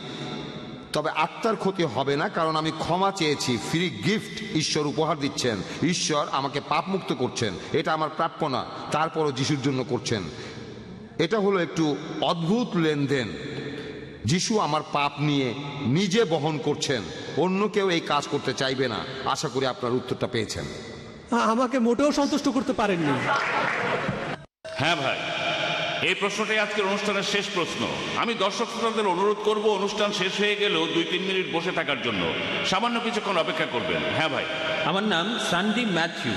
তবে আত্মার ক্ষতি হবে না, কারণ আমি ক্ষমা চেয়েছি। ফ্রি গিফট ঈশ্বর উপহার দিচ্ছেন, ঈশ্বর আমাকে পাপমুক্ত করছেন। এটা আমার প্রাপ্য না, তারপরও যিশুর জন্য করছেন। এটা হলো একটু অদ্ভুত লেনদেন। যিশু আমার পাপ নিয়ে নিজে বহন করছেন, অন্য কেউ এই কাজ করতে চাইবে না। আশা করি আপনার উত্তরটা পেয়েছেন। আমাকে মোটেও সন্তুষ্ট করতে পারেননি। হ্যাঁ ভাই, এই প্রশ্নটাই আজকের অনুষ্ঠানের শেষ প্রশ্ন। আমি দর্শক শ্রোতাদের অনুরোধ করব, অনুষ্ঠান শেষ হয়ে গেলেও 2-3 মিনিট বসে থাকার জন্য সামান্য কিছুক্ষণ অপেক্ষা করবেন। হ্যাঁ ভাই। আমার নাম সান্ডি ম্যাথিউ,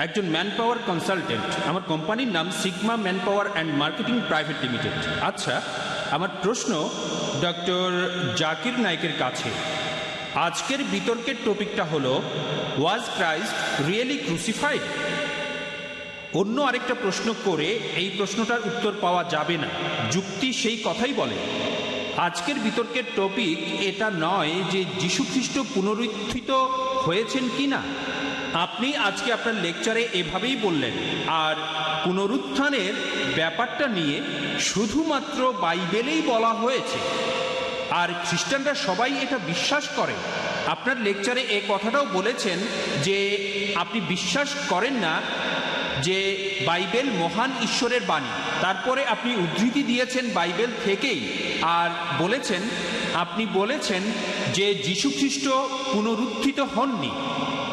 একজন ম্যান পাওয়ার কনসালটেন্ট। আমার কোম্পানির নাম sigma man power and marketing private limited. আচ্ছা, আমার প্রশ্ন ডক্টর জাকির নায়েকের কাছে। আজকের বিতর্কের টপিকটা হলো, ওয়াজ ক্রাইস্ট রিয়েলি ক্রুসিফাইড? অন্য আরেকটা প্রশ্ন করে এই প্রশ্নটার উত্তর পাওয়া যাবে না, যুক্তি সেই কথাই বলে। আজকের বিতর্কের টপিক এটা নয় যে যীশু খ্রিস্ট পুনরুত্থিত হয়েছেন কি না। আপনি আজকে আপনার লেকচারে এভাবেই বললেন, আর পুনরুত্থানের ব্যাপারটা নিয়ে শুধুমাত্র বাইবেলেই বলা হয়েছে, আর খ্রিস্টানরা সবাই এটা বিশ্বাস করে। আপনার লেকচারে এই কথাটাও বলেছেন যে আপনি বিশ্বাস করেন না যে বাইবেল মহান ঈশ্বরের বাণী। তারপরে আপনি উদ্ধৃতি দিয়েছেন বাইবেল থেকেই, আর আপনি বলেছেন যে যীশু খ্রিস্ট পুনরুত্থিত হননি।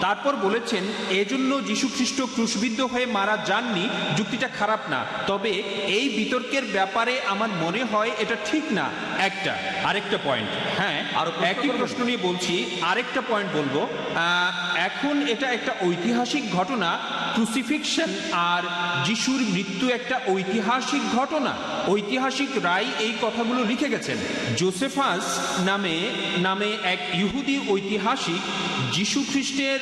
তারপর বলেছেন এজন্য যীশু খ্রিস্ট ক্রুশবিদ্ধ হয়ে মারা যাননি। যুক্তিটা খারাপ না, তবে এই বিতর্কের ব্যাপারে আমার মনে হয় এটা ঠিক না। আরেকটা পয়েন্ট, হ্যাঁ, আর একই প্রশ্ন নিয়ে বলছি, আরেকটা পয়েন্ট বলবো। এখন এটা একটা ঐতিহাসিক ঘটনা, ক্রুসিফিকশন আর যিশুর মৃত্যু একটা ঐতিহাসিক ঘটনা। ঐতিহাসিক রায় এই কথাগুলো লিখে গেছেন। জোসেফাস নামে এক ইহুদি ঐতিহাসিক যিশু খ্রিস্টের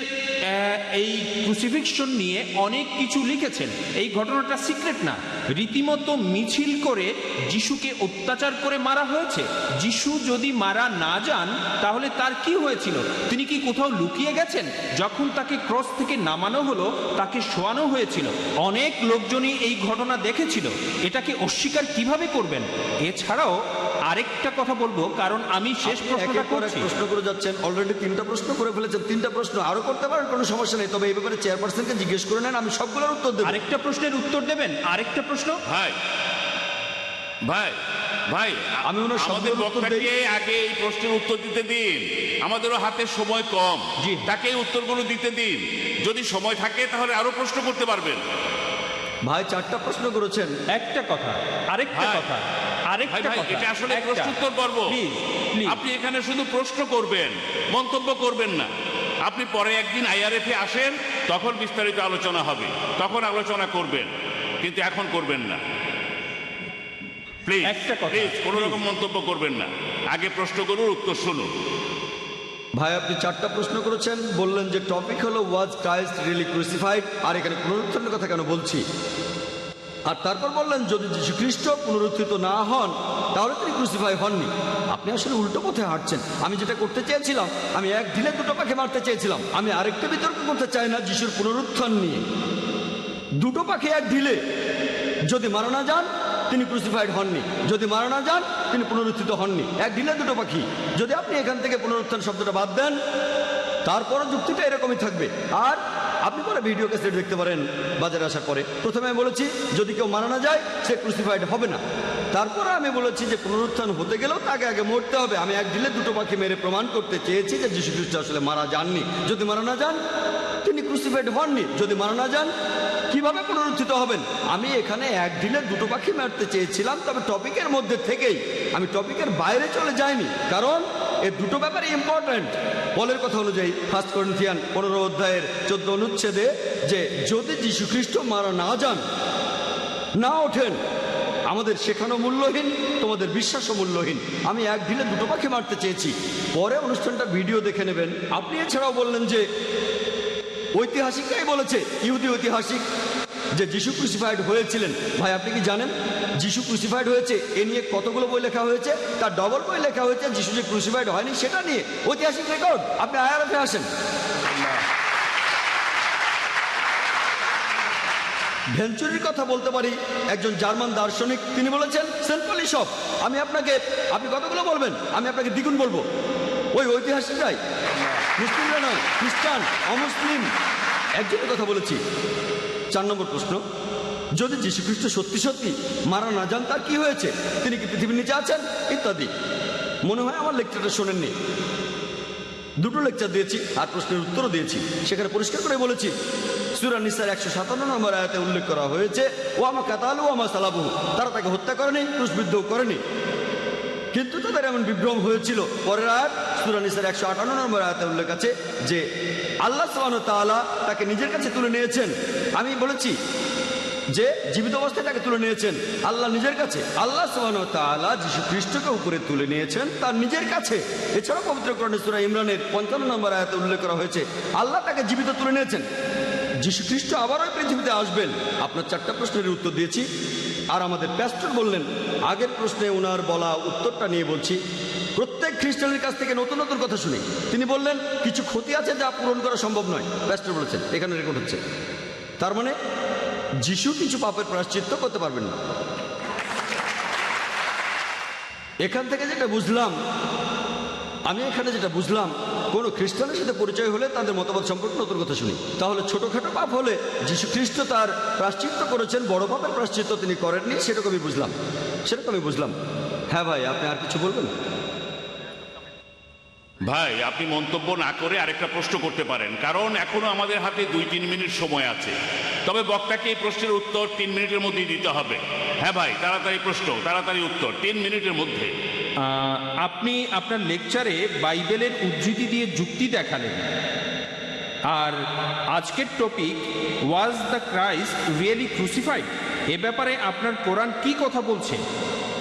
এই ক্রুসিফিকশন নিয়ে অনেক কিছু লিখেছেন। এই ঘটনাটা সিক্রেট না, রীতিমতো মিছিল করে যিশুকে অত্যাচার করে মারা হয়েছে। যিশু যদি মারা না যান তাহলে তার কি হয়েছিল? তিনি কি কোথাও লুকিয়ে গেছেন? যখন তাকে ক্রস থেকে নামানো হলো, তাকে শোয়ানো হয়েছিল। অনেক লোকজনই এই ঘটনা দেখেছিল। এটাকে অস্বীকার কিভাবে করবেন? এছাড়াও আরেকটা কথা বলবো, কারণ আমি শেষ প্রশ্নটা করছি। প্রশ্ন করে যাচ্ছেন, অলরেডি 3টা প্রশ্ন করে ফেলেছেন। 3টা প্রশ্ন আরো করতে পারেন, কোনো সমস্যা নেই, তবে এই ব্যাপারে চেয়ারপারসনকে জিজ্ঞেস করে নেন, আমি সবগুলোর উত্তর দেব। আরেকটা প্রশ্নের উত্তর দেবেন? আরেকটা প্রশ্ন। ভাই আমি আমাদের বক্তাকে আগে এই প্রশ্নের উত্তর দিতে দিন। আমাদেরও হাতে সময় কম, তাকে উত্তরগুলো দিতে দিন। যদি সময় থাকে তাহলে আরো প্রশ্ন করতে পারবেন। ভাই 4টা প্রশ্ন করেছেন। একটা কথা, আরেকটা কথা, এটা আসলে প্রশ্নোত্তর পর্ব। আপনি এখানে শুধু প্রশ্ন করবেন, মন্তব্য করবেন না। আপনি পরে একদিন আইআরএফে আসেন, তখন বিস্তারিত আলোচনা হবে, তখন আলোচনা করবেন, কিন্তু এখন করবেন না। প্লিজ কোনো রকম মন্তব্য করবেন না। আগে প্রশ্ন করুন, উত্তর শুনুন। ভাই আপনি 4টা প্রশ্ন করেছেন, বললেন যে টপিক হলো ওয়াজ ক্রাইস্ট রিয়েলি ক্রুসিফাইড, আর এখানে পুনরুত্থানের কথা কেন বলছি। আর তারপর বললেন যদি যীশু খ্রিস্ট পুনরুত্থিত না হন তাহলে তিনি ক্রুসিফাই হননি। আপনি আসলে উল্টো পথে হাঁটছেন। আমি যেটা করতে চেয়েছিলাম, আমি এক ঢিলে 2টো পাখি মারতে চেয়েছিলাম। আমি আরেকটা বিতর্ক করতে চাই না যিশুর পুনরুত্থান নিয়ে। 2টো পাখি এক ঢিলে, যদি মারা না যান তিনি ক্রুসিফাইড হননি, যদি মারা না যান তিনি পুনরুত্থিত হননি। এক ঢিলে 2টো পাখি। যদি আপনি এখান থেকে পুনরুত্থান শব্দটা বাদ দেন, তারপরও যুক্তিটা এরকমই থাকবে। আর আপনি পরে ভিডিও ক্যাসেট দেখতে পারেন বাজারে আসার পরে। প্রথমে আমি বলেছি যদি কেউ মারা না যায় সে ক্রুসিফাইড হবে না। তারপরে আমি বলেছি যে পুনরুত্থান হতে গেলেও তাকে আগে মরতে হবে। আমি এক ঢিলে 2টো পাখি মেরে প্রমাণ করতে চেয়েছি যে যীশু খ্রিস্ট আসলে মারা যাননি। যদি মারা না যান তিনি ক্রুসিফাইড হননি। যদি মারা না যান কিভাবে পুনরুত্থিত হবেন? আমি এখানে এক ঢিলে দুটো পাখি মারতে চেয়েছিলাম, তবে টপিকের মধ্যে থেকেই আমি টপিকের বাইরে চলে যাইনি, কারণ এই দুটো ব্যাপারে ইম্পর্টেন্ট। পলের কথা অনুযায়ী 1 করিন্থিয়ান 15 অধ্যায়ের 14 অনুচ্ছেদে যে যদি যীশু খ্রিস্ট মারা না যান, না ওঠেন, আমাদের শেখানো মূল্যহীন, তোমাদের বিশ্বাসও মূল্যহীন। আমি এক ঢিলে দুটো পাখি মারতে চেয়েছি। পরে অনুষ্ঠানটা ভিডিও দেখে নেবেন। আপনি এছাড়াও বললেন যে ঐতিহাসিকরাই বলেছে, ইহুদি ঐতিহাসিক, যে যিশু ক্রুসিফাইড হয়েছিলেন। ভাই আপনি কি জানেন যিশু ক্রুসিফাইড হয়েছে এ নিয়ে কতগুলো বই লেখা হয়েছে? তার ডবল বই লেখা হয়েছে যিশু যে ক্রুসিফাইড হয়নি সেটা নিয়ে, ঐতিহাসিক রেকর্ড। আপনি আয়ারফে আসেন। ভেঞ্চুরির কথা বলতে পারি, একজন জার্মান দার্শনিক, তিনি বলেছেন সিম্পলি সব। আপনি কতগুলো বলবেন? আমি আপনাকে দ্বিগুণ বলবো। ওই ঐতিহাসিকরাই, মুসলিমরা নয়, খ্রিস্টান, অমুসলিম, একজনের কথা বলেছি। 4 নম্বর প্রশ্ন, যদি যীশু খ্রিস্ট সত্যি সত্যি মারা না যান তার কি হয়েছে? তিনি কি পৃথিবীর নিচে আছেন? ইত্যাদি। মনে হয় আমার লেকচারটা শোনেননি। 2টো লেকচার দিয়েছি আর প্রশ্নের উত্তরও দিয়েছি। সেখানে পরিষ্কার করে বলেছি, সূরা নিসার 157 নম্বর আয়াতে উল্লেখ করা হয়েছে, ও আমা কাতালু আমা সালাবু, তারা তাকে হত্যা করেনি, ক্রুশবিদ্ধ করেনি, কিন্তু তাদের এমন বিভ্রম হয়েছিল। পরের আয়াত সূরা নিসার 158 নম্বর আয়াতে উল্লেখ আছে যে আল্লাহ সুবহানাহু ওয়া তাআলা তাকে নিজের কাছে তুলে নিয়েছেন। আমি বলেছি যে জীবিত অবস্থায় তাকে তুলে নিয়েছেন আল্লাহ নিজের কাছে। আল্লাহ সুবহানাহু ওয়া তাআলা যীশু খ্রিস্টকে উপরে তুলে নিয়েছেন তার নিজের কাছে। এছাড়াও পবিত্র কোরআনে সূরা ইমরানের 55 নম্বর আয়াতে উল্লেখ করা হয়েছে আল্লাহ তাকে জীবিত তুলে নিয়েছেন। যীশু খ্রিস্ট আবারও পৃথিবীতে আসবেন। আপনার 4টা প্রশ্নের উত্তর দিয়েছি। আর আমাদের প্যাস্টর বললেন, আগের প্রশ্নে ওনার বলা উত্তরটা নিয়ে বলছি, প্রত্যেক খ্রিস্টানের কাছ থেকে নতুন নতুন কথা শুনি। তিনি বললেন কিছু ক্ষতি আছে যা পূরণ করা সম্ভব নয়। প্যাস্টর বলেছেন, এখানে রেকর্ড হচ্ছে। তার মানে যিশু কিছু পাপের প্রায়শ্চিত্ত করতে পারবেন না। এখান থেকে যেটা বুঝলাম, কোনো খ্রিস্টানের সাথে পরিচয় হলে তাদের মতবাদ সম্পর্কে নতুন কথা শুনি। তাহলে ছোটখাটো পাপ হলে যীশু খ্রিস্ট তার প্রায়শ্চিত্ত করেছেন, বড় পাপের প্রায়শ্চিত্ত তিনি করেননি, সেটাকে আমি বুঝলাম। হ্যাঁ ভাই, আপনি আর কিছু বলবেন? ভাই, আপনি মন্তব্য না করে আরেকটা প্রশ্ন করতে পারেন, কারণ এখনো আমাদের হাতে 2-3 মিনিট সময় আছে। তবে বক্তাকে এই প্রশ্নের উত্তর 3 মিনিটের মধ্যেই দিতে হবে। হ্যাঁ ভাই, তাড়াতাড়ি প্রশ্ন, তাড়াতাড়ি উত্তর, 3 মিনিটের মধ্যে। আপনি আপনার লেকচারে বাইবেলের উদ্ধৃতি দিয়ে যুক্তি দেখালেন, আর আজকের topic was the Christ really crucified. এ ব্যাপারে আপনার কোরআন কি কথা বলছে?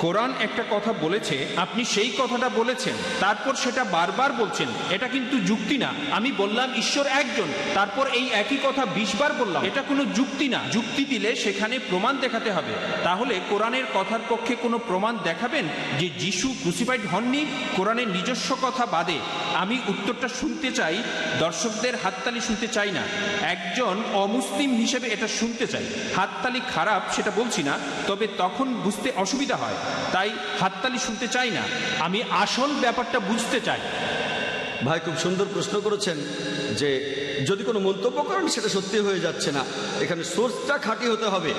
কোরআন একটা কথা বলেছে, আপনি সেই কথাটা বলেছেন, তারপর সেটা বারবার বলছেন। এটা কিন্তু যুক্তি না। আমি বললাম ঈশ্বর একজন, তারপর এই একই কথা 20 বার বললাম। এটা কোনো যুক্তি না। যুক্তি দিলে সেখানে প্রমাণ দেখাতে হবে। তাহলে কোরআনের কথার পক্ষে কোনো প্রমাণ দেখাবেন যে যিশু ক্রুসিফাইড হননি, কোরআনের নিজস্ব কথা বাদে। আমি উত্তরটা শুনতে চাই, দর্শকদের হাততালি শুনতে চাই না। একজন অমুসলিম হিসেবে এটা শুনতে চাই। হাততালি খারাপ সেটা বলছি না, তবে তখন বুঝতে অসুবিধা হয়, তাই হাততালি শুনতে চাই না। আমি আসল ব্যাপারটা বুঝতে চাই। ভাই খুব সুন্দর প্রশ্ন করেছেন যে যদি কোনো মন্তব্য করেন সেটা সত্যি হয়ে যাচ্ছে না, এখানে সোর্সটা খাঁটি হতে হবে।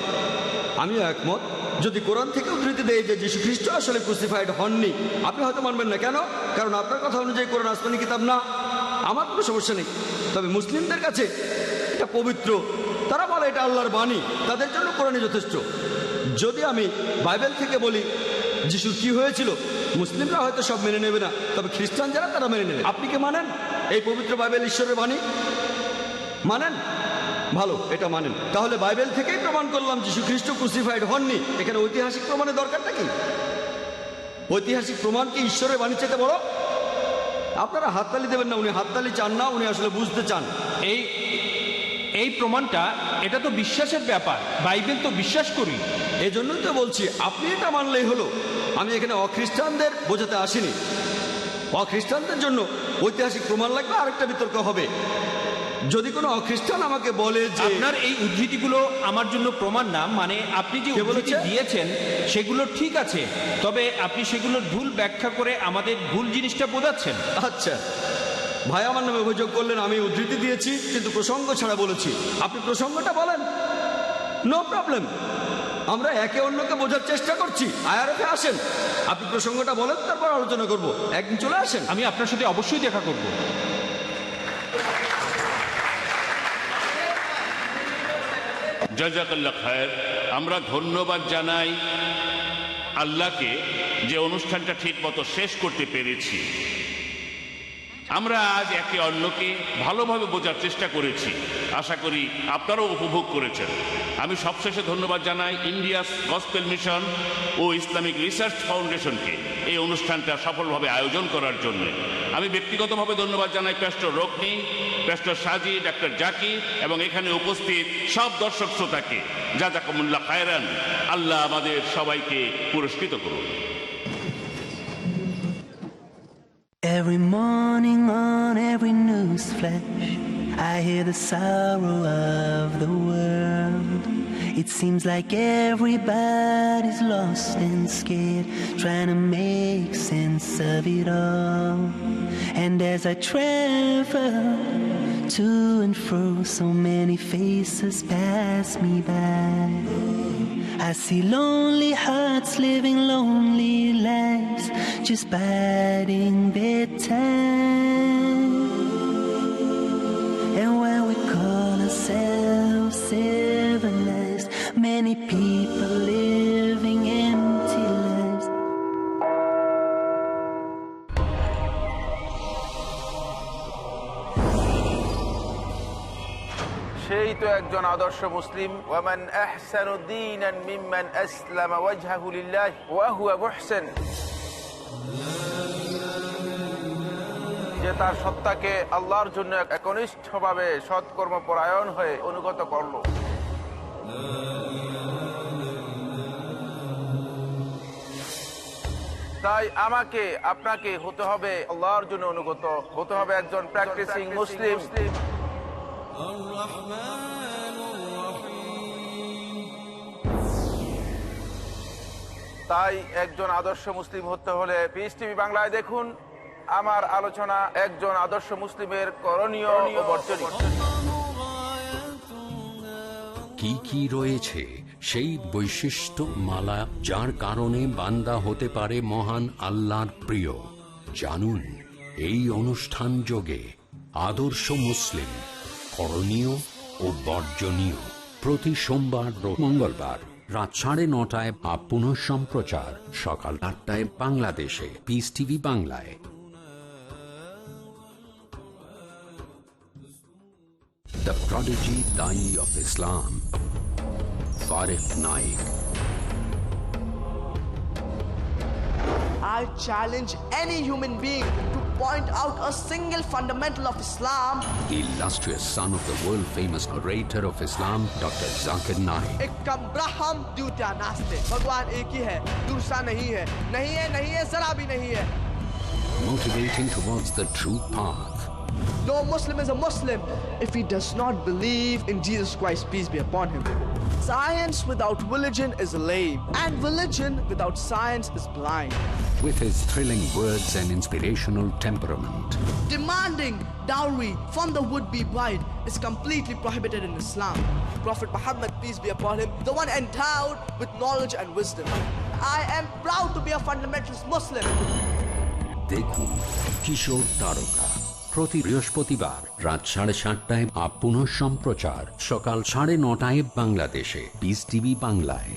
আমিও একমত। যদি কোরআন থেকে উদ্ধৃতি দেয় যে যীশু খ্রিস্ট আসলে ক্রুসিফাইড হননি, আপনি হয়তো মানবেন না। কেন? কারণ আপনার কথা অনুযায়ী কোরআন আসমানি কিতাব না। আমার কোনো সমস্যা নেই। তবে মুসলিমদের কাছে এটা পবিত্র, তারা বলে এটা আল্লাহর বাণী, তাদের জন্য কোরআনই যথেষ্ট। যদি আমি বাইবেল থেকে বলি যিশুর কি হয়েছিল, মুসলিমরা হয়তো সব মেনে নেবে না, তবে খ্রিস্টান যারা তারা মেনে নেবে। আপনি কি মানেন এই পবিত্র বাইবেল ঈশ্বরের বাণী? মানেন? ভালো, এটা মানেন। তাহলে বাইবেল থেকেই প্রমাণ করলাম যিশু খ্রিস্ট ক্রুসিফাইড হননি। এখানে ঐতিহাসিক প্রমাণের দরকারটা কি? ঐতিহাসিক প্রমাণ কি ঈশ্বরের বাণী চেয়ে বড়? আপনারা হাততালি দেবেন না, উনি হাততালি চান না, উনি আসলে বুঝতে চান। এই প্রমাণটা, এটা তো বিশ্বাসের ব্যাপার। বাইবেল তো বিশ্বাস করি, এই জন্যই তো বলছি আপনি এটা মানলেই হলো। আমি এখানে অখ্রিস্টানদের বোঝাতে আসিনি। অখ্রিস্টানদের জন্য ঐতিহাসিক প্রমাণ লাগবে, আরেকটা বিতর্ক হবে। যদি কোনো অখ্রিস্টান আমাকে বলে যে আপনার এই উদ্ধৃতিগুলো আমার জন্য প্রমাণ না, মানে আপনি যে উদ্ধৃতি দিয়েছেন সেগুলো ঠিক আছে, তবে আপনি সেগুলোর ভুল ব্যাখ্যা করে আমাদের ভুল জিনিসটা বোঝাচ্ছেন। আচ্ছা ভাই, আমার নামে অভিযোগ করলেন আমি উদ্ধৃতি দিয়েছি কিন্তু প্রসঙ্গ ছাড়া বলেছি। আপনি প্রসঙ্গটা বলেন, নো প্রবলেম। আমরা একে অন্যকে বোঝার চেষ্টা করছি। আয়ারফে আসেন, আপনি প্রসঙ্গটা বলেন, তারপর আলোচনা করব। একদিন চলে আসেন, আমি আপনার সাথে অবশ্যই দেখা করব। জাযাকাল্লাহ খায়ের। আমরা ধন্যবাদ জানাই আল্লাহকে যে অনুষ্ঠানটা ঠিক মতো শেষ করতে পেরেছি। আমরা আজ একে অন্যকে ভালোভাবে বোঝার চেষ্টা করেছি, আশা করি আপনারাও উপভোগ করেছেন। আমি সবশেষে ধন্যবাদ জানাই ইন্ডিয়াস গসপেল মিশন ও ইসলামিক রিসার্চ ফাউন্ডেশনকে এই অনুষ্ঠানটা সফলভাবে আয়োজন করার জন্য। আমি ব্যক্তিগতভাবে ধন্যবাদ জানাই প্যাস্টর রোকনি, প্যাস্টর সাজি, ডাক্তার জাকির এবং এখানে উপস্থিত সব দর্শক শ্রোতাকে। জাযাকুমুল্লাহ খায়রান। আল্লাহ আমাদের সবাইকে পুরস্কৃত করুন। Every morning on every news flash, I hear the sorrow of the world. It seems like everybody's lost and scared, trying to make sense of it all. And as I travel to and fro, so many faces pass me by. I see lonely hearts living lonely lives, just biding their time. And while we call ourselves civilized, many people living empty lives. সেই তো একজন আদর্শ মুসলিম। ওয়ামান আহসানু দীনান মিম্মান আসলামা ওয়াজহাহু লিল্লাহি ওয়া হুয়া মুহসিন। যে তার সত্তাকে আল্লাহর জন্য একনিষ্ঠভাবে সৎকর্ম পরায়ণ হয়ে অনুগত করল। তাই আমাকে আপনাকে হতে হবে আল্লাহর জন্য অনুগত, হতে হবে একজন প্র্যাকটিসিং মুসলিম। তাই একজন আদর্শ মুসলিম হতে হলে পিস টিভি বাংলায় দেখুন আমার আলোচনা একজন আদর্শ মুসলিমের করণীয় ও বর্জনীয়। কি কি রয়েছে সেই বৈশিষ্ট্য মালা যার কারণে বান্দা হতে পারে মহান আল্লাহর প্রিয়? জানুন এই অনুষ্ঠান যোগে আদর্শ মুসলিম, করণীয় ও বর্জনীয়। প্রতি সোমবার ও মঙ্গলবার রাত 9:30 পুনঃ সম্প্রচার সকাল 8টায় বাংলাদেশে পিস টিভি বাংলায়। The Prodigy Dai of Islam, Farid Naik. I challenge any human being to point out a single fundamental of Islam. The illustrious son of the world-famous orator of Islam, Dr. Zakir Naik. Ekam Braham Dutya Naste. Bhagwan ek hi hai, dusra nahi hai. Nahi hai, zara bhi nahi hai. Motivating towards the true path. No Muslim is a Muslim if he does not believe in Jesus Christ, peace be upon him. Science without religion is lame, and religion without science is blind. With his thrilling words and inspirational temperament, Demanding dowry from the would-be bride is completely prohibited in Islam. Prophet Muhammad, peace be upon him, the one endowed with knowledge and wisdom. I am proud to be a fundamentalist Muslim. দেখুন কিশোর তারকা প্রতি বৃহস্পতিবার রাত 7:30 পুনঃ সম্প্রচার সকাল 9:30 বাংলাদেশে পিস টিভি বাংলায়।